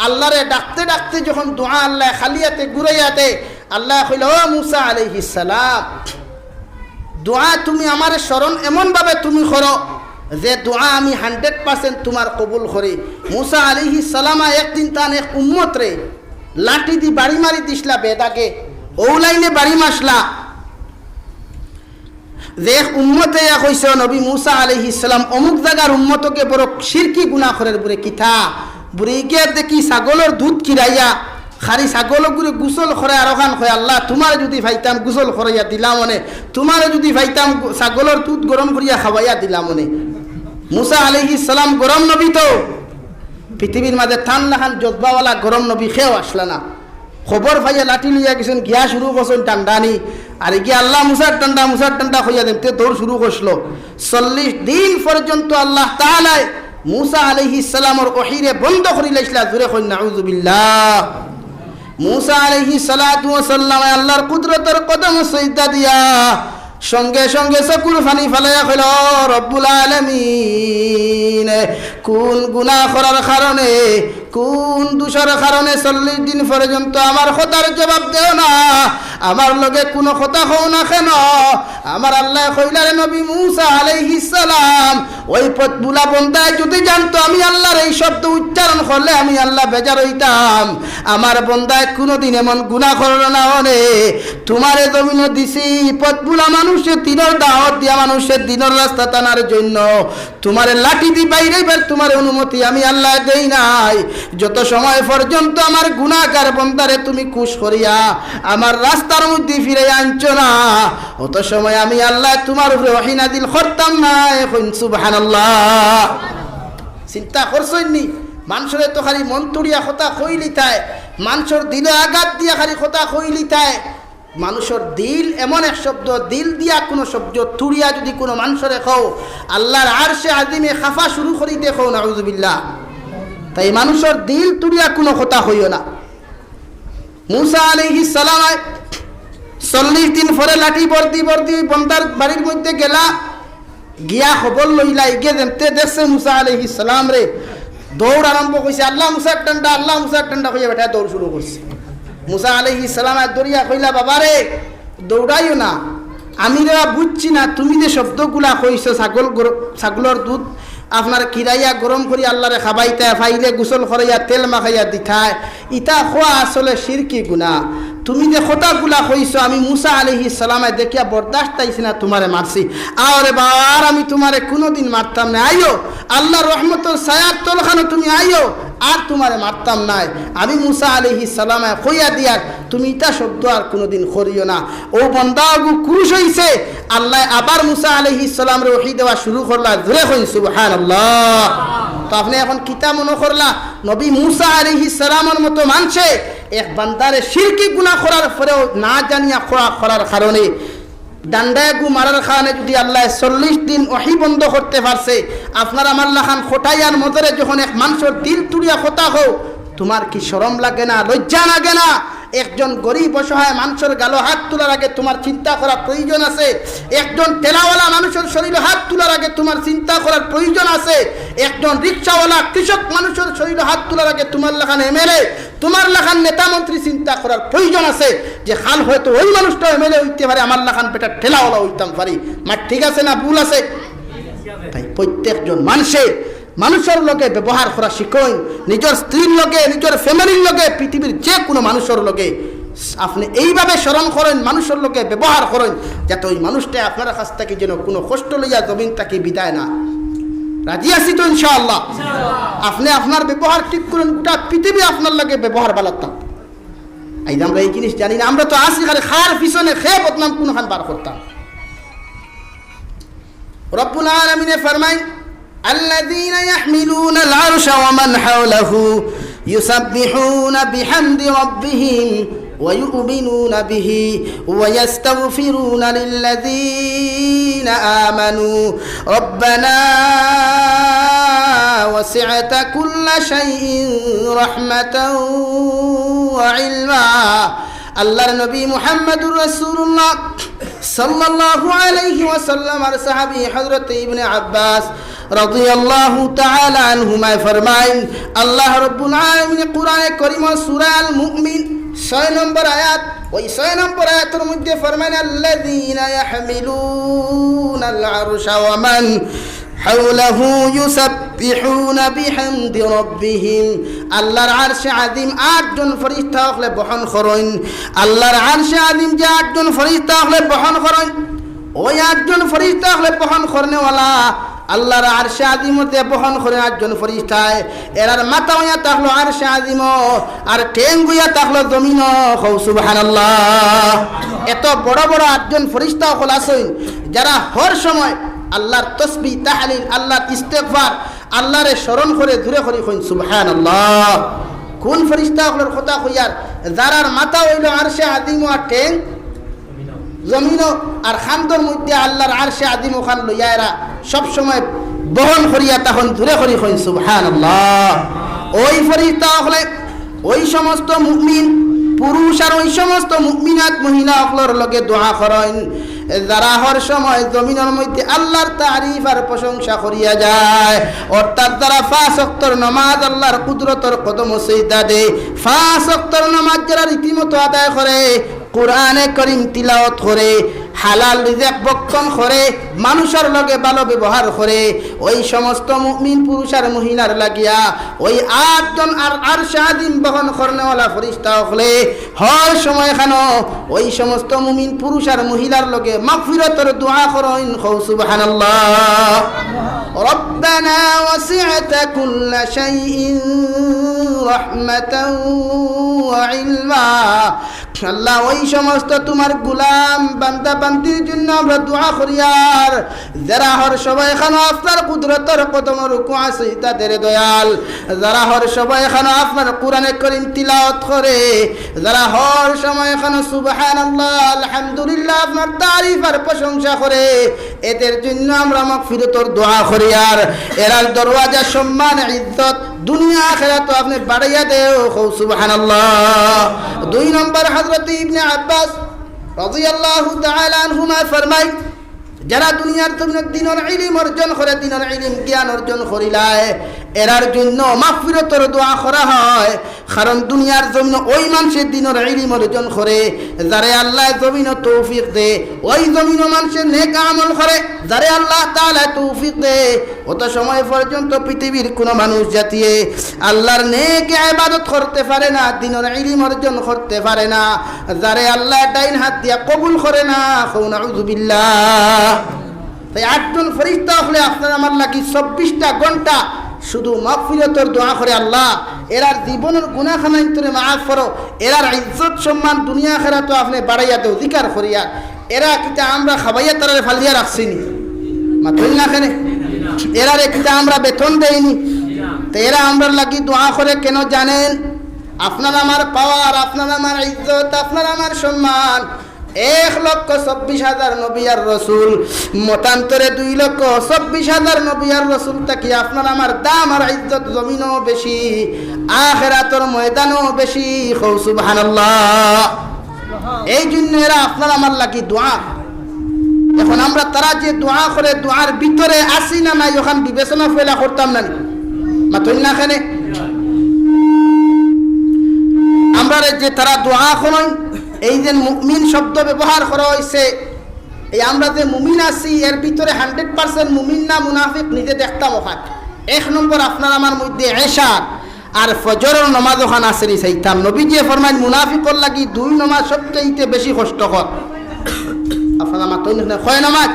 আল্লাহরে ডাকতে ডাকতে যখন দোয়া আল্লাহ খালিয়াতে ঘুরাইয়াতে আল্লাহ কইল ও মুসা আলাইহিস সালাম, দোয়া তুমি আমার স্মরণ এমনভাবে তুমি করো যে দোয়া আমি 100% তোমার কবুল করি। মুসা আলাইহিস সালাম একদিন তান এক উম্মত রে লাঠি দি বাড়ি মারি দিসলা বেদাকে, ও লাইনে বাড়ি মাসলা যে উম্মতে কইছে নবী মুসা আলাইহিস সালাম অমুক জায়গার উম্মতকে বড় শিরকি গুনাহ করে বুড়ে কিথা বুড়ে গিয়ে দেখি ছাগলের দুধ কিরাইয়া খারি ছাগল গুড়ে গোসল করে আর ওখান কয় আল্লাহ তোমার যদি ভাইতাম গোসল করাইয়া দিলাম মনে, তোমার যদি ভাইতাম ছাগলের দুধ গরম করিয়া খাওয়াইয়া দিলাম মনে। মুসা আলাইহিস সালাম গরম নবী তো পৃথিবীর মাঝে ঠান্ডা খান জজ্বাওয়ালা গরম নবী খেয়েও আসলা না। খবর পাইয়া লাঠি লইয়া গেছেন, গিয়া শুরু করছেন টান্ডানি আর গিয়া আল্লাহ মুসার টান্ডা হইয়া দেন দৌড় শুরু করছিল। 40 দিন পর্যন্ত আল্লাহ তাআলা মুসা আলাইহিস সালামের ওহীরে বন্ধ করি লাইছলা। জোরে কই নাউযুবিল্লাহ। মুসা আলাইহিস সালাতু ওয়াস সালাম আল্লাহর কুদরতের কদম সিজদা দিয়া সঙ্গে সঙ্গে চকুর পানি ফেলাইয়া কইল রব্বুল আলামিন কোন গুনাহ করার কারণে, কোন দোষের কারণে 40 দিন পর্যন্ত আমার কথার জবাব দেও না, আমার লগে কোনো কথা হও না কেন? আমার আল্লাহ কইলারে নবী মুসা আলাইহিস সালাম ওই পথবুলা বন্দায় যদি জানতো আমি আল্লাহর এই শব্দ উচ্চারণ করলে আমি আল্লাহ বেজার হইতাম। আমার বন্দায় কোনোদিন এমন গুনাহ করল না। ওরে তোমারে জমিনে দিছি পথবুলা মানুষের দিনের দাওয়াত দিয়া মানুষের দিনের রাস্তা টানার জন্য, তোমারে লাঠি দি বাইরে বের তোমার অনুমতি আমি আল্লাহ দেই নাই। যত সময় পর্যন্ত আমার গুনাহগার বন্দারে তুমি খুশ করিয়া আমার রাস্তার মধ্যে ফিরে আনছো না অত সময় আমি আল্লাহ তোমার উপরে ওহী নাযিল করতাম না। এখন সুবহানাল্লাহ। চিন্তা করছইনি মানুষের তো খালি মন তুড়িয়া কথা কইলি তাই, মানুষের দিলে আঘাত দিয়া খালি কথা কইলি তাই, মানুষের দিল এমন এক শব্দ, দিল দিয়া কোনো শব্দ তুড়িয়া যদি কোনো মানুষরে খাও আল্লাহর আরশে আজিমে খাফা শুরু করিতে খাও নাউযুবিল্লাহ। তাই মানুষের দিল তুড়িয়া কোনো কথা হইও না। মুসা আলাইহিস সালাম 40 দিন পরে লাঠি বর্দি বর্দি বন্দার বাড়ির মধ্যে গেলা, গিয়া খবর লইলা, গিয়ে দেখতে দেখছে মুসা আলাইহিস সালাম রে, দৌড় আরম্ভ করছে, আল্লাহ মুসার টান্ডা, আল্লাহ মুসার টান্ডা হইয়া বেটা দৌড় শুরু করছে। মুসা আলাইহিস সালাম দৌড়িয়া কইলা, বাবারে দৌড়াইও না, আমি রা বুঝছি না তুমি যে শব্দগুলা কইছো, ছাগলের দুধ আপনার কিরাইয়া গরম করি আল্লাহরে খাবাইতে, ফাইলে গোসল করাইয়া তেল মাখাইয়া দিথায়, ইটা খোয়া আসলে শিরকি গুনাহ। তুমি যে কথাগুলা কইছো আমি মুসা আলাইহিস সালামে দেখিয়া বরদাস্ত আইছি না, তোমারে মারছি। আরে বাবার আমি তোমারে কোনোদিন মারতাম না, আইও আল্লাহর রহমতের ছায়ার তলখানে তুমি আইও, আর তোমারে মারতাম নাই। আমি মুসা আলাইহিস সালামে কইয়া দিয়ার তুমি ইটা শব্দ আর কোনোদিন করিও না। ও বন্দাগু খুশ হইছে, আল্লাহ আবার মুসা আলাইহিস সালাম রে ওহী দেওয়া শুরু করলা, জোরে কইন সুবহানাল্লাহ। তো আপনি এখন কিতা মনে করলা নবী মুসা আলাইহিস সালামের মতো মানছে এক বান্দারে শিরকি গুনাহ করার পরেও না জানিয়া করার কারণে ডান্ডায় গু মারার কারণে যদি আল্লাহ 40 দিন ওহী বন্ধ করতে পারছে, আপনার আমার লাখান খোটাইয়ার মধ্যে যখন এক মানুষের দিল তুড়িয়া কথা হও, তোমার কি শরম লাগে না, লজ্জা লাগে না? একজন গরিব অসহায় মানুষের গালো হাত তোলার আগে তোমার চিন্তা করার প্রয়োজন আছে। একজন ঠেলাওয়ালা মানুষের শরীরে হাত তোলার আগে তোমার চিন্তা করার প্রয়োজন আছে। একজন রিক্সাওয়ালা কৃষক মানুষের শরীরে হাত তোলার আগে তোমার লেখান এমএলএ, তোমার লেখান নেতা মন্ত্রী চিন্তা করার প্রয়োজন আছে যে খাল হয়তো ওই মানুষটা এমএলএ হইতে পারে, আমার লেখান পেটা ঠেলাওয়ালা হইতাম পারি। মার ঠিক আছে না ভুল আছে? তাই প্রত্যেকজন মানুষের লগে ব্যবহার করা শিখুন, নিজের স্ত্রীর লগে, নিজের ফ্যামিলির লগে, পৃথিবীর যে কোনো মানুষের লগে আপনি এইভাবে স্মরণ করেন, মানুষের লগে ব্যবহার করেন যাতে ওই মানুষটা আপনার কাছ থেকে যেন কোনো কষ্ট লইয়া জমিন তাকে বিদায় না। রাজি আছি তো ইনশাআল্লাহ? আপনি আপনার ব্যবহার ঠিক করেন, গোটা পৃথিবী আপনার লগে ব্যবহার বালাতাম। এই যে আমরা এই জিনিস জানি না, আমরা তো আসি খালি খার পিছনে খেয়ে বদনাম কোনখান বার করতাম। রব্বুল আলামিন ফরমায় الذين يحملون العرش ومن حوله يسبحون بحمد ربهم ويؤمنون به ويستغفرون للذين آمنوا ربنا وسعت كل شيء رحمة وعلما। আল্লাহর নবী মুহাম্মদুর রাসূলুল্লাহ সাল্লাল্লাহু আলাইহি ওয়াসাল্লাম আর সাহাবী হযরত ইবনে আব্বাস রাদিয়াল্লাহু তাআলা আনহুমা ফরমায়েন, আল্লাহ রাব্বুল আলামিন কোরআনে কারীম সূরা আল মুমিন 6 নম্বর আয়াত, ওই 6 নম্বর আয়াতের মধ্যে ফরমায়েন আল্লাযীনা ইয়াহমিলুনাল আরশা ওয়া মান হাওলাহু ইউসাব্বিহুনা বিহামদি রাব্বিহিম। আল্লাহর আরশে আযীম 8 জন ফেরেশতা হলে বহন করেন। আল্লাহর আরশে আযীম যে 8 জন ফেরেশতা হলে বহন করেন, ওই 8 জন ফেরেশতা হলে বহন করনেওয়ালা আল্লাহর আরশে আযীমতে বহন করে 8 জন ফেরেশতায়, এরার মাথা হইয়া থাকলো আরশে আযীম আর ঠ্যাং হইয়া থাকলো জমিন। সুবহানাল্লাহ। এত বড় বড় 8 জন ফেরেশতা হল আছেন যারা হর সময় আল্লাহর তসবিহ তাহলিল, আল্লাহর ইস্তেগফার, আল্লাহরে স্মরণ করে দূরে করি কইন সুবহানাল্লাহ। কোন ফেরেশতা হলের কথা কইয়ার যারার মাথা হইল আরশে আযীম আর ঠ্যাং জমিন, আর খান্দর মধ্যে আল্লাহর আরশে আযীম ওখান লইয়া এরা সব সময় বহন করিয়া তখন দূরে করি কইন সুবহানাল্লাহ। ওই ফেরেশতা হলে ওই সমস্ত মুমিন পুরুষ আর ওই সমস্ত মুমিনাত মহিলা হলর লগে দোয়া করেন যারা হর সময় জমিনের মধ্যে আল্লাহর তারিফ আর প্রশংসা করিয়া যায়, অর্থাৎ যারা 5 ওয়াক্তের নামাজ আল্লাহর কুদরতের কদম সিজদা দেয়, 5 ওয়াক্তের নামাজ যারা রীতিমতো আদায় করে, কোরআনে কারীম তিলাওয়াত করে, হালাল রিজিক ভক্ষণ করে, মানুষের লগে ভালো ব্যবহার করে, ওই সমস্ত মুমিন পুরুষ আর মহিলার লাগিয়া ওই 8 জন আর আরশে আযীম বহন করনেওয়ালা ফেরেশতা হলে হর সময় কেন ওই সমস্ত মুমিন পুরুষ আর মহিলার লগে মাগফিরাতের দোয়া করেন। সুবহানাল্লাহ। রব্বানা ওয়াসি'তা কুল্লা শাইইন রাহমাতান ওয়া ইলমা। আল্লাহ ওই সমস্ত তোমার গোলাম বান্দা বান্দির জন্য আমরা দোয়া করি আর যারা হর সবাই এখানে আপনার কুদরতের কদম রুকু আছে তাদের দয়াল, যারা হর সবাই এখানে আপনার কোরআনে করিম তিলাওয়াত করে, যারা হর সময় এখানে সুবহানাল্লাহ আলহামদুলিল্লাহ আপনার তারিফ আর প্রশংসা করে, এদের জন্য আমরা মাগফিরাতের দোয়া করি আর এরার দরওয়াজা সম্মান ইজ্জত দুনিয়া আখিরাত আপনি বাড়াইয়া দেও সুবহানাল্লাহ। 2 নম্বর হযরত ইবনে আব্বাস রাদিয়াল্লাহু তাআলা আনহুমা ফরমায়, যারা দুনিয়ার জমিনে দ্বীনের ইলম অর্জন করে, দ্বীনের ইলম জ্ঞান অর্জন করিলায় এরার জন্য মাগফিরাতের দোয়া করা হয়। কারণ দুনিয়ার জমিনে ওই মানুষের দ্বীনের ইলম অর্জন করে যারে আল্লাহ জমিনে তৌফিক দে, ওই জমিনে মানুষের নেক আমল করে যারে আল্লাহ তাআলা তৌফিক দে। অত সময় পর্যন্ত পৃথিবীর কোনো মানুষ জাতিয়ে আল্লাহর নেক ইবাদত করতে পারে না, দ্বীনের ইলম অর্জন করতে পারে না, যারে আল্লাহ ডাইন হাত দিয়া কবুল করে না। নাউযু বিল্লাহ। তাই 8 জন ফেরেশতা হলে আপনার আমার লাগি 24টা ঘন্টা শুধু মাগফিরাতের দোয়া করে আল্লাহ এরার জীবনের গুনাহখানা তুমি মাফ করো, এরার ইজ্জত সম্মান দুনিয়া আখিরাত আপনি বাড়াইয়া দেও জিকির করিয়া। এরা কিতা আমরা খাবাইয়া তারারে ফালিয়া রাখছিনি মাতই না কেন, এরারে কিতা আমরা বেতন দেইনি, তো এরা আমরা লাগি দোয়া করে কেন জানেন? আপনার আমার পাওয়ার, আপনার আমার ইজ্জত, আপনার আমার সম্মান 1,24,000 নবী আর রাসূল, মতান্তরে 2,24,000 নবী আর রাসূল তাকি আপনার আমার দাম আর ইজ্জত জমিনও বেশি, আখিরাতের ময়দানও বেশি। সুবহানাল্লাহ। এই জন্য এরা আপনার আমার লাগি দোয়া। এখন আমরা তারা যে দোয়া করে দোয়ার ভিতরে আসি না নাই ওখান বিবেচনা ফেলা করতাম না মাতই না কেন? আমরা যে তারা দোয়া করেন, এই যে মুমিন শব্দ ব্যবহার করা হয়েছে, এই আমরা যে মুমিন আছি এর ভিতরে 100% মুমিন না মুনাফিক নিজে দেখতাম ওখানে। 1 নম্বর আপনার আমার মধ্যে এশা আর ফজরের নামাজ ওখানে আসেনি সেইতাম। নবী যে ফরমাইন মুনাফিকর লাগি 2 নামাজ সবচেয়ে বেশি কষ্টকর। আপনার আমার তো কয় নামাজ?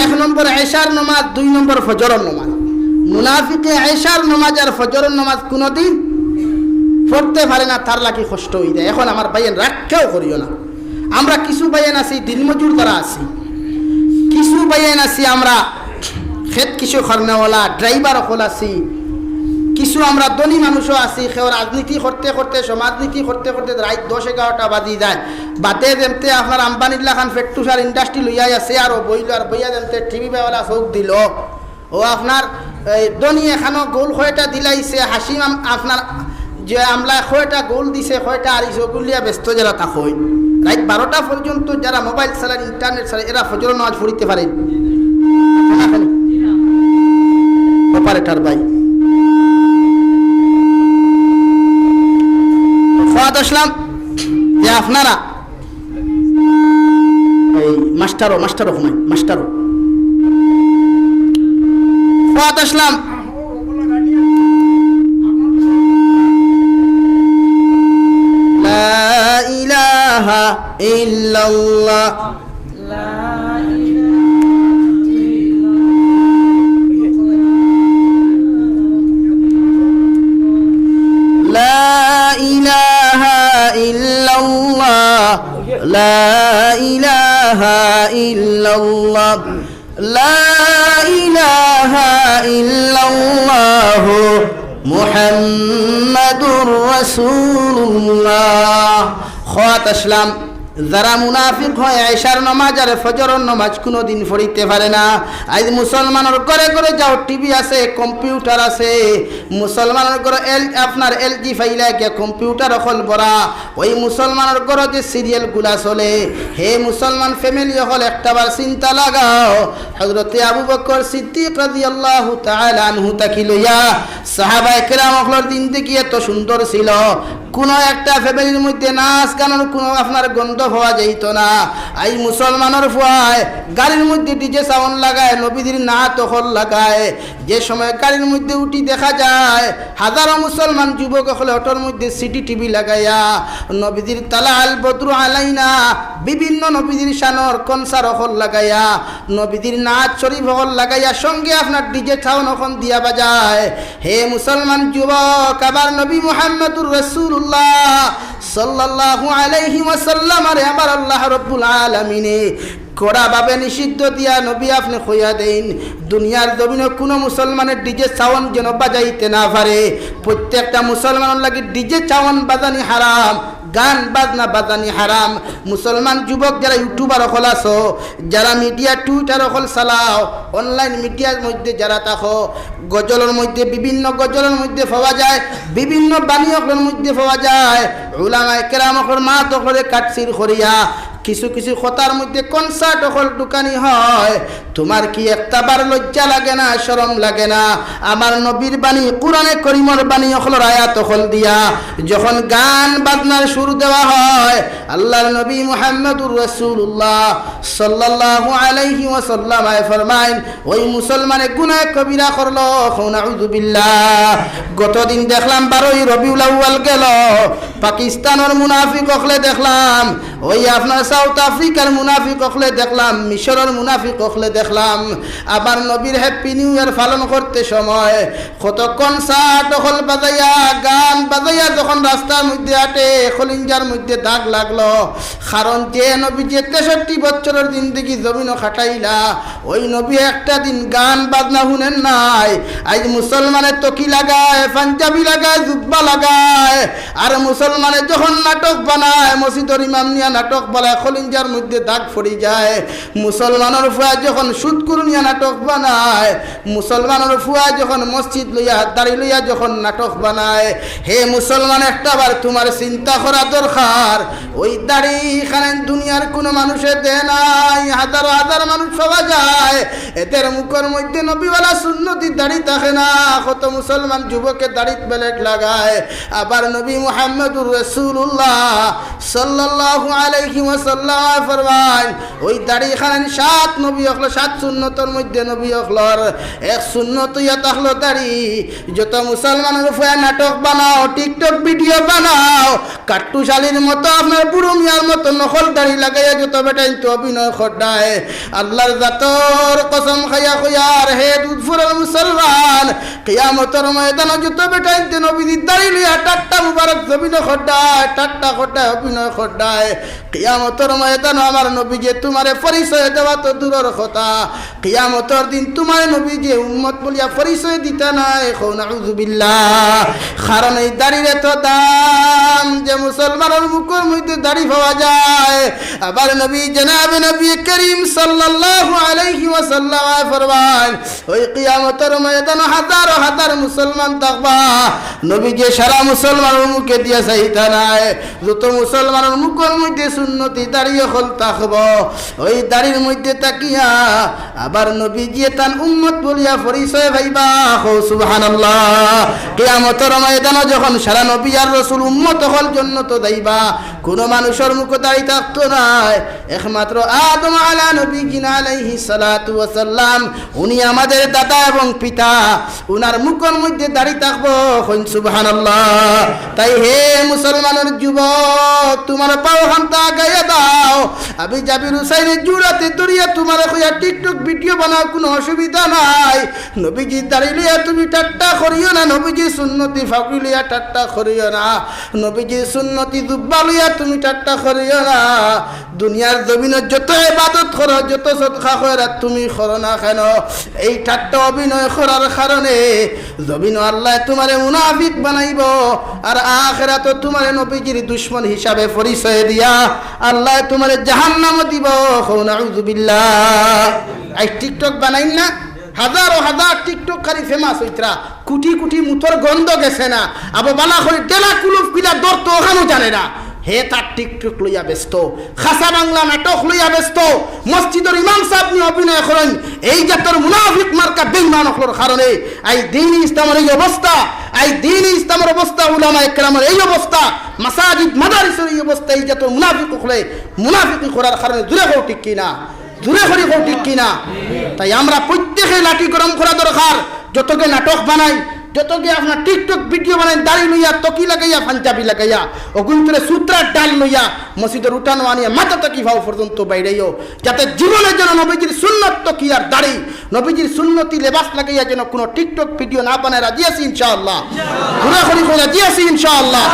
1 নম্বর এশার নামাজ, 2 নম্বর ফজরের নামাজ। মুনাফিকে এশার নামাজ আর ফজরের নামাজ কোনোদিন পড়তে পারে না, তার লাগি কষ্ট হয়ে যায়। এখন আমার ভাইয়েন রাখেও করিও না। আমরা কিছু ভাইয়েন আছি দিনমজুর দ্বারা আছি, কিছু ভাইয়েন আছি আমরা খেত কিছু খরনেওয়ালা ড্রাইভার হল আছি, কিছু আমরা ধনী মানুষও আছি। কেউ রাজনীতি করতে করতে সমাজনীতি করতে করতে রাত 10-11টা বাজি যায়। বাদে যেমতে আপনার আম্বানিল্লা খান ফেক্টুসার ইন্ডাস্ট্রি লইয়াই আছে আর বইল আর বইয়া যেমতে টিভি বেওয়ালা চৌক দিল, ও আপনার ধনী এখানো গোল কয়টা দিলাইছে, হাসিম আপনার যে আমলা কয়টা গোল দিছে, কয়টা আরিস ওগুলিয়া ব্যস্ত যারা তা হয়। রাত 12টা পর্যন্ত যারা মোবাইল চালান ইন্টারনেট চালান এরা ফজরের নামাজ পড়িতে পারেন অপারেটর ভাই। ফাদ আসলাম যে আপনারা এই মাস্টারও ঘুমাই মাস্টারও ফাদ আসলাম লা ইলাহা ইল্লাল্লাহ لا إله إلا الله لا إله إلا الله محمد رسول الله خوات أسلام যারা মুনাফিক হয় এশার নামাজ আর ফজরের নামাজ কোনোদিন পড়িতে পারে না। আজ মুসলমানের ঘরে ঘরে যাও টিভি আছে, কম্পিউটার আছে, মুসলমানের ঘরে আপনার এলজি ফাইলা গিয়া কম্পিউটার অকল বরা। ওই মুসলমানের ঘরে যে সিরিয়ালগুলা চলে, হে মুসলমান ফ্যামিলি হল একটাবার চিন্তা লাগাও। হযরতে আবু বকর সিদ্দিক রাদিয়াল্লাহু তাআলা আনহু তাকি লইয়া সাহাবায়ে কেরাম হলর জিন্দেগি এত সুন্দর ছিল, কোনো একটা ফ্যামিলির মধ্যে নাচ গানের কোনো আপনার গন্ধ হওয়া যাইত না। এই মুসলমানের ফুয়ায় গাড়ির মধ্যে ডিজে সাউন্ড লাগায়, নবীদের নাচ তখন লাগায়, যে সময় গাড়ির মধ্যে উঠি দেখা যায় হাজারো মুসলমান যুবক হলে অটোর মধ্যে সিটি টিভি লাগাইয়া নবীজির তালা আল বদরু আলাইনা বিভিন্ন নবীজির শানর কনসার হল লাগাইয়া নবীজির নাচ শরীফ হল লাগাইয়া সঙ্গে আপনার ডিজে ছাউন এখন দিয়া বাজায়। হে মুসলমান যুবক, আবার নবী মুহাম্মদুর রাসূলুল্লাহ সাল্লাল্লাহু আলাইহি ওয়াসাল্লাম আরে আবার আল্লাহ রাব্বুল আলামিনে কড়াভাবে নিষিদ্ধ দিয়া নবী আপনি কইয়া দেন দুনিয়ার জমিনে কোনো মুসলমানের ডিজে সাউন্ড যেন বাজাইতে না পারে। প্রত্যেকটা মুসলমানের লাগে ডিজে সাউন্ড বাজানি হারাম, গান বাজনা বাজানি হারাম। মুসলমান যুবক যারা ইউটিউবার হল আছো, যারা মিডিয়া টুইটার হল চালাও, অনলাইন মিডিয়ার মধ্যে যারা থাকো, গজলের মধ্যে বিভিন্ন গজলের মধ্যে পাওয়া যায়, বিভিন্ন বাণীর মধ্যে পাওয়া যায় উলামায়ে কেরামর মা তখলে কাটছির করিয়া কিছু কিছু কথার মধ্যে কনসার্ট হল দোকানি হয়। তোমার কি একটাবার লজ্জা লাগে না, শরম লাগে না? আমার নবীর বাণী কুরআনে করিমর বাণী হলর আয়াত হল দিয়া যখন গান বাজনার সুর দেওয়া হয়, আল্লাহর নবী মুহাম্মদুর রাসূলুল্লাহ সাল্লাল্লাহু আলাইহি ওয়াসাল্লাম ফরমায়েন ওই মুসলমানে গুনাহ কবিরা করলো, নাউযু বিল্লাহ। গতদিন দেখলাম 12ই রবিউল আউয়াল গেল, পাকিস্তানের মুনাফিক হলে দেখলাম, ওই আপনার সাউথ আফ্রিকার মুনাফিক হলে দেখলাম, মিশরের মুনাফিক হলে দেখলাম আবার নবীর হ্যাপি নিউ ইয়ার পালন করতে সময় কত কনসার্ট হল বাজাইয়া গান বাজাইয়া যখন রাস্তার মধ্যে হাঁটে খলিঞ্জার মধ্যে দাগ লাগলো। কারণ যে নবী যে 63 বছরের জিন্দেগি জমিন খাটাইলা, ওই নবী একটা দিন গান বাজনা শুনেন নাই। আজ মুসলমানের তকি লাগায়, পাঞ্জাবি লাগায়, জুব্বা লাগায়, আর মুসলমানে যখন নাটক বানায় মসজিদের ইমাম নিয়া নাটক বানায় খলিঞ্জার মধ্যে দাগ পড়ে যায়। মুসলমানের ফুয়া যখন সুদকুর নিয়া নাটক বানায়, মুসলমানের ফুয়া যখন মসজিদ লইয়া দাড়ি লইয়া যখন নাটক বানায়, হে মুসলমান একটাবার তোমার চিন্তা করা দরকার। ওই দাড়ি এখানে দুনিয়ার কোনো মানুষের দেয় নাই, হাজার হাজার মানুষ পাওয়া যায়, এদের মুখের মধ্যে নবীওয়ালা সুন্নতি দাড়ি থাকে না। কত মুসলমান যুবকের দাড়ি বেলেট লাগায়। আবার নবী মুহাম্মদুর রাসূলুল্লাহ সাল্লাল্লাহু আলাইহি ওয়াসাল্লাম ফরমান ওই দাড়ি খানেন 7 নবী হলো, 7 সুন্নতের মধ্যে নবী হলর এক সুন্নত ইয়া তাহলো দাড়ি। যত মুসলমানের উপরে নাটক বানাও, টিকটক ভিডিও বানাও, কাট্টুশালীর মতো আপনার বুড়ো মিয়ার মতো নকল দাড়ি লাগাইয়া যত বেটা ইন্তু অভিনয় খড্ডায়, আল্লাহর জাতর কসম খাইয়া কইয়ার হে দুধপুরের মুসলমান, কিয়ামতের ময়দানে যত বেটা ইন্তু নবীর দাড়ি লইয়া টাট্টা মুবারক জমিনে খড্ডায়, টাট্টা খড্ডায় অভিনয় খড্ডায়, কিয়ামতের ময়দানে আমার নবী যে তোমারে পরিচয় দেওয়া তো দূরের কথা, কিয়ামতের দিন তোমার নবী যে উম্মত বলিয়া পরিচয় দিতে নাই। নাউযু বিল্লাহ। কারণ এই দাড়ির এত দাম যে মুসলমানের মুখের মধ্যে দাড়ি পাওয়া যায়। আবার নবী জনাবে নবী করিম সাল্লাল্লাহু আলাইহি ওয়াসাল্লাম ফরমান ওই কিয়ামতের ময়দানে হাজার হাজার মুসলমান থাকবা, নবী যে সারা মুসলমানের মুখে দিয়া চাইতা নাই, যত মুসলমানের মুখের মধ্যে সুন্নতি দাঁড়িয়ে হল থাকব, ওই দাড়ির মধ্যে তাকিয়া আবার নবী যে তান উম্মত বলিয়া পরিচয় ভাইবা। সুবহানাল্লাহ। কিয়ামতের ময়দানে যখন সারা নবী আর রাসূল উম্মত হল জান্নাত যাইবা, কোন মানুষের মুখে দাড়ি থাকতো না, একমাত্র আদম আলা নবীনা আলাইহিস সালাতু ওয়াস সালাম, উনি আমাদের দাদা এবং পিতা, উনার মুখের মধ্যে দাড়ি থাকবো। সুবহানাল্লাহ। তাই হে মুসলমানের যুবক, তোমার পাও হান্তা গায়ে দাও, আমি জাবির হুসাইনের জুড়াতে দড়িয়া তোমার কইয়া টিকটক ভিডিও বানাও, কোনো অসুবিধা নাই। নবীজি দাড়ি লইয়া তুমি ঠাট্টা করিও না, নবীজি সুন্নতি ফাকরি লইয়া ঠাট্টা করিও না, নবীজি সুন্নতি জুব্বা লইয়া তুমি ঠাট্টা করিও না। দুনিয়ার জমিনে যত ইবাদত করো, যত সদকা করো, তুমি করো না কেন, এই ঠাট্টা অভিনয় করার কারণে জমিন আল্লাহ তোমারে মুনাফিক বানাইব, আর আখিরাতে তোমারে নবীজির দুশমন হিসাবে পরিচয় দিয়া আল্লাহ তোমারে জাহান্নাম দিব। নাউযু বিল্লাহ। এই টিকটক বানাইন না, হাজারো হাজার টিকটক খালি ফেমাস হইতরা, কোটি কোটি মুতর গন্ধ গেছে না, আবো বালা করে ডেলা কুলুফ কিলা দর তো ওখানেও জানে না, হে তার টিকটক লইয়া ব্যস্ত, খাসা বাংলা নাটক লইয়া ব্যস্ত, মসজিদের ইমাম সাহেব নিয়ে অভিনয় করেন। এই জাতের মুনাফিক মার্কা বেঈমান হলোর কারণে এই দ্বীন ইসলামের এই অবস্থা, এই দ্বীন ইসলামের অবস্থা, উলামায়ে কেরামের এই অবস্থা, মাসাজিদ মাদারিসের এই অবস্থা, এই জাতের মুনাফিক হলে মুনাফিকি করার কারণে দূরে হও ঠিক কিনা, দূরে করি হও ঠিক কিনা। তাই আমরা প্রত্যেকে লাঠি গরম করা দরকার, যতকে নাটক বানাই, যতকে আপনার টিকটক ভিডিও বানাই, দাড়ি লইয়া তকি লাগাইয়া পাঞ্জাবি লাগাইয়া অগুন্তরে সূত্রার ডাল লইয়া মসজিদের উঠানো আনিয়া মাথা তকি ভাও পর্যন্ত বাইরেও, যাতে জীবনের জন্য নবীজির সুন্নত তকি আর দাড়ি, নবীজির সুন্নতি লেবাস লাগাইয়া যেন কোনো টিকটক ভিডিও না বানায় রাজি আছি ইনশাআল্লাহ। ঘুরাঘুরি করে রাজি আছি ইনশাআল্লাহ।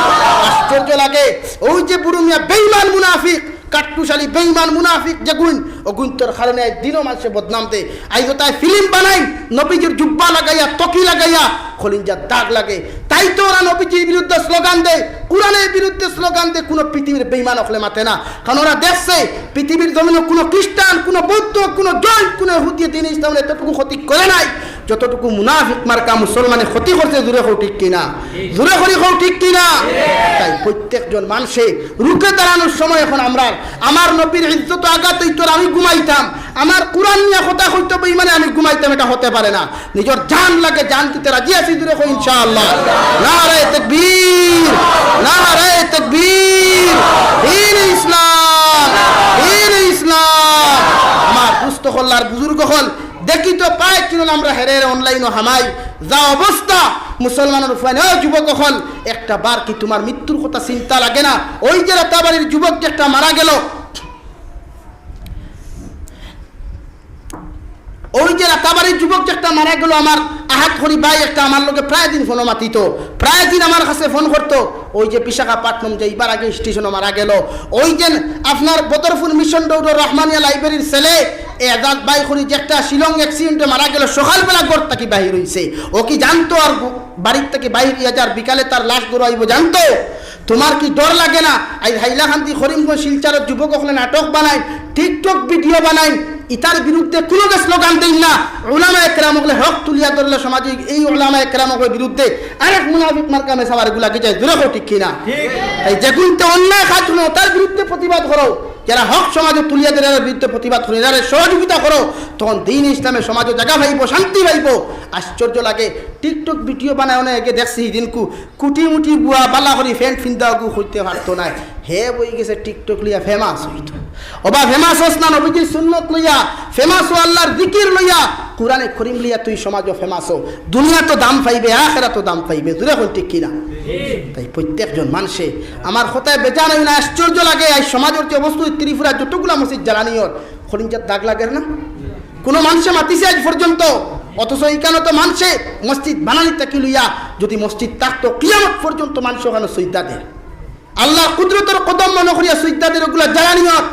আশ্চর্য লাগে, ওই যে বুড়ো মিয়া বেঈমান মুনাফিক, কাট্টুশালী বেঈমান মুনাফিক যেগুন অগুন্তর কারণে দিনও মানুষে বদনাম দে। আইজো তাই ফিল্ম বানাই নবীজির জুব্বা লাগাইয়া তকি লাগাইয়া খলিঞ্জার দাগ লাগে, তাই তো ওরা নবীজির বিরুদ্ধে স্লোগান দেয়, কোরআনের বিরুদ্ধে স্লোগান দেয়। কোনো পৃথিবীর বেঈমান হলে মাথে না, কারণ ওরা দেখছে পৃথিবীর জমিনে কোনো খ্রিস্টান, কোনো বৌদ্ধ, কোনো জৈন, কোনো হুদি দিন ইসলামের এতটুকু ক্ষতি করে নাই যতটুকু মুনাফিক মার্কা মুসলমানে ক্ষতি করছে। জোরে হোক ঠিক কিনা? জোরে করি হোক ঠিক কিনা? তাই প্রত্যেকজন মানুষে রুখে দাঁড়ানোর সময় এখন আমরা, আমার নবীর ইজ্জত আঘাত হইতো আমি ঘুমাইতাম, আমার কোরআন নিয়ে কথা হইতো বেঈমানে আমি ঘুমাইতাম, এটা হতে পারে না। নিজের জান লাগে, জান দিতে রাজি আছি। জোরে হোক ইনশাআল্লাহ। নারে তাকবীর, নারে তাকবীর। দ্বীন ইসলাম, দ্বীন ইসলাম। আমার পুস্তক হল্লার বুজুর্গ হল দেখি তো পায় কিনুন আমরা হেরে অনলাইনও হামাই যা অবস্থা মুসলমানের উপায়। যুবক হল একটা বার কি তোমার মৃত্যুর কথা চিন্তা লাগে না? ওই যে রাতাবাড়ির যুবক যে একটা মারা গেল, ওই যে রাতাবাড়ির যুবক যে একটা মারা গেল, আমার আহাত করি ভাই একটা আমার লোকে প্রায় দিন ফোন মাতিত, প্রায় দিন আমার কাছে ফোন করতো। ওই যে বিশাখাপট্টনম যে এবার আগে স্টেশনে মারা গেল, ওই যে আপনার বদরপুর মিশন রোডের রহমানিয়া লাইব্রেরির ছেলে এজাজ ভাই করি যে একটা শিলং অ্যাক্সিডেন্টে মারা গেল, সকালবেলা ঘর থেকে বাহির হয়েছে। ও কি জানতো আর বাড়ির থেকে বাহির হইয়া যার বিকালে তার লাশ গড়াইব? জানতো? তোমার কি ডর লাগে না? এই হাইলাকান্দি করিমগঞ্জ শিলচরের যুবক হলে নাটক বানায়, টিকটক ভিডিও বানায়, ইতার বিরুদ্ধে কোনো স্লোগান দেন না। উলামায়ে কেরাম হলে হক তুলিয়া ধরলে সমাজে এই উলামায়ে কেরামের বিরুদ্ধে আরেক মুনাফিক মার্কা মেসাবার গুলাকে যায়। দূরে ঠিক কিনা? এই যেগুনতে অন্যায় কাজ হলো তার বিরুদ্ধে প্রতিবাদ করো, যারা হক সমাজে তুলিয়া দেওয়ার বিরুদ্ধে প্রতিবাদ করে যারা সহযোগিতা করো, তখন দিন ইসলামের সমাজে জায়গা পাইব, শান্তি পাইব। আশ্চর্য লাগে, টিকটক ভিডিও বানায় অনেকে দেখছি দিনকু কুটি মুটি বুয়া বালা করি ফ্যান্ট ফিন্দাগু হইতে পারতো না, হে বই গেছে টিকটক লিয়া ফেমাস হইতো। ওবা ফেমাস হস না নবীজির সুন্নত লইয়া, ফেমাস ও আল্লাহর জিকির লইয়া, কোরআনে করিম লিয়া তুই সমাজও ফেমাস হো। দুনিয়া তো দাম পাইবে, আখিরাত তো দাম পাইবে। দূরে কোন ঠিক কিনা? তাই প্রত্যেকজন মানুষে আমার কথায় বেজান হই না। আশ্চর্য লাগে এই সমাজের যে অবস্থা, ত্রিপুরা যতগুলা মসজিদ জ্বালানিওর খলিঞ্জার দাগ লাগে না, কোনো মানুষে মাতিছে আজ পর্যন্ত। অথচ এইখানে তো মানুষে মসজিদ বানানি তাকি লইয়া যদি মসজিদ থাকতো কিয়ামত পর্যন্ত মানুষ ওখানে সইদা দেয়। আল্লাহ কুদরতের কদম মনে করিয়া সইদাদের ওগুলা জ্বালানিওর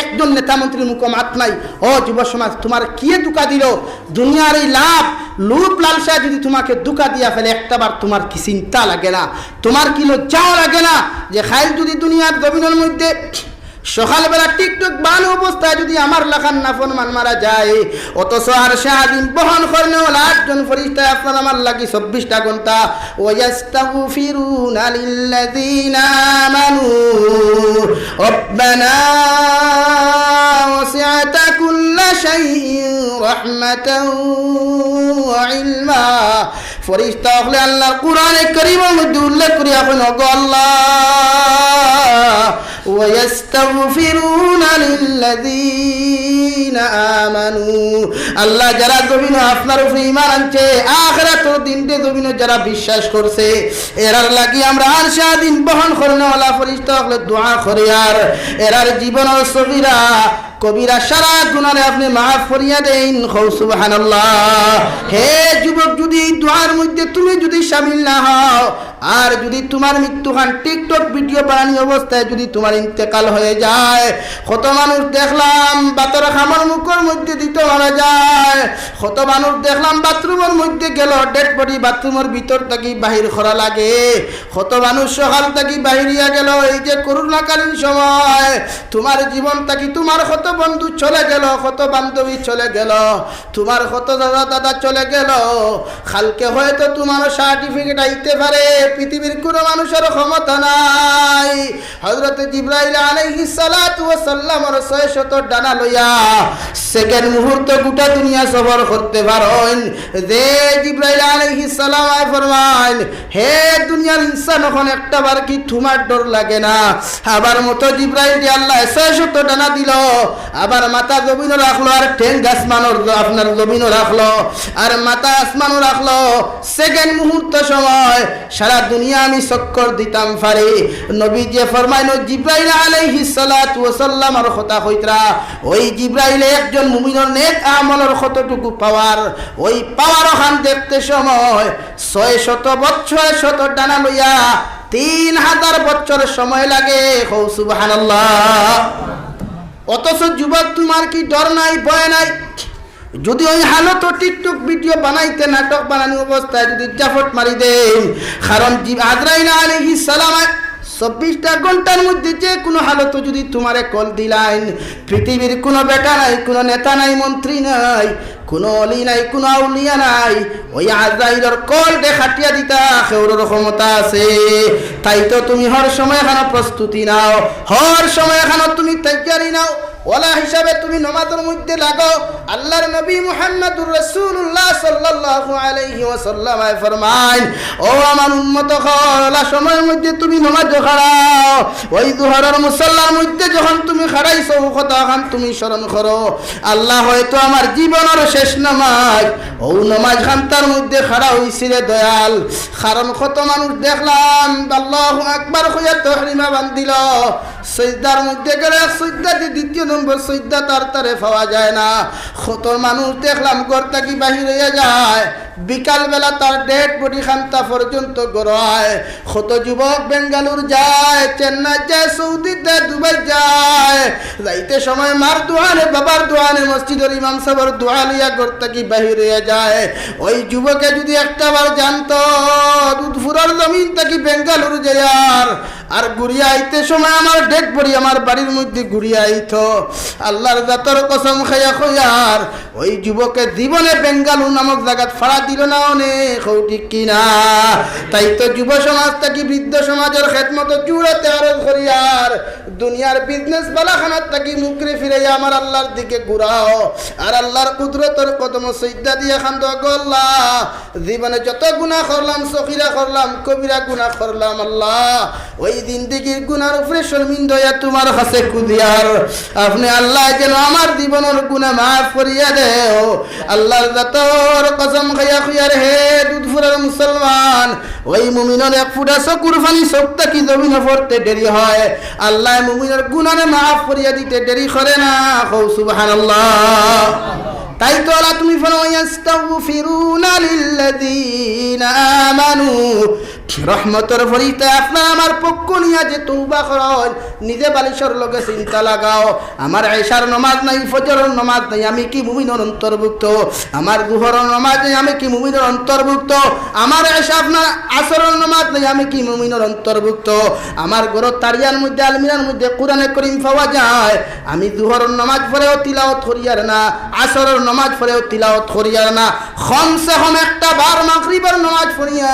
একজন নেতা মন্ত্রীর মুখ মাত নাই। ও যুব সমাজ, তোমার কি দুকা দিল? দুনিয়ার এই লাভ লুপ লালসা যদি তোমাকে দুকা দিয়া ফেলে একটা বার তোমার কি চিন্তা লাগে না? তোমার কি লজ্জাও লাগে না যে খাইল যদি দুনিয়ার জমিনের মধ্যে সকালবেলা টিকটক বান অবস্থায় যদি আমার লেখার নাফরমান মারা যায়, অথচ আর শাহাদিন বহন করেন একজন ফেরেশতা আপনার আমার লাগি 24টা ঘন্টা ওয়াস্তাগফিরুনা লিল্লাযিনা আমানু রব্বানা ওয়াসি'তা কুল্লা শাইইন রাহমাতাও ওয়া ইলমা। ফেরেশতা হলে আল্লাহর কোরআনে কারীমের মধ্যে উল্লেখ করে আপনি ওগো আল্লাহ ওয়াস্তাগফিরুনা লিল্লাযিনা আমানু, আল্লাহ যারা জমিনে আপনার উপরে ঈমান আনছে, আখিরাতের দিনতে জমিনে যারা বিশ্বাস করছে, এরার লাগি আমরা আর সারাদিন বহন করনে ওয়ালা ফেরেশতা হলে দোয়া করে, আর এরার জীবনের সগীরা কবিরা সারা গুনাহে আপনি মাফ করিয়া দেন। কও সুবহানাল্লাহ। হে যুবক, যদি এই দোয়ার মধ্যে তুমি যদি শামিল না হও, আর যদি তোমার মৃত্যুখান টিকটক ভিডিও বানানি অবস্থায় যদি তোমার ইন্তেকাল হয়ে যায়, কত মানুষ দেখলাম বাতর খামার মুখের মধ্যে দিতে মারা যায়, কত মানুষ দেখলাম বাথরুমের মধ্যে গেল ডেড বডি বাথরুমের ভিতর থেকে বাহির করা লাগে, কত মানুষ সকাল থেকে বাহিরিয়া গেল। এই যে করোনাকালীন সময় তোমার জীবন থেকে তোমার কত বন্ধু চলে গেল, কত বান্ধবী চলে গেল, তোমার কত দাদা চলে গেল। কালকে হয়তো তোমার সার্টিফিকেট আইতে পারে, পৃথিবীর কোনো মানুষের ক্ষমতা নাই। হযরত জিবরাইল আলাইহিস সালাতু ওয়াস সালামের 600 ডানা লইয়া সেকেন্ড মুহূর্ত গোটা দুনিয়া সফর করতে পারেন। যে জিব্রাইল আলাইহিস সালাম ফরমান, হে দুনিয়ার ইনসান, এখন একটা বার কি তোমার ডর লাগে না? আবার মতো জিব্রাইল দিয়ে আল্লাহ 600 ডানা দিল, আবার মাথা জমিনও রাখলো, আর ঠ্যাং আসমানও আপনার জমিনও রাখলো, আর মাথা আসমানও রাখলো। সেকেন্ড মুহূর্ত সময় সারা দুনিয়া আমি চক্কর দিতাম পারি। নবী যে ফরমাইল জিব্রাইল আলাইহিস সালাতু ওয়াস সালামের কথা কইতরা, ওই জিব্রাইলে একজন মুমিনের নেক আমলের কতটুকু পাওয়ার, ওই পাওয়ার ওখান দেখতে সময় 600 বছর 100 ডানা লইয়া 3000 বছর সময় লাগে। হো সুবহানাল্লাহ। অথচ যুবক, তোমার কি ডর নাই, ভয় নাই? যদি ওই হালত টিকটক ভিডিও বানাইতে, নাটক বানানো অবস্থায় যদি জাফট মারি দেন, কারণ আজরাইল আলাইহিস সালাম 24টা ঘন্টার মধ্যে যে কোনো হালত যদি তোমারে কল দিলাইন, পৃথিবীর কোনো বেটা নাই, কোনো নেতা নাই, মন্ত্রী নাই, কোনো অলি নাই, কোনো আউলিয়া নাই, ওই আজরাইলের কল দেখাটিয়া দিতা কেউর ক্ষমতা আছে। তাই তো তুমি হর সময় এখানে প্রস্তুতি নাও, হর সময় এখানে তুমি তৈয়ারি নাও। ওলা হিসাবে তুমি নামাজের মধ্যে লাগো। আল্লাহর নবী মুহাম্মদুর রাসূলুল্লাহ সাল্লাল্লাহু আলাইহি ওয়াসাল্লাম ফরমায়, ও আমার উম্মত, ওলা সময়ের মধ্যে তুমি নামাজ খাড়াও। ওই দুহরের মুসাল্লার মধ্যে যখন তুমি খাড়াইছো, তখন তুমি স্মরণ করো, আল্লাহ হয়তো আমার জীবনের শেষ নামাজ ও নামাজ খান্তার মধ্যে খাড়া হইছিলে দয়াল। কারণ কত মানুষ দেখলাম আল্লাহু আকবার কইয়া তাহরিমা বান্ধিল, সিজদার মধ্যে গেলে সিজদাতে দ্বিতীয় নম্বর সিজদা তারে পাওয়া যায় না। কত মানুষ দেখলাম ঘর থেকে বাহির হয়ে যায়, বিকাল বেলা তার ডেড বডি খান্তা পর্যন্ত গড়ায়। কত যুবক বেঙ্গালুর যায়, চেন্নাই যায়, সৌদি যায়, দুবাই যায়, যাইতে সময় মার দোয়ানে, বাবার দোয়ানে, মসজিদের ইমাম সাহেবের দোয়া লিয়া ঘর থেকে বাহির হয়ে যায়। ওই যুবকে যদি একটা বার জানতো দুধপুরের জমিন থেকে বেঙ্গালুরু যায় আর ঘুরিয়ে আইতে সময় আমার ডেড বডি আমার বাড়ির মধ্যে ঘুরিয়ে আইতো, আল্লাহর জাতর কসম খাইয়া খয়ার ওই যুবকের জীবনে বেঙ্গালুরু নামক জায়গা ফাড়া দিল না অনেক, ঠিক কিনা? তাই তো যুব সমাজ থেকে বৃদ্ধ সমাজের খেদমত জুড়াতে আরজ করিয়ার দুনিয়ার বিজনেস বালাখানার থেকে মুখরে ফিরে আমার আল্লাহর দিকে ঘুরাও, আর আল্লাহর কুদরতের কদম সিজদা দিয়ে খান্দ গল্লা। জীবনে যত গুনাহ করলাম, সগীরা করলাম, কবিরা গুনাহ করলাম, আল্লাহ ওই জিন্দেগির গুনার উপরে শর্মিন্দ হইয়া তোমার কাছে কুদিয়ার আপনি আল্লাহ যেন আমার জীবনের গুনাহ মাফ করিয়া দেও। আল্লাহর জাতর কসম খাইয়া খুইয়ার হে দুধপুরের মুসলমান, ওই মুমিনের এক ফুটা চকুর পানি সবটা কি জমিনে পড়তে দেরি হয়, আল্লাহ মুমিনের গুনাহে মাফ করিয়া দিতে দেরি করে না। কও সুবহানাল্লাহ। তাই তো আল্লাহ তুমি ফরমাইয়া আস্তাগফিরুনা লিল্লাযীনা আমানু, রহমতের ফরিস্তা আপনার আমার পক্ষ নিয়া যে তওবা করেন, নিজে বালিশের লগে চিন্তা লাগাও, আমার এশার নামাজ নাই, ফজরের নামাজ নাই, আমি কি মুমিনের অন্তর্ভুক্ত? আমার দুহরের নামাজ নাই, আমি কি মুমিনের অন্তর্ভুক্ত? আমার এশা আপনার আসরের নামাজ নাই, আমি কি মুমিনের অন্তর্ভুক্ত? আমার ঘরের তারিয়ার মধ্যে আলমিরার মধ্যে কোরআনে করিম পাওয়া যায়, আমি দুহরের নামাজ পড়েও তিলাওয়াত করিয়ার না, আসরের নামাজ পড়েও তিলাওয়াত করিয়ার না, কমসে কম একটা বার মাগরিবের নামাজ পড়িয়া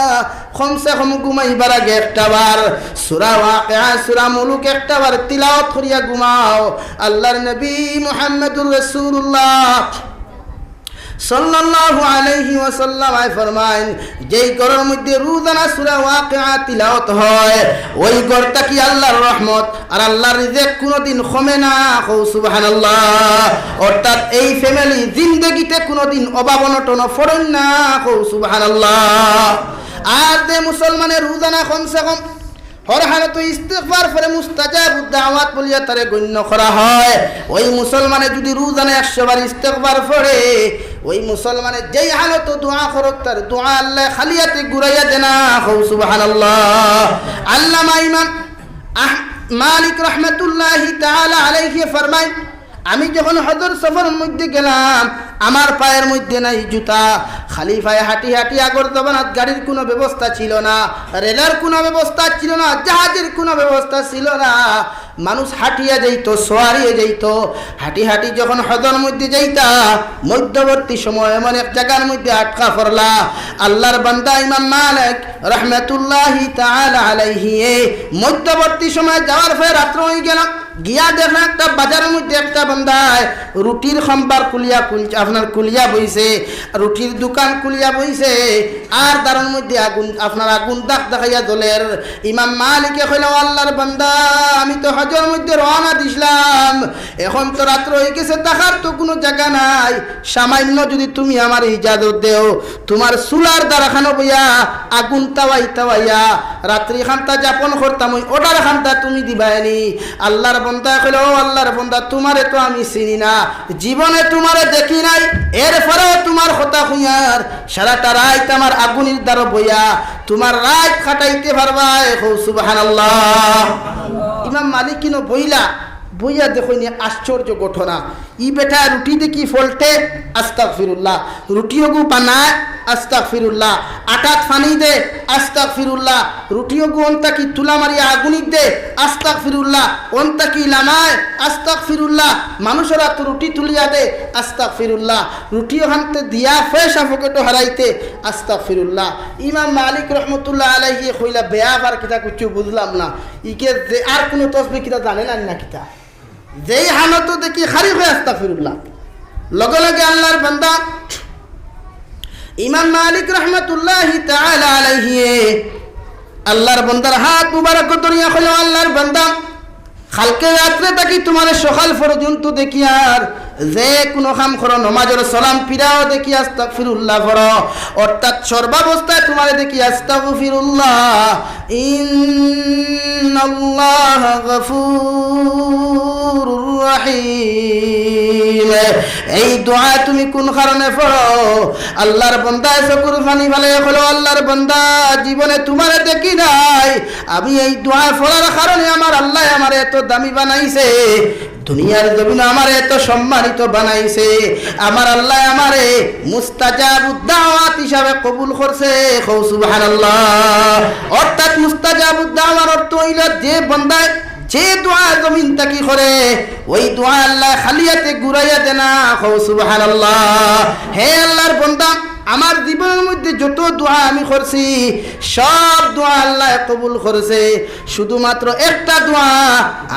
কমসে কম ঘুমাইবার আগে একটা বার সূরা ওয়াকিয়া, সূরা মুলুক একটা বার তিলাওয়াত করিয়া ঘুমাও। আল্লাহর নবী মুহাম্মদুর রাসূলুল্লাহ সাল্লাল্লাহু আলাইহি ওয়াসাল্লাম ফরমায়, যেই ঘরের মধ্যে রোজানা সূরা ওয়াকিয়া তিলাওয়াত হয়, ওই ঘরটা কি আল্লাহর রহমত আর আল্লাহর রিজিক কোনোদিন কমে না। কও সুবহানাল্লাহ। অর্থাৎ এই ফ্যামিলি জিন্দেগিতে কোনোদিন অভাব অনটন পড়েন না। কও সুবহানাল্লাহ। আর যে মুসলমানের রোজানা কমসে কম হর হালত ইস্তিগফার করে মুস্তাজাবুদ দাওয়াত বলিয়া তারে গণ্য করা হয়, ওই মুসলমানে যদি রোজানা 100 বার ইস্তিগফার পড়ে, ওই মুসলমানের যেই হালত দোয়া করত তার দোয়া আল্লাহ খালিয়াতে ঘুরাইয়া দেন না। কও সুবহানাল্লাহ। আল্লামা ইমাম মালিক রাহমাতুল্লাহি তাআলা আলাইহি ফরমায়, আমি যখন হজর সফরের মধ্যে গেলাম, আমার পায়ের মধ্যে নাই জুতা, খালি পায়ে হাঁটি হাঁটি আগর জমানাত গাড়ির কোনো ব্যবস্থা ছিল না, রেলের কোনো ব্যবস্থা ছিল না, জাহাজের কোনো ব্যবস্থা ছিল না, মানুষ হাঁটিয়া যাইত, সোয়ারিয়ে যাইত, হাঁটি হাঁটি যখন হজর মধ্যে যাইতা, মধ্যবর্তী সময় এমন এক জায়গার মধ্যে আটকা পড়লা। আল্লাহর বান্দা ইমাম মালিক রাহমাতুল্লাহি তাআলা আলাইহি মধ্যবর্তী সময় যাওয়ার পরে রাত্র হয়ে গেল, গিয়া দেখলাম একটা বাজারের মধ্যে একটা বান্দায় রুটির খাম্বার আপনার কুলিয়া বইছে, রুটির দোকান কুলিয়া বইছে, আর তার মধ্যে আগুন আপনার আগুন দাগ দেখাইয়া দলের। ইমাম মালিকে কইল, আল্লাহর বান্দা আমি তো হজের মধ্যে রওনা দিছিলাম, এখন তো রাত্র হয়ে গেছে, দেখার তো কোনো জায়গা নাই, সামান্য যদি তুমি আমার ইজাজত দেও তোমার চুলার দ্বারাখানো বইয়া আগুন তাওয়াইয়া রাত্রি খান্তা যাপন করতাম, ওই ওটার খান্তা তুমি দিবাইনি। আল্লাহর বান্দা কইল, ও আল্লাহর বান্দা তোমারে তো আমি চিনি না, জীবনে তোমারে দেখি নাই, এরপরেও তোমার কথা হইয়ার সারাটা রাত আমার আগুনের দ্বারা বইয়া তোমার রাত খাটাইতে পারবা। সুবহানাল্লাহ। ইমাম মালিক কিনো বইয়া দেখুন আশ্চর্য ঘটনা। ই বেটা রুটি দেখি ফলটে, আস্তাগফিরুল্লাহ, রুটিও বানায়, আস্তাগফিরুল্লাহ, আটাত ফানি দে, আস্তাগফিরুল্লাহ, রুটিও অন্তা কি তুলা মারিয়া আগুনিক দে, আস্তাগফিরুল্লাহ, অন্তা কি লামায়, আস্তাগফিরুল্লাহ, মানুষেরা তো রুটি তুলিয়া দে, আস্তাগফিরুল্লাহ, রুটিও হানতে দিয়া পয়সা পকেটও হারাইতে, আস্তাগফিরুল্লাহ। ইমাম মালিক রহমতুল্লাহ আলাইহি কইলা, বেয়াবার কিতা কিছু বুঝলাম না, ইকে আর কোনো তসবিহ কিতা জানে না কিতা, যেই হানত দেখি খারি হয়ে আস্তাগফিরুল্লাহ। লগে লগে আল্লাহর বান্দা ইমাম মালিক রহমতুল্লাহি তাআলা আলাইহি আল্লাহর বান্দার হাত মুবারক ধরিয়া কইল, আল্লাহর বান্দা কালকে রাত্রে তাকি তোমার সকাল পর্যন্ত দেখি আর যে কোনো কাম করো, নমাজের সালাম ফিরাও দেখি আস্তাগফিরুল্লাহ পড়ো, অর্থাৎ সর্বাবস্থায় তোমার দেখি আস্তাগফিরুল্লাহ, ইন্নাল্লাহ গফুরুর রহিম। এই দোয়া তুমি কোন কারণে পড়ো? আল্লাহর বান্দা চকুর পানি ফেলে হলো, আল্লাহর বান্দা জীবনে তোমারে দেখি নাই, আমি এই দোয়া পড়ার কারণে আমার আল্লাহ আমার এত দামি বানাইছে, দুনিয়ার জমিনে আমার এত সম্মানিত বানাইছে, আমার আল্লাহ আমারে মুস্তাজাবুদ দাওয়াত হিসাবে কবুল করছে। সুবহানাল্লাহ। অর্থাৎ মুস্তাজাবুদ দাওয়ার অর্থ হইল যে বান্দা যে দোয়া জমিন তাকি করে ওই দোয়া আল্লাহ খালিয়াতে ঘুরাইয়া দেয় না। সুবহানাল্লাহ। হে আল্লাহর বান্দা, আমার জীবনের মধ্যে যত দোয়া আমি করছি সব দোয়া আল্লাহ কবুল করেছে, শুধুমাত্র একটা দোয়া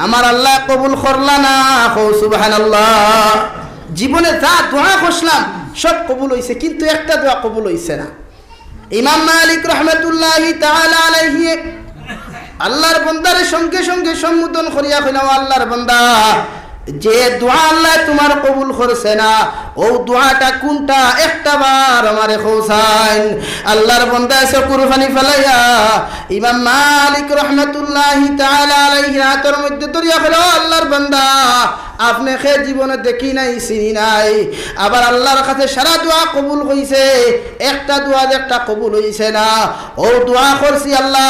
আমার আল্লাহ কবুল করলা না। সুবহানাল্লাহ। জীবনে যা দোয়া করলাম সব কবুল হইছে, কিন্তু একটা দোয়া কবুল হইছে না। ইমাম মালিক রহমতুল্লাহি তাআলা আলাইহি আল্লাহর বান্দারে সঙ্গে সঙ্গে সম্বোধন করিয়া কইলাম, আল্লাহর বান্দা যে দোয়া আল্লাহ তোমার কবুল করছে না ও দোয়াটা কোনটা একটা বার আমারে খোসাইন। আল্লাহর বান্দা চকুর পানি ফেলাইয়া ইমাম মালিক রহমতুল্লাহি তাআলা আলাইহি হাতের মধ্যে ধরিয়া ফেলো, আল্লাহর বান্দা আপনি খে জীবনে দেখি নাই চিনি নাই, আবার আল্লাহর কাছে সারা দোয়া কবুল হইছে, একটা দোয়া একটা কবুল হইছে না। ও দোয়া করছি আল্লাহ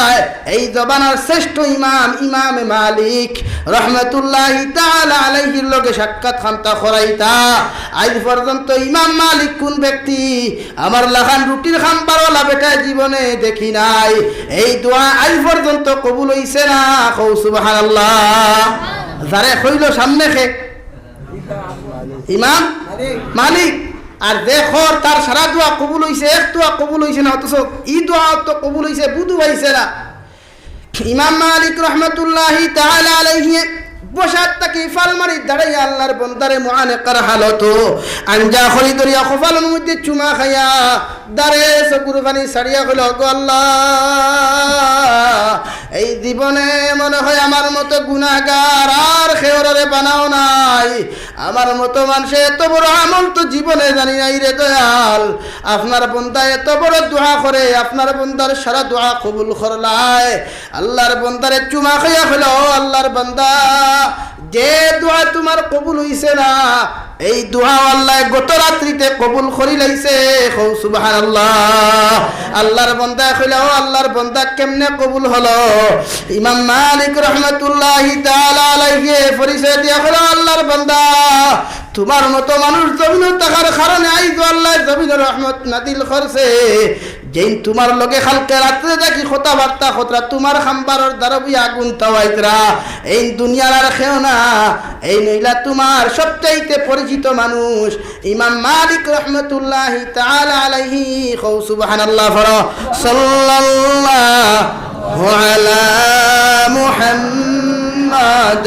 এই জবানার শ্রেষ্ঠ ইমাম মালিক রহমতুল্লাহি তাআলা আলাইহির লগে সাক্ষাৎ খান্তা করাইতা। আজ পর্যন্ত ইমাম মালিক কোন ব্যক্তি আমার লাখান রুটির খাম্বারওয়ালা বেটা জীবনে দেখি নাই, এই দোয়া আজ পর্যন্ত কবুল হইছে না। সুবহানাল্লাহ। যারে কইল সামনে খে ইমাম মালিক, আর দেখো তার সারা দোয়া কবুল হইছে, এক দোয়া কবুল হইছে না, অথচ ই দোয়া তো কবুল হইছে, বুধু হইছে না। ইমাম মালিক রহমতুল্লাহি তাআলা আলাইহি বসাত তাকি ফালমারি দাঁড়াইয়া আল্লাহর বান্দারে মুআনাকার হালত আঞ্জা খলি দরিয়া খফালের মধ্যে চুমা খাইয়া দাঁড়ে চকুর পানি ছাড়িয়া কইল, গো আল্লাহ এই জীবনে মনে হয় আমার মতো গুনাহগার আর খেওরে বানাও নাই, আমার মতো মানুষে এত বড় আমল তো জীবনে জানি নাই রে দয়াল। আপনার বান্দা এত বড় দোয়া করে, আপনার বান্দার সারা দোয়া কবুল করলাই। আল্লাহর বান্দারে চুমা খাইয়া কইল, ও আল্লাহর বান্দা যে দোয়া তোমার কবুল হইছে না এই দোয়া আল্লাহ গত রাত্রিতে কবুল করি লাইছে। সুবহানাল্লাহ। আল্লাহর বান্দা কইলা, ও আল্লাহর বান্দা কেমনে কবুল হলো? ইমাম মালিক রহমতুল্লাহি তাআলা আলাইহি পরিচয় দিয়া কইলা, আল্লাহর বান্দা তোমার মতো মানুষ জমিনে থাকার কারণে আইজ আল্লাহ জমিনের রহমত নাদিল করছে। যেই তোমার লগে কালকে রাত্রে দেখি কথাবার্তা খতরা তোমার খাম্বারের দ্বারবি আগুন তাওয়াইতরা, এই দুনিয়ার আর খেও না, এই নইলা তোমার সবচাইতে পরিচিত মানুষ ইমাম মালিক রহমতুল্লাহি তাআলা আলাইহি। সুবহানাল্লাহ। সাল্লাল্লাহু আলা মুহাম্মাদ محمد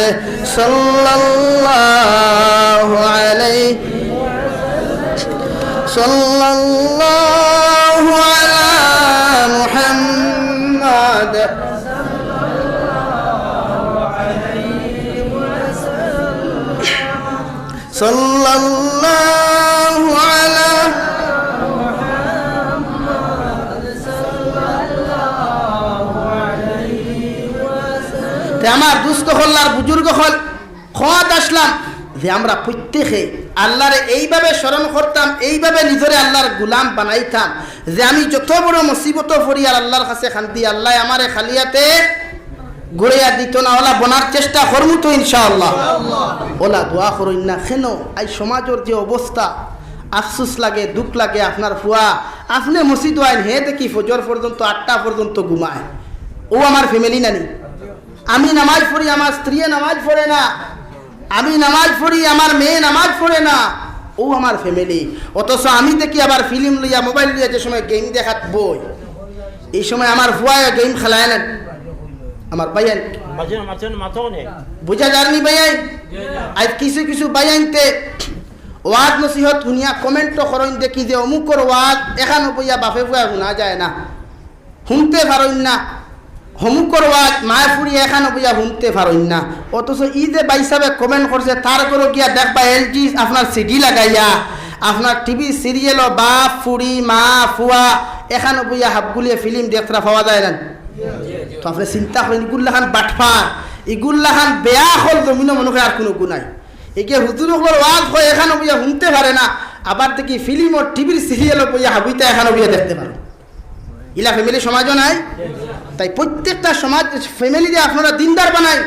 صلى الله عليه صلى الله على محمد صلى الله على আমার দুস্থ হল্লার বুজুর্গ হল খোয়াত আসলাম যে আমরা প্রত্যেকে আল্লাহরে এইভাবে স্মরণ করতাম, এইভাবে নিজরে আল্লাহর গুলাম বানাইতাম যে আমি যত বড় মুসিবত পড়ি আর আল্লাহর কাছে খান্তি আল্লাহ আমারে খালিয়াতে ঘুরিয়া দিত না, ওলা বনার চেষ্টা করমু তো ইনশাআল্লাহ। ওলা দোয়া করুন না কেন এই সমাজের যে অবস্থা আফসোস লাগে, দুঃখ লাগে। আপনার ফুয়া আপনি মসজিদ আইন হে দেখি ফজর পর্যন্ত 8টা পর্যন্ত ঘুমায়, ও আমার ফ্যামিলি নানি। আমি নামাজ পড়ি, আমার স্ত্রী নামাজ পড়ে না, আমি নামাজ পড়ি, আমার মেয়ে নামাজ পড়ে না, ও আমার ফ্যামিলি। অথচ আমি দেখি আবার ফিল্ম লইয়া মোবাইল লইয়া যে সময় গেম দেখাত বই, এই সময় আমার ফুয়া গেম খেলায় না আমার বাইয়ান বুঝা যাননি বাইয়ান। আজ কিছু কিছু বাইয়ানতে ওয়াজ নসিহত শুনিয়া কমেন্ট করেন দেখি যে অমুকর ওয়াজ এখানো বইয়া বাপে ফুয়া শোনা যায় না, শুনতে পারেন না। অমুকর ওয়াজ মায় ফুড়ি এখানো বইয়া শুনতে পারেন না। অথচ ই যে বাইসাবে কমেন্ট করছে তার করে গিয়া দেখবা এলজি আপনার সিডি লাগাইয়া আপনার টিভি সিরিয়াল বাপ ফুড়ি মা ফুয়া এখানো বইয়া হাফগুলিয়ে ফিল্ম দেখতে পাওয়া যায় না। তো আপনি চিন্তা করেন ইগুল্লাখান বাটফার, ইগুল্লাখান বেয়া হল জমিন মনে আর কোনো গুণাই। একে হুজুরগুলোর ওয়াজ হয় এখানো বইয়া শুনতে পারে না, আবার দেখি ফিল্ম ও টিভির সিরিয়াল বইয়া হাবুইতা এখানো বইয়া দেখতে পারে। ইলা ফ্যামিলি সমাজও নাই। তাই প্রত্যেকটা সমাজ ফ্যামিলি দিয়ে আপনারা দিনদার বানাই।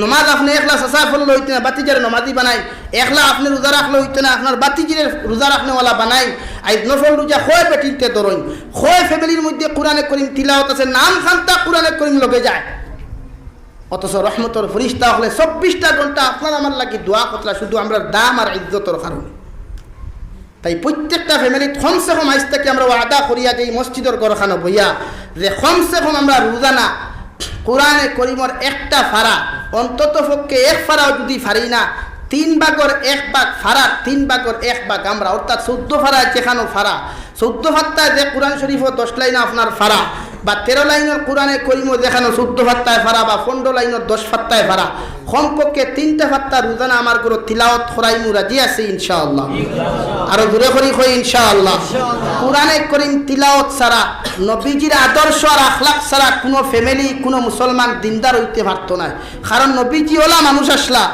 নমাজ আপনি একলা চাষা ফললে হইতে না, বাতিজার নমাজি বানাই। একলা আপনি রোজা রাখলে হইতে না, আপনার বাতিজিরের রোজা রাখনেওয়ালা বানাই। আই নফল রোজা হয় বেটিতে ধরুন হয় ফ্যামিলির মধ্যে কোরআনে করিম তিলাওয়াত আছে, নাম খান্তা কোরআনে করিম লগে যায়। অথচ রহমতর ফরিস্তা হলে 24টা ঘন্টা আপনার আমার লাগি দোয়া কতলা শুধু আমরা দাম আর ইজ্জতর কারণে। তাই প্রত্যেকটা ফ্যামিলিত কমসে কম আজ থেকে আমরা ওয়াদা করিয়া যে মসজিদের গড়খানো বইয়া যে কমসে কম আমরা রোজানা কোরআনে করিমর একটা ফারা অন্তত পক্ষে এক ফারাও যদি ফারি না 3 ভাগের 1 ভাগ ফারা 3 ভাগের 1 ভাগ আমরা অর্থাৎ 14 ফারা যেখানো ফারা 14 ফাত্তায় যে কোরআন শরীফ 10 লাইন আপনার ফারা বা 13 লাইনের কোরআনে করিমও যেখানো 14 ফাত্তায় ফারা বা 15 লাইনের 10 ফাত্তায় ফারা কমপক্ষে 3টা ফাত্তা রোজানা আমার করে তিলাওয়াত করাইমু রাজি আছে ইনশাআল্লাহ। আরো জোরে করি কই ইনশাআল্লাহ। কোরআনে করিম তিলাওয়াত ছাড়া নবীজির আদর্শ আর আখলাক ছাড়া কোনো ফ্যামিলি কোনো মুসলমান দিনদার হইতে পারতো না। কারণ নবীজি ওলা মানুষ আসলা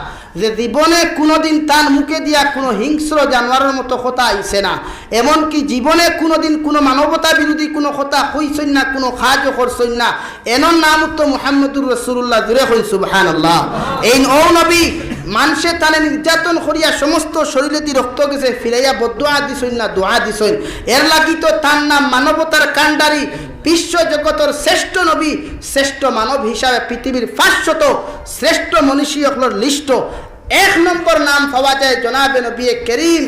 যে জীবনে কোনোদিন তার মুখে দিয়া কোনো হিংস্র জানোয়ারের মতো কথা আইছে না, এমনকি জীবনে কোনোদিন কোনো মানবতা বিরোধী কোনো কথা কইছেন না, কোনো কাজও করছেন না। এনর নাম তো মুহাম্মদুর রাসূলুল্লাহ, জুড়ে কই সুবহানাল্লাহ। এই ও নবী মানুষে তানে নির্যাতন করিয়া সমস্ত শরীরে দি রক্ত গেছে ফিরাইয়া বদদোয়া দিছেন না, দোয়া দিছেন। এর লাগি তো তার নাম মানবতার কাণ্ডারি, বিশ্ব জগতের শ্রেষ্ঠ নবী, শ্রেষ্ঠ মানব হিসাবে পৃথিবীর 500 শ্রেষ্ঠ মনীষীগুলোর লিস্ট 1 নম্বর নাম পাওয়া যায় জনাবে নবী করিম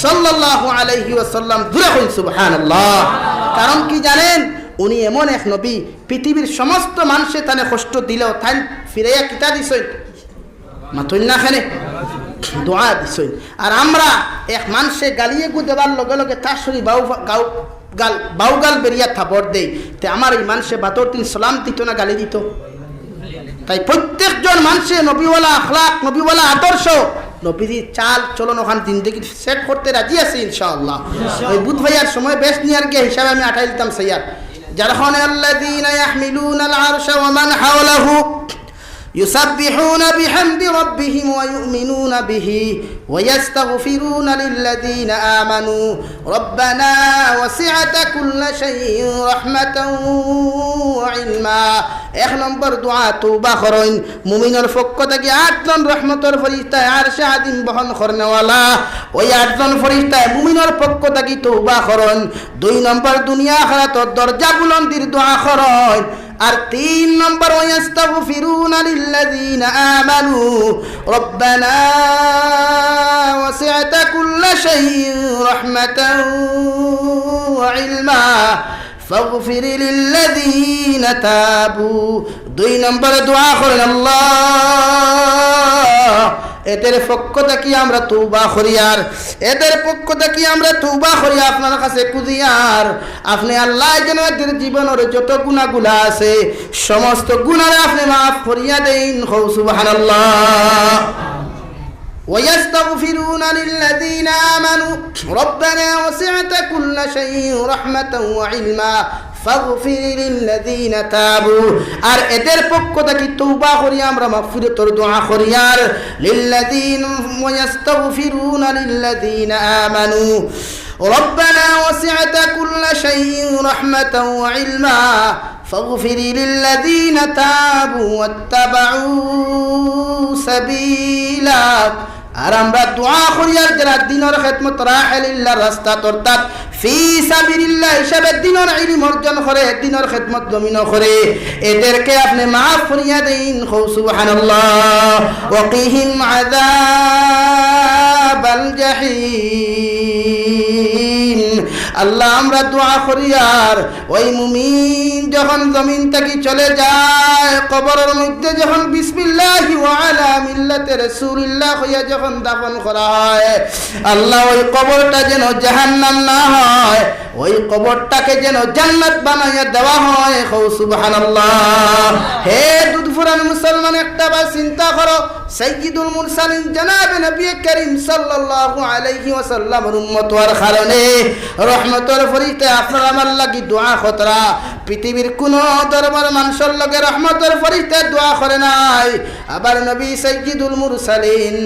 সাল্লাল্লাহু আলাইহি ওয়াসাল্লাম, জুড়ে কই সুবহানাল্লাহ। কারণ কি জানেন, উনি এমন এক নবী পৃথিবীর সমস্ত মানুষে তানে কষ্ট দিলেও তাই ফিরাইয়া কিতা দিছেন মাথুন না খানে দোয়া দিছেন। আর আমরা এক মানুষে গালিয়ে গু দেবার লগে লগে তার শরীর বাউগাল বেরিয়া থাপড় দেই, তে আমার এই মানুষে বাতর দিন সালাম দিত না গালি দিত? তাই প্রত্যেকজন মানুষে নবীওয়ালা আখলাক, নবীওয়ালা আদর্শ, নবীজির চাল চলন ওখান জিন্দগি সেট করতে রাজি আছে ইনশাআল্লাহ। ওই বুধ ভাইয়ার সময় বেশ নিয়ার গিয়ে হিসাবে আমি আঠাই দিতাম সৈয়াদ যারখানে আল্লাযীনা ইয়াহমিলুনাল আরশা ওয়া মান হাওলাহু يسبحون بحمد ربهم ويؤمنون به ويستغفرون للذين آمنوا ربنا وسعت كل شيء رحمة وعلما। 1 নম্বর দোয়া তওবা করেন মুমিনের পক্ষ থেকে 8 জন রহমতের ফেরেশতা আরশে আযীম বহন করনেওয়ালা, ওই 8 জন ফেরেশতা মুমিনের পক্ষ থেকে তওবা করেন। 2 নম্বর দুনিয়া আখিরাতের দরজা বুলন্দির দোয়া করেন। আর 3 নম্বর ওয়াস্তাগফিরুনা লিল্লাযীনা আমানু রব্বানা ওয়াসি'তা কুল্লা শাইইন রাহমাতাও ওয়া ইলমা ফাগফির লিল্লাযীনা তাবু। 2 নম্বরে দোয়া করেন, আল্লাহ এদের পক্ষ থেকে আমরা তওবা করি, আর এদের পক্ষ থেকে আমরা তওবা করি আপনার কাছে কুদিয়ার আপনি আল্লাহ যেন এদের জীবনের যত গুনাহগুলা আছে সমস্ত গুনাহ আপনি মাফ করিয়া দেন। সুবহানাল্লাহ। ويستغفرون للذين آمنوا ربنا وسعت كل شيء رحمة وعلما فاغفر للذين تابوا। আর এদের পক্ষ থেকে তওবা করি আমরা মাগফিরাতের দোয়া করি, আর লিল্লাযিনা ওয়াস্তাগফিরুনা লিল্লাযিনা আমানু ربنا وسعت كل شيء رحمة وعلما فاغفر للذين تابوا واتبعوا سبيلك। আর আমরা দোয়া করি আর যারা দ্বীনের খিদমত রাহিলিল্লাহ রাস্তা অর্থাৎ ফি সাবিলিল্লাহ হিসাবে দ্বীনের ইলম অর্জন করে, দ্বীনের খিদমত জমিন করে, এদেরকে আপনি মাফ করিয়া দেন। সুবহানাল্লাহ। ওয়াকিহিম আযাবাল জাহিম। আল্লাহ আমরা দোয়া করি আর ওই মুমিন যখন জমিন থেকে চলে যায় কবরের মধ্যে যখন বিসমিল্লাহি ওয়া আলা মিল্লাতি রাসূলিল্লাহ হইয়া যখন দাফন করা হয়, আল্লাহ ওই কবরটা যেন জাহান্নাম না হয়, ওই কবরটাকে যেন জান্নাত বানাইয়া দেওয়া হয়। সুবহানাল্লাহ। হে দুধফুরান মুসলমান, একটা বার চিন্তা করো, সাইয়্যিদুল মুরসালিন জনাবে নবী করিম সাল্লাল্লাহু আলাইহি ওয়াসাল্লামের উম্মত হওয়ার কারণে রহমতের ফরিস্তা আপনার আমার লাগি দোয়া খতরা। পৃথিবীর কোন দরবার মানুষের লগে রহমতের ফরিস্তা দোয়া করে নাই। আবার নবী সাইয়্যিদুল মুরসালিন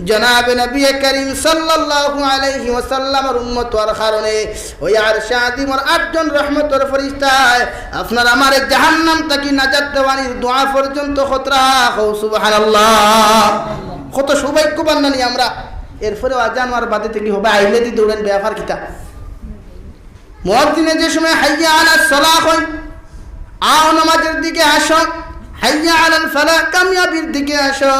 জনাবে নবী করিম সাল্লাল্লাহু আলাইহি ওয়াসাল্লামের উম্মত হওয়ার কারণে ওই আরশে আযিমের 8 জন রহমতের ফরিস্তা আপনার আমার জাহান্নাম থেকে নাজাত দেওয়ানির দোয়া পর্যন্ত খতরা। সুবহানাল্লাহ। কত সৌভাগ্যবান নানি আমরা। এরপরে আজান আর বাদে থেকে হবে আইলে দি দৌড়েন ব্যাপার কিতা। মুয়াজ্জিনে যে সময় হাইয়া আলাস সালাহ হয়, আও নামাজের দিকে আসো, হাইয়া আলাল ফালাহ কামিয়াবির দিকে আসো,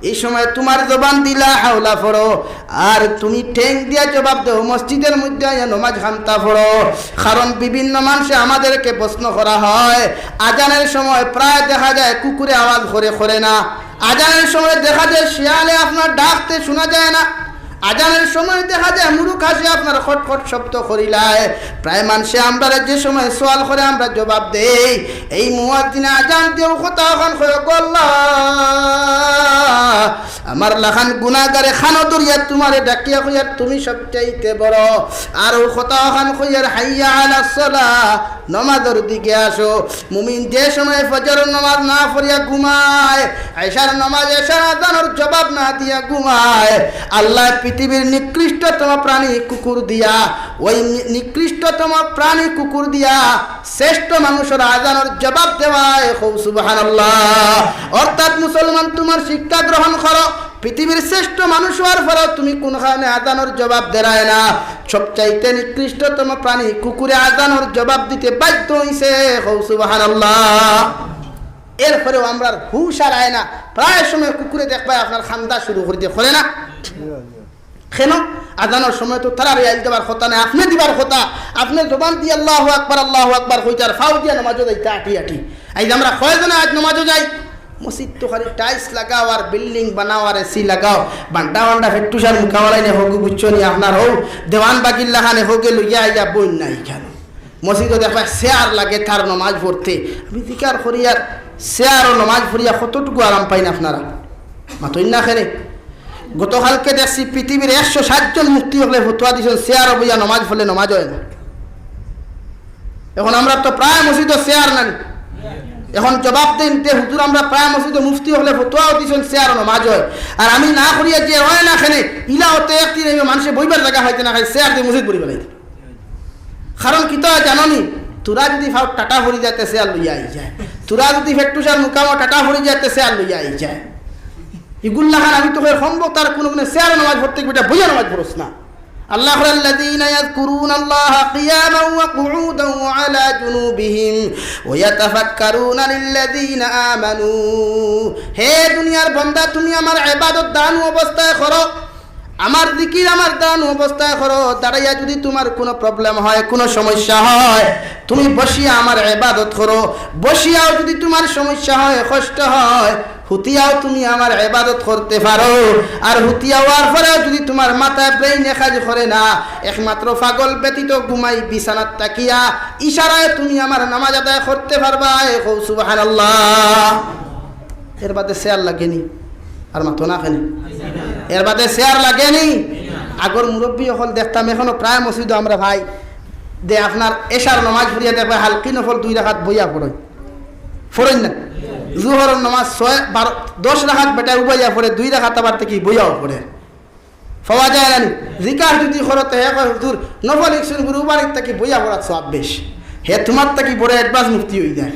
এই সময় তোমার জবান দিলা হাওলা পড়ো আর তুমি ঠেং দিয়া জবাব দাও মসজিদের মধ্যে নামাজ খামতা পড়ো। কারণ বিভিন্ন মানুষে আমাদেরকে প্রশ্ন করা হয়, আজানের সময় প্রায় দেখা যায় কুকুরে আওয়াজ করে না, আজানের সময় দেখা যায় শিয়ালে আপনার ডাকতে শোনা যায় না, আজানের সময় দেখা যায় মুরুখ হাসি আপনার খটখট শব্দ করিলায়। প্রায় মানুষে আমরা যে সময় সওয়াল করে আমরা জবাব দেই, এই মুয়াজ্জিন আজান দিও কথা খান কয় আল্লাহ আমার লাখান গুনাহগারে খানো দরিয়া তোমারে ডাকিয়া কইয়া তুমি সবচাইতে বড়। আর ও কথা খান কইয়ার হাইয়া আলাস সালাহ নামাজের দিকে আসো। মুমিন যে সময় ফজরের নামাজ না পড়িয়া ঘুমায়, এশার নামাজ এশার আজানের জবাব না দিয়া ঘুমায়, আল্লাহ পৃথিবীর নিকৃষ্টতম প্রাণী কুকুর দিয়া, ওই নিকৃষ্টতম প্রাণী কুকুর দিয়া শ্রেষ্ঠ মানুষের আজানের জবাব দেওয়ায়। সুবহানাল্লাহ। অর্থাৎ মুসলমান তোমার শিক্ষা গ্রহণ করো, পৃথিবীর শ্রেষ্ঠ মানুষ হওয়ার পরেও তুমি কোনখানে আজানের জবাব দেয় না। সবচাইতে নিকৃষ্টতম প্রাণী কুকুরে আজানের জবাব দিতে বাধ্য হইছে। সুবহানাল্লাহ। এরপরেও আমরা হুশ আর আয় না, প্রায় সময় কুকুরে দেখবাই আপনার খান্দা শুরু করে দিয়ে করে না কেন? আজানোর সময় তো তারা রেয়াল দেবার কথা না, আপনি দিবার কথা। আপনি জবান দিয়ে আল্লাহু আকবার কইতার ফাউ দিয়া নামাজও যাইতে আটি এই যে আমরা কয়জনে আজ নামাজও যাই, মসজিদ তো খালি টাইলস লাগাও আর বিল্ডিং বানাও আর এসি লাগাও, বান্ডা ফেট্টুসার মুখাওয়ালাইনে হোক বুঝছো নি আপনার হোক দেওয়ান বাকিল্লাহানে হোক লইয়া আইয়া বই নাই কেন মসজিদও দেখবা শেয়ার লাগে তার নমাজ পড়তে। আমি দিকার করিয়ার শেয়ার ও নমাজ পড়িয়া কতটুকু আরাম পাই না আপনারা মাতই না খেলে। গতকালকে দেখছি পৃথিবীর 160 জন মুফতি হলে ফতোয়া দিয়েছেন শেয়ার বইয়া নমাজ পড়লে নমাজ হয় না। এখন আমরা তো প্রায় মসজিদে শেয়ার নাই, এখন জবাব দেন যে হুজুর আমরা প্রায় মসজিদে মুফতি হলে ফতোয়াও দিয়েছেন শেয়ার নমাজ হয়, আর আমি না করিয়া যে হয় না খেলে ইলা হতে একদিন মানুষের বইবার জায়গা হয়তো না খাই শেয়ার দিয়ে মসজিদ পড়ি বেলাইতে। কারণ কি তো জানি তোরা যদি ভাব টাটা ভরি যাতে শেয়ার লইয়া আই যায়, তোরা যদি ফেট্টুসার মুকামো টাটা ভরি যাতে শেয়ার লইয়া আই যায়। ইগুল্লা খান আমি তো সম্ভব তার কোনো শেয়ার নামাজ পড়তে বেটা বইয়া নামাজ পড়োস না। আল্লাহ আল্লাযীনা ইয়াযকুরুনাল্লাহা কিয়ামান ওয়া কুউদান ওয়া আলা জুনুবিহিম ওয়া ইয়াতাফাক্কারুনা লিল্লাযীনা আমানু। হে দুনিয়ার বান্দা তুমি আমার ইবাদত দান অবস্থায় করো, আমার জিকির আমার দাঁড়ানো অবস্থায় করো। দাঁড়াইয়া যদি তোমার কোনো প্রবলেম হয়, কোনো সমস্যা হয়, তুমি বসিয়া আমার ইবাদত করো। বসিয়াও যদি তোমার সমস্যা হয়, কষ্ট হয়, হুতিয়াও তুমি আমার ইবাদত করতে পারো। আর হুতিয়া হওয়ার পরেও যদি তোমার মাথায় ব্রেইনে কাজ করে না, একমাত্র পাগল ব্যতীত ঘুমাই বিছানাত তাকিয়া ইশারায় তুমি আমার নামাজ আদায় করতে পারবা। সুবহানাল্লাহ। এর বাদে শেয়ার লাগেনি আর মাথো না কেন? এর বাদে শেয়ার লাগেনি। আগর মুরব্বী হল দেখতাম, এখনো প্রায় মসজিদ আমরা ভাই দে আপনার এশার নামাজ পড়িয়া দেখবে হালকি নফল 2 রাকাত বইয়া পড়েন ফোরেন না। জোহরের নামাজ 10 রাকাত বেটা উবাইয়া পড়ে, 2 রাকাত আবার থেকে বইয়াও পড়ে পাওয়া যায় না। জিকার যদি করতে হে হুজুর নফল ইকশন গুরু বাড়ির থেকে বইয়া পড়া সব বেশ, হে তোমার থেকে বড় অ্যাডভান্স মুক্তি হয়ে যায়।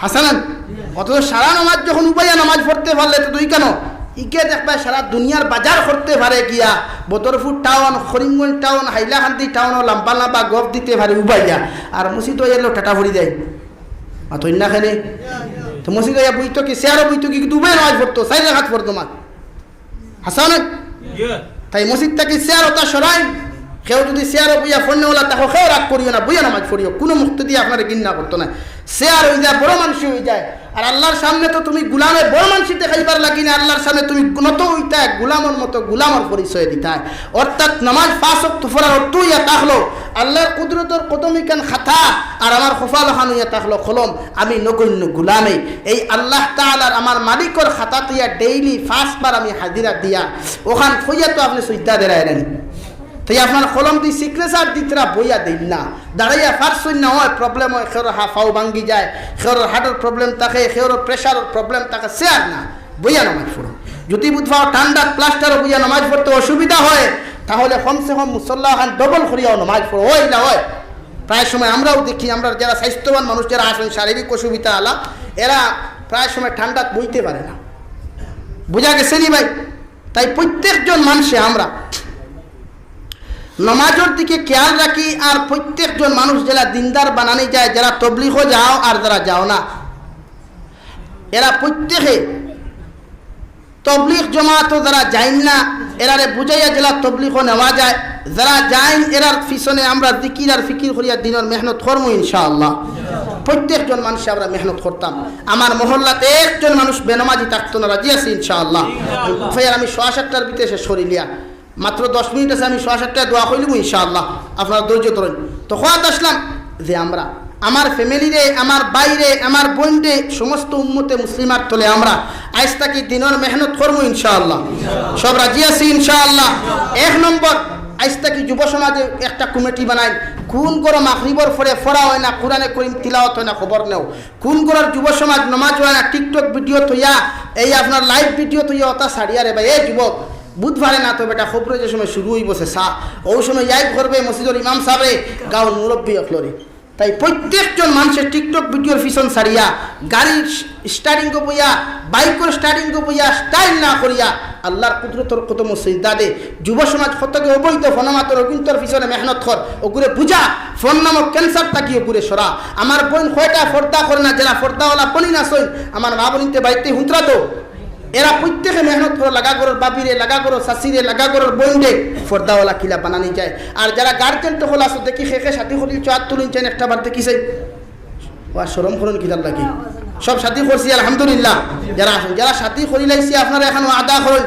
হাসানান অথচ সারা নামাজ যখন উবাইয়া নামাজ পড়তে পারলে তো তুই কেন ইকে দেখবা সারা দুনিয়ার বাজার করতে পারে গিয়া Badarpur town, Karimganj town, Hailakandi town, লাম্বা লাম্বা গপ দিতে পারে উবাইয়া, আর মসজিদ এলো টাটা ভরি দেয় মাতই না খেলে। তো মসজিদ বইতো কি শেয়ারও বইতো কি দুবাই নামাজ পড়তো, 4 রাকাত পড়তো মা। হাসানান তাই মসজিদ থেকে শেয়ার ওটা সরাই। কেউ যদি শেয়ারও বইয়া ফোনওয়ালা তাকে কেউ রাগ করিও না, বইয়া নামাজ পড়িও, কোনো মুক্ত দিয়ে আপনার ঘৃণা করতো না। শেয়ার হয়ে যায়, বড় মানুষ হয়ে যায়। আর আল্লাহর সামনে তো তুমি গুলামে বড় মানুষ দেখাইবার লাগি না, আল্লাহর সামনে তুমি নত হইতা গুলামর মতো গুলামর পরিচয় দিতা। অর্থাৎ নামাজ 5 ওয়াক্ত পড়ার অর্থ ইয়া তাহলো আল্লাহর কুদরতর কদমিকান খাতা আর আমার খোফাল খান ইয়া তাহলো কলম, আমি নগণ্য গুলামে এই আল্লাহ তাআলার আমার মালিকর খাতা দিয়া ডেইলি 5 বার আমি হাজিরা দিয়া ওখান কইয়া তো আপনি সুইদা দেরায় নেন। তাই আপনার কলম দিয়ে সিগনেচার দিতরা বইয়া দিন না, দাঁড়াইয়া ফার্সুন না হয় প্রবলেম হয়, খের হাফাও ভাঙ্গি যায়, খের হার্টের প্রবলেম থাকে, খের প্রেশারের প্রবলেম থাকে, শেয়ার না বইয়া নামাজ পড়ো। যদি বুধবার ঠান্ডা প্লাস্টারও বইয়া নামাজ পড়তে অসুবিধা হয় তাহলে কমসে কম মুসল্লা খান ডবল করিয়াও নামাজ পড়ো। ওই না হয় প্রায় সময় আমরাও দেখি, আমরা যারা স্বাস্থ্যবান মানুষ যারা আসেন শারীরিক অসুবিধা আলা, এরা প্রায় সময় ঠান্ডা বইতে পারে না। বোঝা গেছে নি ভাই? তাই প্রত্যেকজন মানুষে আমরা নমাজের দিকে খেয়াল রাখি। আর প্রত্যেকজন মানুষ যারা দিনদার বানানি যায়, যারা তবলিগও যাও আর যারা যাও না, এরা প্রত্যেকে তবলিগ জমাতো যারা যাইন না এরারে বুঝাইয়া জেলা তবলিগও নেওয়া যায়। যারা যাইন এরার পিছনে আমরা জিকির আর ফিকির করিয়া দিনের মেহনত করবো ইনশাআল্লাহ। প্রত্যেকজন মানুষ আমরা মেহনত করতাম। আমার মহল্লাতে একজন মানুষ বেনমাজি থাকতো না, রাজি আছি ইনশাআল্লাহ। আমি 7:30টার ভিতরে শেষ করিলিয়া, মাত্র 10 মিনিট আছে, আমি 7:30টায় দোয়া করিলিব ইনশাআল্লাহ। আপনারা ধৈর্য ধরেন। তো খোয়াত আসলাম যে আমরা আমার ফ্যামিলিরে, আমার বাইরে, আমার বোনরে, সমস্ত উম্মতে মুসলিমার তলে আমরা আজ তাকি দিনের মেহনত করবো ইনশাআল্লাহ। সব রাজি আছি ইনশাআল্লাহ। 1 নম্বর আজ তাকি যুব সমাজে একটা কমিটি বানাই, কোন করো মাগরিবর পরে পড়া হয় না, কোরআনে করিম তিলাওয়াত হয় না, খবর নেও। কোন করার যুব সমাজ নমাজ হয় না, টিকটক ভিডিও তৈয়া এই আপনার লাইভ ভিডিও তৈয়া ওটা ছাড়িয়া রে ভাই। এই যুবক বুধবারে না তো বেটা খবরে যে সময় শুরু হয়ে বসে সা ওই সময় ইয়াই করবে মসজিদের ইমাম সাহেবে গাঁও মুরব্বী অফলরে। তাই প্রত্যেকজন মানুষের টিকটক ভিডিওর পিছন ছাড়িয়া গাড়ির স্টার্টিং বইয়া, বাইকের স্টার্টিং বইয়া স্টাইল না করিয়া আল্লাহর কুদরতর কত মসজিদা দে যুব সমাজ কতকে অবৈধ ফোনামাতর অগুন্তর পিছনে মেহনত কর, ওগুরে বুঝা ফোন নামক ক্যান্সার তাকিয়ে ওগুরে সরা। আমার বোন কয়টা ফর্দা করে না, যারা ফর্দাওয়ালা পনি না সই আমার মা বোনিতে বাড়িতে হুঁতরা তো এরা প্রত্যেকে মেহনত করো, লাগা করো বাবিরে, লাগা করো শাশিরে, লাগা করো বইন্ডে ফর্দাওয়ালা কিলা বানানি যায়। আর যারা গার্জেন তো হল আসো দেখি খেখে সাথী করি চার তুলিন চাই একটা বার দেখিছে আর সরম করুন কিতার লাগে সব সাথী করছি আলহামদুলিল্লাহ। যারা আসুন যারা সাথী করি লাইছি আপনারা এখনো আদা করুন।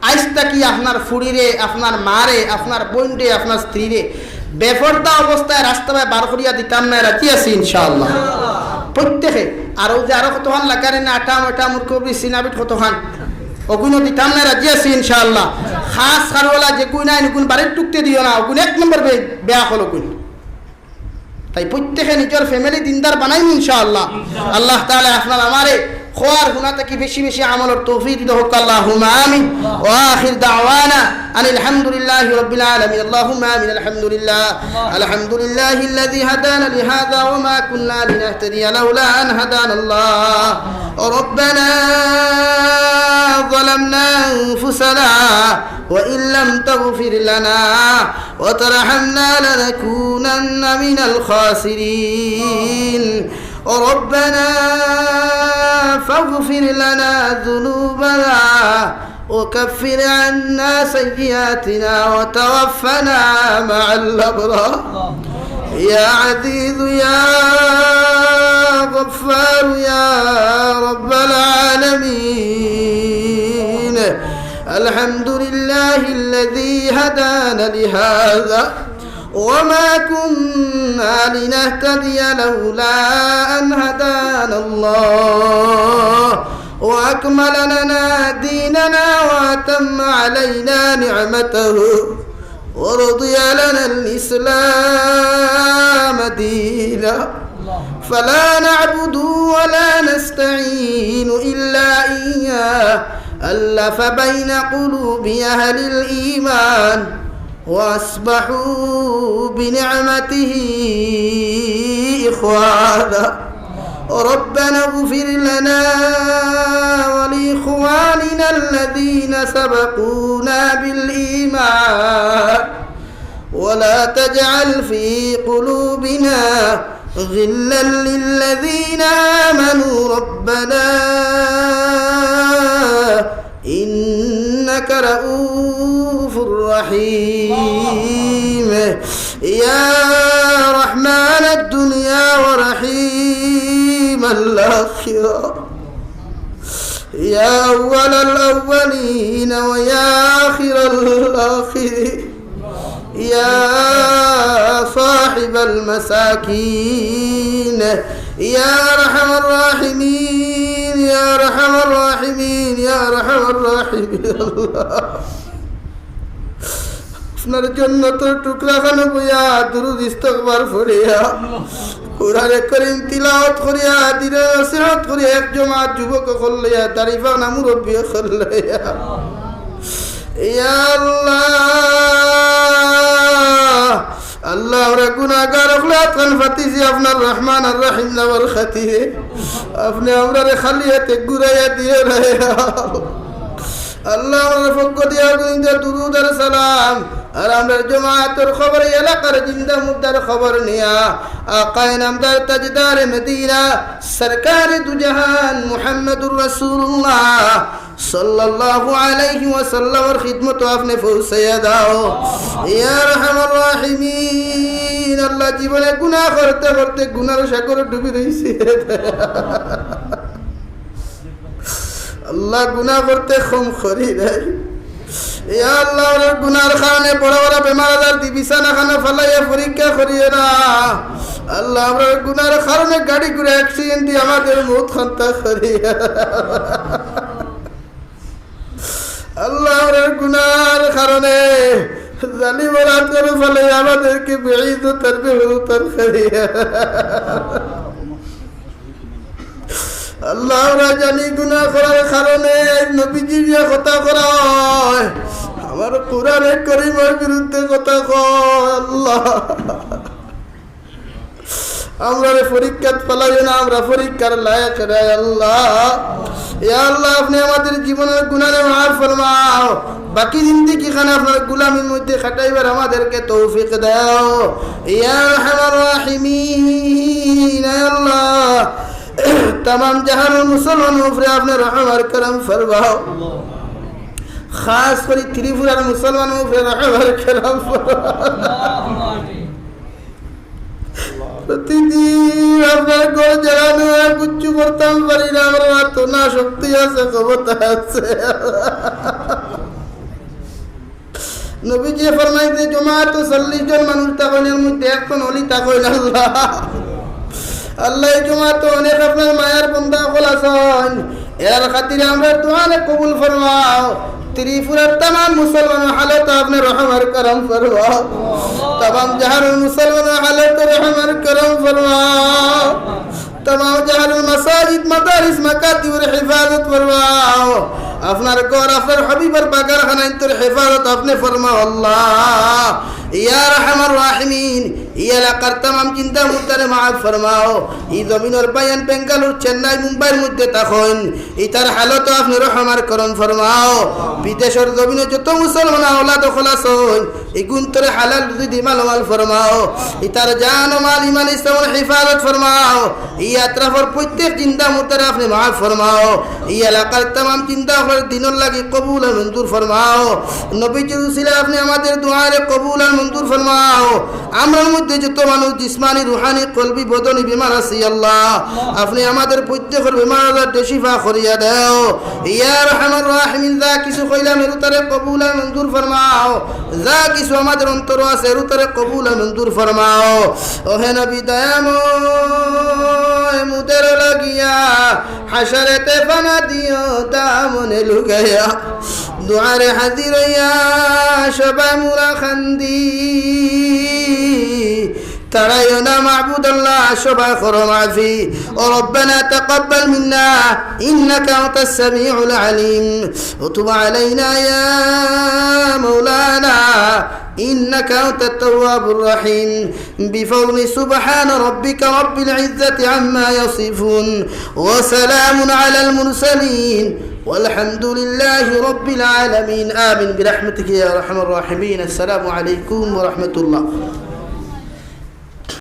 আইসটা কি আপনার ফুড়িরে, আপনার মারে, আপনার বইন্ডে, আপনার স্ত্রীরে বেফর্দা অবস্থায় রাস্তায় বার করিয়া দিতাম না, রাজি আছি ইনশাআল্লাহ প্রত্যেকে। আর ওই যে আরো কতখান লাগারে না আটা মোটা মুরকবরি সিনাবিট কতখান ওগুলো দিতাম না, রাজি আছি ইনশাআল্লাহ। খাস খারওয়ালা যে কুই নাই নুকুন বাড়ির টুকতে দিও না, ওগুলো 1 নম্বর বেয়া হলো কুন। তাই প্রত্যেকে নিজের ফ্যামিলি দিনদার বানাইম ইনশাআল্লাহ। আল্লাহ তাআলা আপনার আমারে খোয়ার গুনাহ থেকে বেশি বেশি আমলের তৌফিক দাও আল্লাহুম্মা আমিন। ওয়া আখির দাওয়ানা আনিল হামদুলিল্লাহি রাব্বিল আলামিন। আল্লাহুম্মা আমিন। আলহামদুলিল্লাহ আলহামদুলিল্লাহিল্লাযী হাদানা লিহাযা ওয়া মা কুন্না লিনাহতাদিয়া লাউলা আন হাদানাল্লাহ। রব্বানা ظلمنا أنفسنا وإن لم تغفر لنا وترحمنا لنكونن من الخاسرين. ربنا فاغفر لنا ذنوبنا وكفر عنا سيئاتنا وتوفنا مع الأبرار يا عزيز يا غفار يا رب العالمين الحمد لله الذي هدانا لهذا وما كنا لنهتدي لولا أن هدانا الله وأكمل لنا ديننا وأتم علينا نعمته ورضي لنا الإسلام دينا فلا نعبد ولا نستعين إلا إياه ألف بين قلوب أهل الإيمان وأصبحوا بنعمته إخوانا ربنا اغفر لنا ولإخواننا الذين سبقونا بالإيمان ولا تجعل في قلوبنا غلا للذين آمنوا ربنا إنك رؤوف رحيم يا رحمن الدنيا ورحيم الآخرة يا أول الأولين ويا آخر الآخرين يا صاحب المساكين يا أرحم الراحمين يا أرحم الراحمين يا أرحم الراحمين আপনার জান্নাতের টুকরা খানে বইয়া দুরূদ ইস্তিগফার পড়িয়া কুরআন কারীম তিলাওয়াত করিয়া দিনের নসিহত করিয়া এক জামাত যুবক কল্লিয়া তারিফা না মুরব্বি কল্লিয়া ইয়া আল্লাহ আল্লাহ আমরা গুনাহগার আখলাত খান ফাতিজি আপনার রহমান আর রহিম নামের খাতিরে আপনি আমরারে খালি হাতে ঘুরাইয়া দিয়ে রহে আল্লাহ আমরা পক্ষ দিয়া গুনিন্দা দুরূদ আর সালাম আর আমরা জামাতের খবর এলাকার জিন্দা মুদ্দার খবর নিয়া আকায়ে নামদার তাজদার মদিনা সরকার দুজাহান মুহাম্মদুর রাসূলুল্লাহ সাল্লাল্লাহু আলাইহি ওয়াসাল্লামের খিদমত আপনি পৌঁছাইয়া দাও ইয়া আরহামার রাহিমিন আল্লাহ জীবনে গুনাহ করতে করতে গুনার সাগরে ডুবে রইছি আল্লাহ গুনাহ করতে কম করি নাই ইয়া আল্লাহ ওর গুনার কারণে বড় বড় বেমার আজার দি বিছানা খানা ফলাইয়া পরীক্ষা করিয়ে না আল্লাহ আমরা গুনার কারণে গাড়ি ঘুরে অ্যাক্সিডেন্ট দিয়ে আমাদের মৌত খান্তা করিয়া আল্লাহ আমরা গুনার কারণে জালিমের হাত করে ফলে আমাদেরকে বেঈজ্জতের বেহুতার করিয়া আল্লাহ আমরা জানি গুনাহ করার কারণে নবীজির কথা করা হয় আমার কোরআনে কারীমের বিরুদ্ধে কথা কয় আল্লাহ আমরা পরীক্ষা ফলাইও না আমরা পরীক্ষার লায়ক রে আল্লাহ ইয়া আল্লাহ আপনি আমাদের জীবনের গুনাহে মাফ ফরমাও বাকি জিন্দেগি খানা আপনার গোলামির মধ্যে খাটাইবার আমাদেরকে তৌফিক দাও ইয়া আরহামার রাহিমিন ইয়া আল্লাহ तमाम जहान मुसलमानों पर आपने रहम और करम फरमाओ खास कर त्रिपुरा मुसलमानों पर रहम और करम फरमाओ प्रतिदिन আপনার ঘর জ্বালানো কুচ্ছু করতাম পারি না আমার তো না শক্তি আছে ক্ষমতা আছে নবীজি ফরমাইতে জামাত 40 জন মানুষ তাকনের মধ্যে একজন ওলি তাকইল আল্লাহ আল্লাহ জমাত অনেক আপনার মায়ার বান্দা আছেন এর খাতিরে আমরা দোয়া কবুল ফরমাও ত্রিপুরার तमाम মুসলমান হালত আপনি রহম আর করম ফরমাও तमाम जहान মুসলমান হালত রহম আর করম ফরমাও तमाम जहान मसाजिद मदारिस मकाতিব এর হিফাজত ফরমাও আপনার ঘর আপনার হাবিবের বাগান খানাইতের হিফাজত আপনি ফরমাও আল্লাহ ইয়া আরহামার রাহিমিন এই এলাকার तमाम চিন্তা মুতারে মাফ ফরমাও এই জমিনের বায়ান বেঙ্গালুর চেন্নাই মুম্বাইয়ের মধ্যে তখন ইতার হালত আপনি রহমার করুন ফরমাও বিদেশের জমিনে যত মুসলমান আওলাদ খলাস হন এই গুন্তরে হালাল রুজি মাল ফরমাও ইতার জান ও মাল ইমান ইসলামের হিফাজত ফরমাও এই আত্রাফর প্রত্যেক চিন্তা মুতারে আপনি মাফ ফরমাও এই এলাকার तमाम চিন্তা আপনার দিনের লাগি কবুল আর মঞ্জুর ফরমাও নবীজির উসিলা আপনি আমাদের দুআরে কবুল আর মঞ্জুর ফরমাও আমরার মধ্যে যত মানুষ জিসমানি রুহানি কলবি বদনি বিমার আছে আল্লাহ আপনি আমাদের প্রত্যেকের বিমার আজার শিফা করিয়া দাও ইয়া রহমান রাহিমিন যা কিছু কইলাম এর উত্তরে কবুল আর মঞ্জুর ফরমাও যা কিছু আমাদের অন্তর আছে এর উত্তরে কবুল আর মঞ্জুর ফরমাও ও হে নবী দয়াময় মুদের লাগিয়া হাশরতে ফানা দিও দামনে লুগায়া দুআরে হাজির হইয়া সবাই মুরা খান্দি ترينا معبود الله شبه خرمافي وربنا تقبل منا إنك أنت السميع العليم وتب علينا يا مولانا إنك أنت التواب الرحيم بفضل سبحان ربك رب العزة عما يصفون وسلام على المرسلين والحمد لله رب العالمين آمين برحمتك يا أرحم الراحمين السلام عليكم ورحمة الله